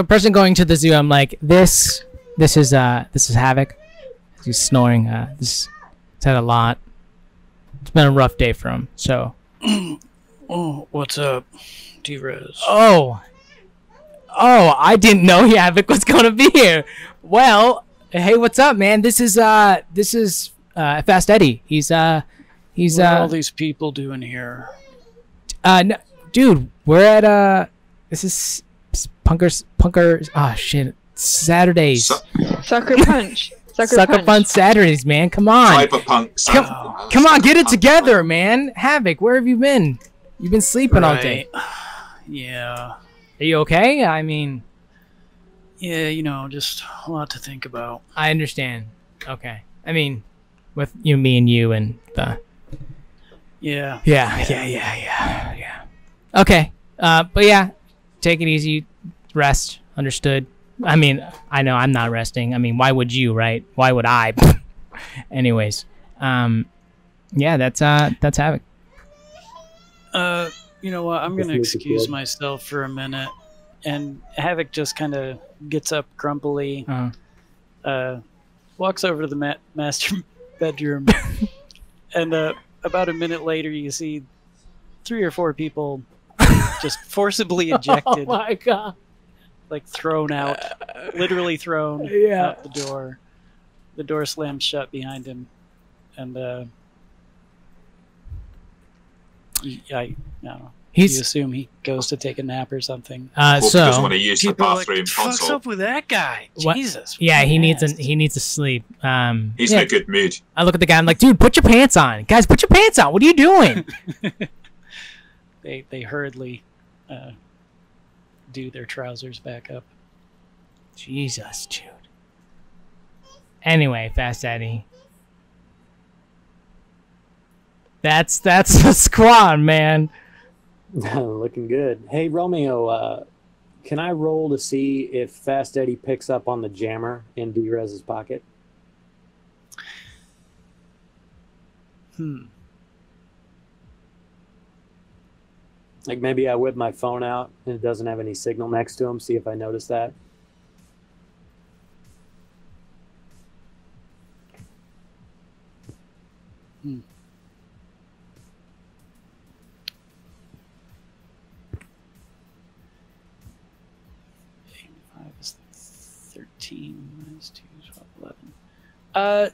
person going to the zoo. I'm like, this is Havoc. He's snoring. This he's had a lot. It's been a rough day for him. So. Oh, what's up, D-Rez? Oh, I didn't know Havoc was gonna be here. Well, hey, what's up, man? This is Fast Eddie. He's what are all these people doing here? No, dude, we're at this is Punker. Oh shit, Saturdays. Sucker Punch. Sucker Punch Saturdays, man. Come on. Cyberpunk. Come on, get it together, man. Havoc, where have you been? You've been sleeping all day. Yeah. Are you okay? I mean, yeah, you know, just a lot to think about. I understand. Okay. I mean, with you, me, and you, and the. Yeah. Yeah. Okay. But yeah, take it easy. Rest. Understood. I mean, I know I'm not resting. I mean, why would you, right? Why would I? Anyways, yeah, that's Havoc. You know what? I'm gonna excuse myself for a minute, and Havoc just kind of gets up grumpily, walks over to the master bedroom, and about a minute later, you see 3 or 4 people just forcibly ejected. Oh my god! Like thrown out, literally thrown out the door. The door slams shut behind him, and I don't know. You assume he goes to take a nap or something. So doesn't want to use the bathroom like, console. What's up with that guy? What? Jesus. Yeah, he needs to sleep. He's in a good mood. I look at the guy. I'm like, dude, put your pants on, guys. Put your pants on. What are you doing? They hurriedly do their trousers back up. Jesus, dude. Anyway, Fast Eddie. That's the squad, man. Looking good. Hey, Romeo, can I roll to see if Fast Eddie picks up on the jammer in D-Rez's pocket? Like maybe I whip my phone out and it doesn't have any signal next to him. See if I notice that. Is 13 minus 2 is 11.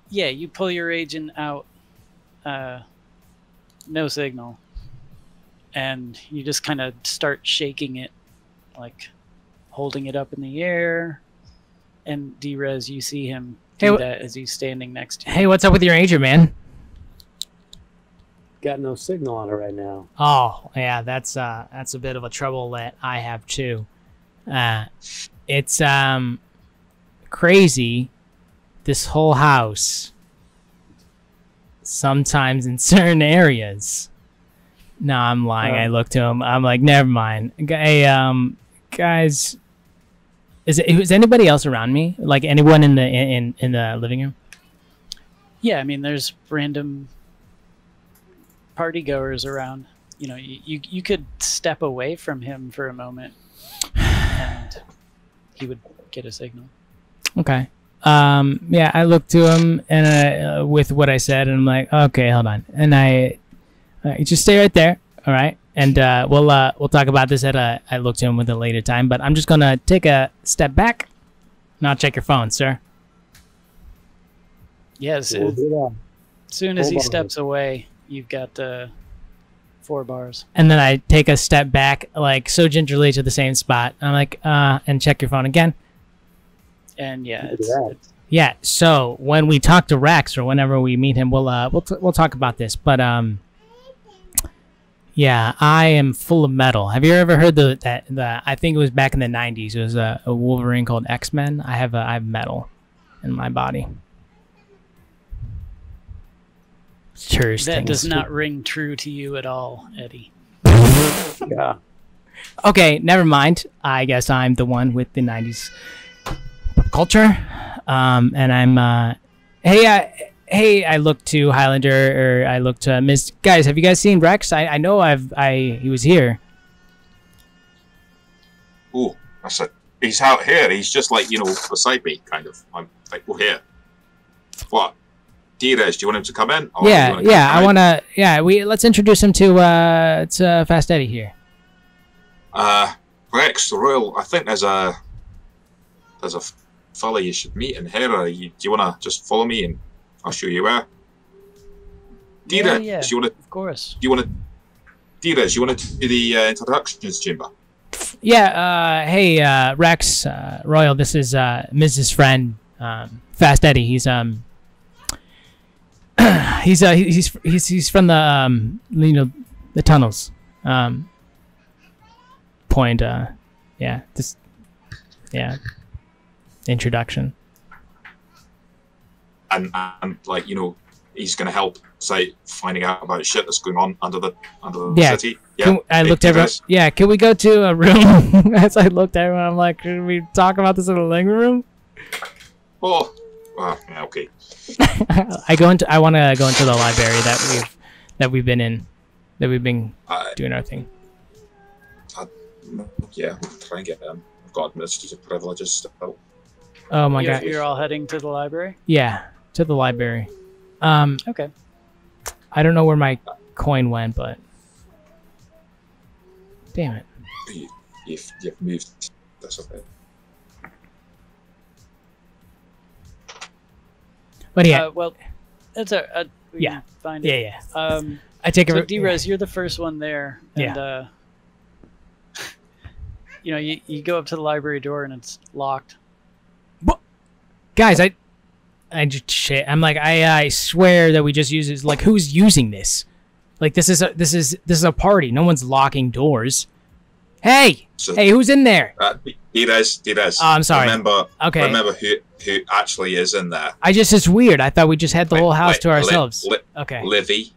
Yeah, you pull your agent out, no signal, and you just kind of start shaking it, like holding it up in the air. And D-Rez, you see him do that as he's standing next to you. Hey, what's up with your agent, man? Got no signal on it right now. Oh, yeah, that's a bit of a trouble that I have too. It's crazy. This whole house. Sometimes in certain areas. No, I'm lying. I look to him. I'm like, never mind. Hey, guys, is anybody else around me? Like anyone in the living room? Yeah, I mean, there's random party goers around. You know, you could step away from him for a moment, and he would get a signal. Okay. Yeah, I look to him and with what I said, and I'm like, okay, hold on, and you just stay right there, all right? And we'll talk about this I look to him with a later time, but I'm just gonna take a step back, and I'll check your phone, sir. Yes. As soon as he steps away, you've got 4 bars. And then I take a step back, like so gingerly to the same spot. I'm like, and check your phone again. And yeah, yeah. So when we talk to Rex or whenever we meet him, we'll talk about this. But yeah, I am full of metal. Have you ever heard the I think it was back in the 90s. It was a Wolverine called X-Men. I have metal in my body. That does not ring true to you at all, Eddie. Yeah. Okay, never mind. I guess I'm the one with the 90s culture. And I'm Hey, I look to Highlander, or I look to Miss. Guys, have you guys seen Rex? I know he was here. Oh, he's out here. He's just like, beside me, kind of. I'm like, oh, here. What? D-Rez, do you want him to come in? Or I want to. Yeah, let's introduce him to Fast Eddie here. Rex, the Royal. I think there's a fella you should meet in here. Do you want to just follow me and I'll show you where? D-Rez, yeah, do you want to? Of course. D-Rez, you want to do the introductions chamber? Yeah. Hey, Rex, Royal. This is Mrs. Friend, Fast Eddie. He's he's from the the tunnels. Point. Introduction. And like he's going to help finding out about shit that's going on under the city. Yeah. I looked everyone. Yeah. Can we go to a room? As I looked at everyone, I'm like, should we talk about this in the living room? Oh. Yeah, okay. I want to go into the library that we've been in, that we've been doing our thing. Yeah, we'll try and get them. I've got administrative privileges still. Oh my god! You're all heading to the library? Yeah, to the library. Okay. I don't know where my coin went, but damn it. You've moved this a bit. But yeah. Well, that's we can find it. Yeah. I take it. So D-Rez, you're the first one there, and you go up to the library door and it's locked. Guys, I just shit. I'm like, I swear that we just use it. Like, who's using this? Like, this is a party. No one's locking doors. Hey, who's in there? D-Rez. Oh, I'm sorry. Remember who actually is in there. It's weird. I thought we just had the whole house to ourselves. Okay. Livy.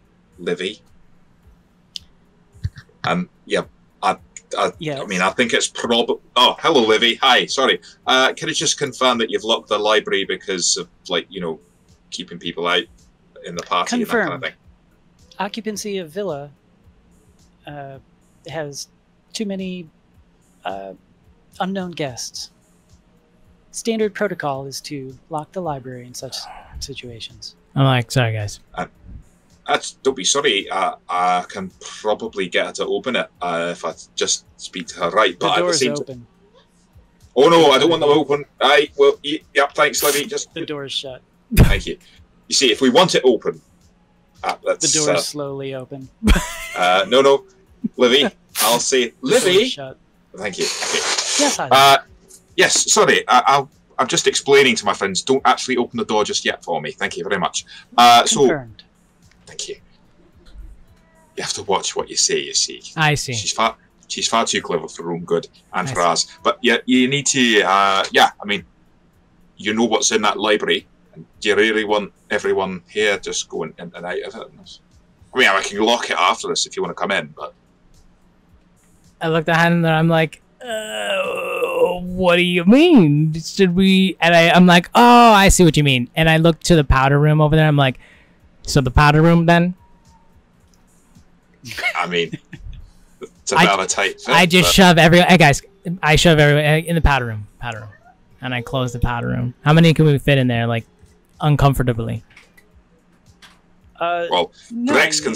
Yeah. I mean, I think it's probably. Oh, hello, Livy. Hi. Sorry. Can I just confirm that you've locked the library because of keeping people out in the party and that kind of thing? Occupancy of villa has too many unknown guests. Standard protocol is to lock the library in such situations. I'm like, sorry, guys. Don't be sorry. I can probably get her to open it if I just speak to her, right? But the door's at the same open. Oh no, I don't want them open. Well, yep. Thanks, Livy. Just the door's shut. Thank you. You see, if we want it open, the door's slowly open. No, Livy. I'll say, Livy. Shut. Thank you. Okay. Yes, yes. Sorry. I'm just explaining to my friends. Don't actually open the door just yet for me. Thank you very much. Confirmed. Thank you. You have to watch what you say, you see. I see. She's far too clever for her own good and for ours. But yeah, you need to, I mean, you know what's in that library. And do you really want everyone here just going in and out of it? I mean, I can lock it after this if you want to come in, but... I looked at him and I'm like, what do you mean? Should we... And I'm like, oh, I see what you mean. And I looked to the powder room over there. I'm like, so the powder room then? I mean, it's a bit of a tight fit. I just shove everyone. Hey guys, I shove everyone in the powder room, and I close the powder room. How many can we fit in there, like, uncomfortably? Well, no, Rex can.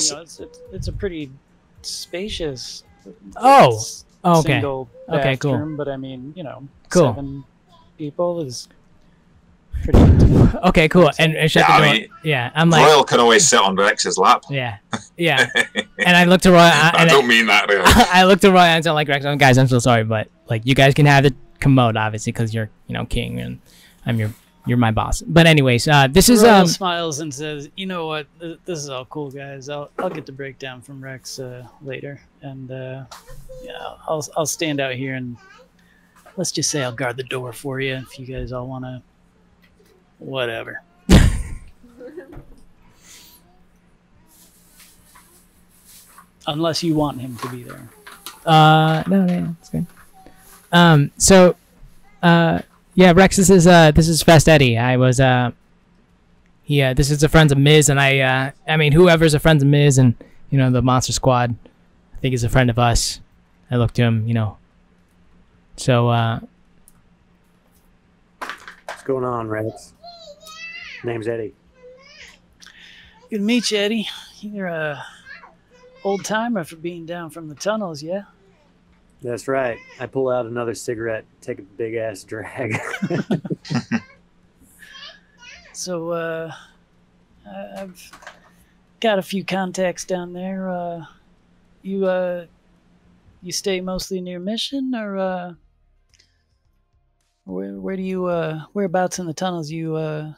It's a pretty spacious. Okay. Single Okay, cool. bathroom, but I mean, cool. 7 people is pretty intimate. Okay, cool. And shut the door. I mean, yeah, I'm like, Royal can always sit on Rex's lap. Yeah. And I looked to Roy. I don't mean that really. I looked to Roy and said, like, Rex, guys, I'm so sorry, but like, you guys can have the commode, obviously, because you're, king, and I'm you're my boss. But anyways, this is Royal smiles and says, "You know what? This is all cool, guys. I'll get the breakdown from Rex later, and I'll stand out here and let's just say I'll guard the door for you if you guys all want to." Whatever. Unless you want him to be there. No, it's good. Yeah, Rex, this is Fast Eddie. I was this is the friends of Miz, and I mean, whoever's a friend of Miz, and you know, the Monster Squad, I think is a friend of us. I looked to him, you know. So, what's going on, Rex? Name's Eddie. Good to meet you, Eddie. You're a old timer for being down from the tunnels, yeah? That's right. I pull out another cigarette, take a big ass drag. So, I've got a few contacts down there. You stay mostly near Mission, or where do you whereabouts in the tunnels you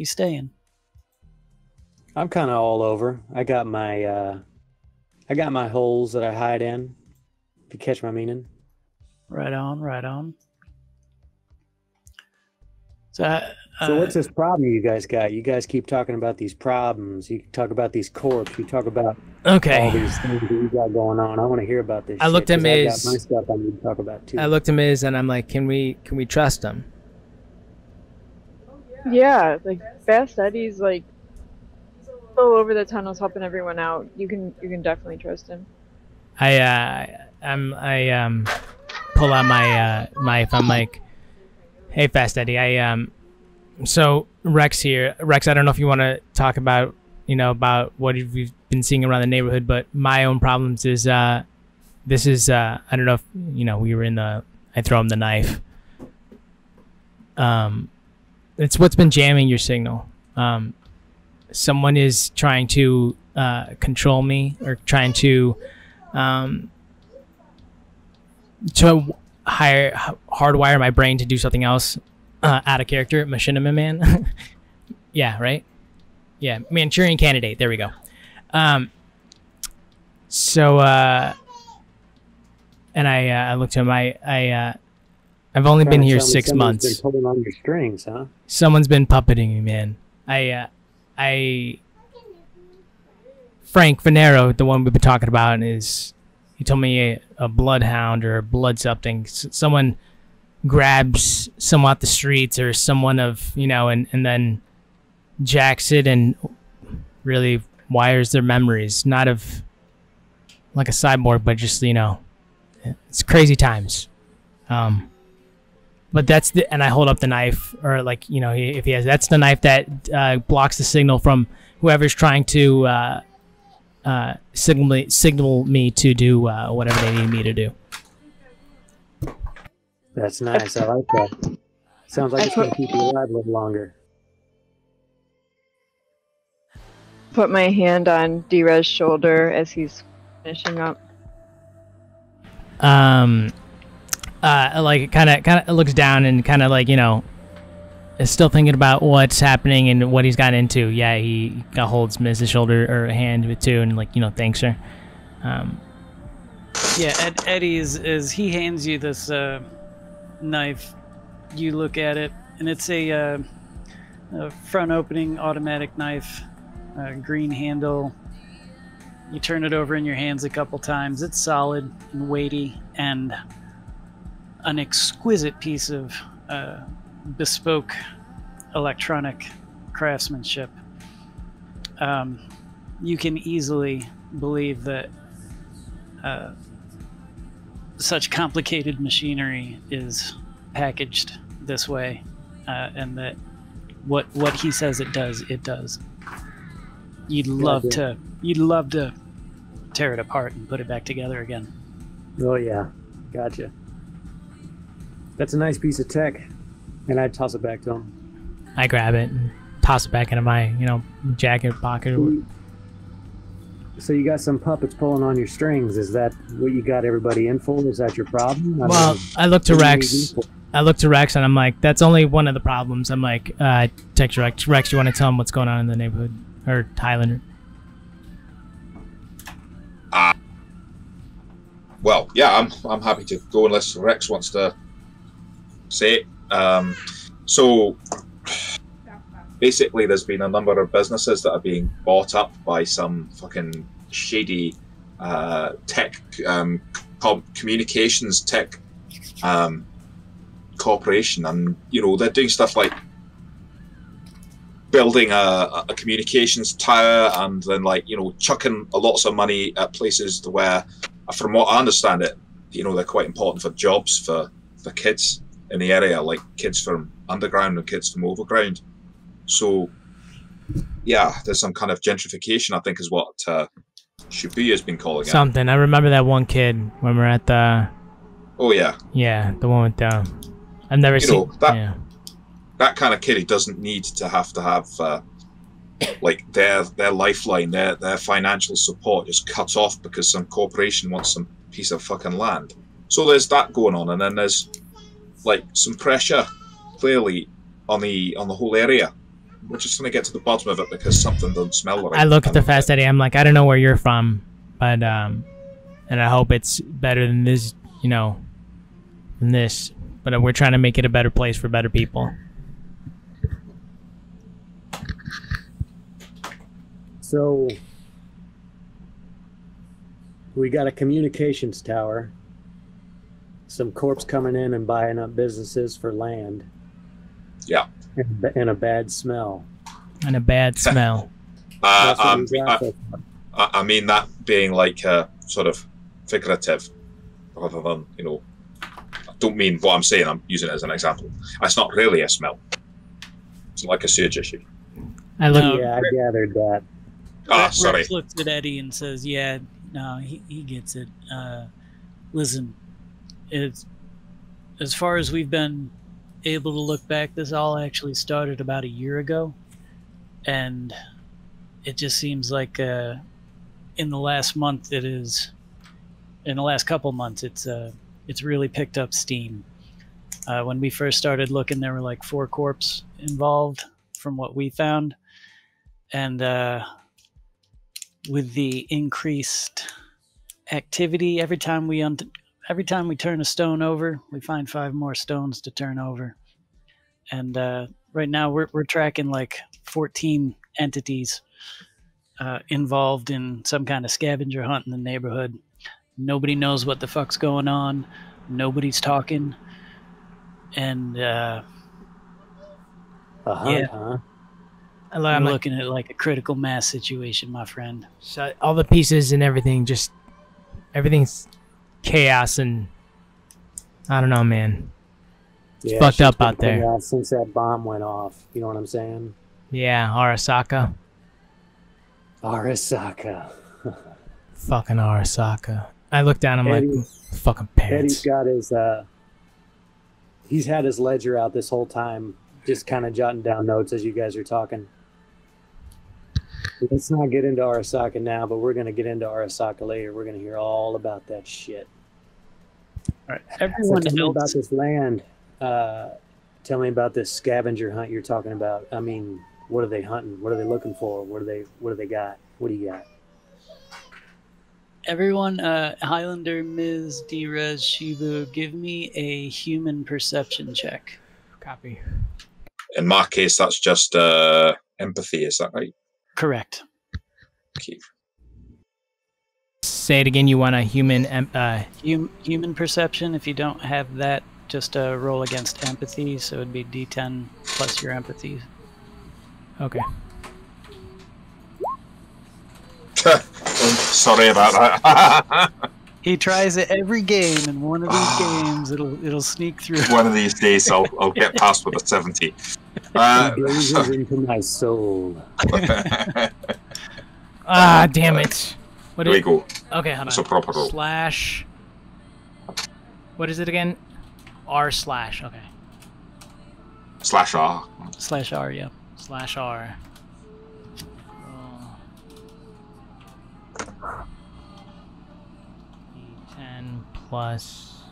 staying? I'm kind of all over. I got my holes that I hide in. If you catch my meaning. Right on, right on. So what's this problem you guys got? You guys keep talking about these problems. You talk about these corps. You talk about all these things that you got going on. I want to hear about this. I looked at Miz. I got my stuff I need to talk about too. I looked at Miz and I'm like, can we trust him? Yeah, like Fast Eddie's like all over the tunnels helping everyone out. You can definitely trust him. I pull out my I'm like, hey Fast Eddie, so Rex here. Rex, I don't know if you want to talk about, you know, about what we've been seeing around the neighborhood, but my own problems is this is I don't know if you know, we were in the, I throw him the knife. It's what's been jamming your signal. Someone is trying to control me, or trying to hardwire my brain to do something else out of character. Machinima Man. Yeah, right? Yeah, Manchurian Candidate. There we go. So and I looked at him. I've only been here 6 months. Been pulling on your strings, huh? Someone's been puppeting me, man. Frank Venero, the one we've been talking about, he told me a bloodhound or blood something. Someone grabs someone off the streets, or someone of, you know, and then jacks it and really wires their memories, not of like a cyborg, but just, you know, it's crazy times. But that's and I hold up the knife, or like, you know, if he has, that's the knife that blocks the signal from whoever's trying to signal me to do whatever they need me to do. That's nice. I like that. Sounds like it's going to keep you alive a little longer. Put my hand on D-Rez's shoulder as he's finishing up. Like kind of looks down and kind of like, you know, is still thinking about what's happening and what he's got into. Yeah, he holds Miz's shoulder or hand with two, and like, you know, thanks her. Yeah, Eddie, as he hands you this knife, you look at it, and it's a front opening automatic knife, green handle. You turn it over in your hands a couple times. It's solid and weighty, and an exquisite piece of bespoke electronic craftsmanship. You can easily believe that such complicated machinery is packaged this way, and that what he says it does, it does. You'd love to tear it apart and put it back together again. Oh yeah, gotcha. That's a nice piece of tech, and I'd toss it back to him. I grab it and toss it back into my, you know, jacket pocket. So you got some puppets pulling on your strings. Is that what you got everybody in for? Is that your problem? I look to Rex. I look to Rex, and I'm like, that's only one of the problems. I'm like, text Rex. Rex, you want to tell him what's going on in the neighborhood, or Highlander? Well, yeah, I'm happy to go unless Rex wants to say it. So basically, there's been a number of businesses that are being bought up by some fucking shady tech communications tech corporation, and you know, they're doing stuff like building a communications tower, and then like chucking lots of money at places where, from what I understand it, they're quite important for jobs for kids in the area, like kids from underground and kids from overground. So yeah, there's some kind of gentrification, I think, is what Shibuya has been calling it. Something. I remember that one kid when we were at the. Oh yeah. Yeah, the one with the. I've never seen that. Yeah. That kind of kid, he doesn't need to have like their lifeline, their financial support just cut off because some corporation wants some piece of fucking land. So there's that going on, and then there's like some pressure clearly on the whole area. We're just gonna get to the bottom of it because something doesn't smell right. I look at the Fast Eddie. I'm like, I don't know where you're from, but and I hope it's better than this, than this. But we're trying to make it a better place for better people. So we got a communications tower, some corps coming in and buying up businesses for land. Yeah. And a bad smell. And a bad smell. I mean that being like sort of figurative, rather than I don't mean what I'm saying. I'm using it as an example. It's not really a smell. It's like a sewage issue. Yeah, I gathered that. Sorry. Rex looks at Eddie and says, "Yeah, no, he gets it. Listen, it's as far as we've been able to look back, this all actually started about a year ago, and it just seems like in the last month in the last couple months it's really picked up steam. When we first started looking, there were like 4 corps involved from what we found, and with the increased activity, every time we turn a stone over, we find 5 more stones to turn over. And right now we're tracking like 14 entities involved in some kind of scavenger hunt in the neighborhood. Nobody knows what the fuck's going on. Nobody's talking. And huh? I'm looking at like a critical mass situation, my friend. So all the pieces and everything, everything's chaos, and I don't know, man. It's fucked up out there. Since that bomb went off, you know what I'm saying? Yeah, Arasaka. Fucking Arasaka. I look down, I'm like, fucking parents. Eddie's got his, he's had his ledger out this whole time, just kind of jotting down notes as you guys are talking. Let's not get into Arasaka now, but we're going to get into Arasaka later. We're going to hear all about that shit. All right, everyone tell me about this land. Tell me about this scavenger hunt you're talking about. I mean, what are they hunting? What are they looking for? What do they got? What do you got? Everyone, Highlander, Ms. Drez, Shibu, give me a human perception check. Copy. In my case, that's just empathy. Is that right? Correct. Okay. Say it again. You want a human human perception. If you don't have that, just roll against empathy. So it'd be D10 plus your empathy. Okay. Sorry about that. He tries it every game, and one of these games it'll sneak through. One of these days, I'll get past with a 70. Blazes into my soul. Damn it! There we go. Okay, hold on. That's a proper roll. Slash. What is it again? R slash. Okay. Slash R. Slash R, yeah. Slash R. D10 plus.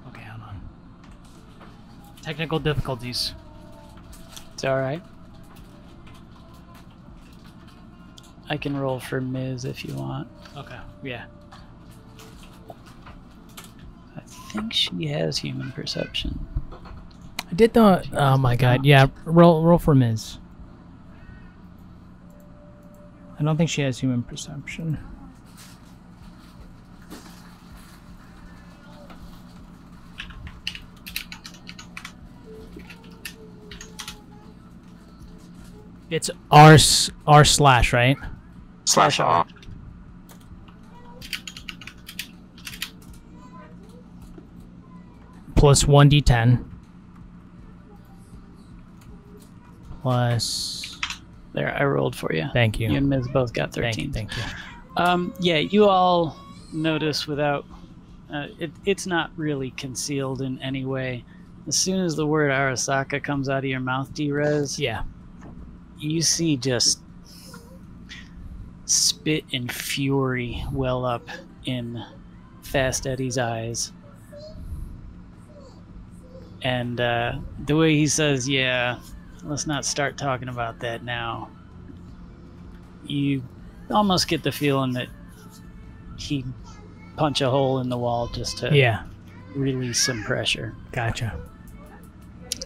Okay, hold on. Technical difficulties. It's alright. I can roll for Ms. if you want. Okay, yeah. I think she has human perception. I did the. Oh my god, yeah. Roll for Ms. I don't think she has human perception. It's R slash, right? Slash R. Plus 1d10. Plus. There, I rolled for you. Thank you. You and Ms. both got 13. Thank you. Yeah, you all notice without... it's not really concealed in any way. As soon as the word Arasaka comes out of your mouth, D-Rez, Yeah. you see just spit and fury well up in Fast Eddie's eyes. And the way he says, yeah, let's not start talking about that now. You almost get the feeling that he'd punch a hole in the wall just to release some pressure. Gotcha.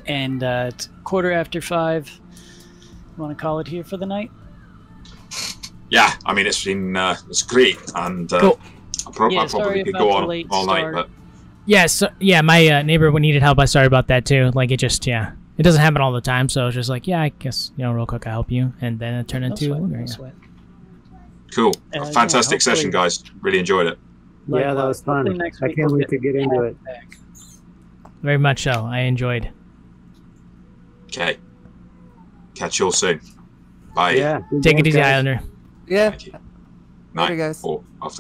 And it's 5:15. You want to call it here for the night? Yeah, I mean, it's been it's great, and Cool. I probably could go on all night, but yeah, so my neighbor needed help. I sorry about that too. Like it just it doesn't happen all the time. So it's just like I guess real quick I'll help you, and then it turned into No sweat. cool, fantastic session, guys. Really enjoyed it. Yeah, that was fun. I can't wait to get into it. Very much so. I enjoyed. Okay, catch you all soon. Bye. Yeah. Take it easy, Islander. Yeah. Night. Later, guys. Or after.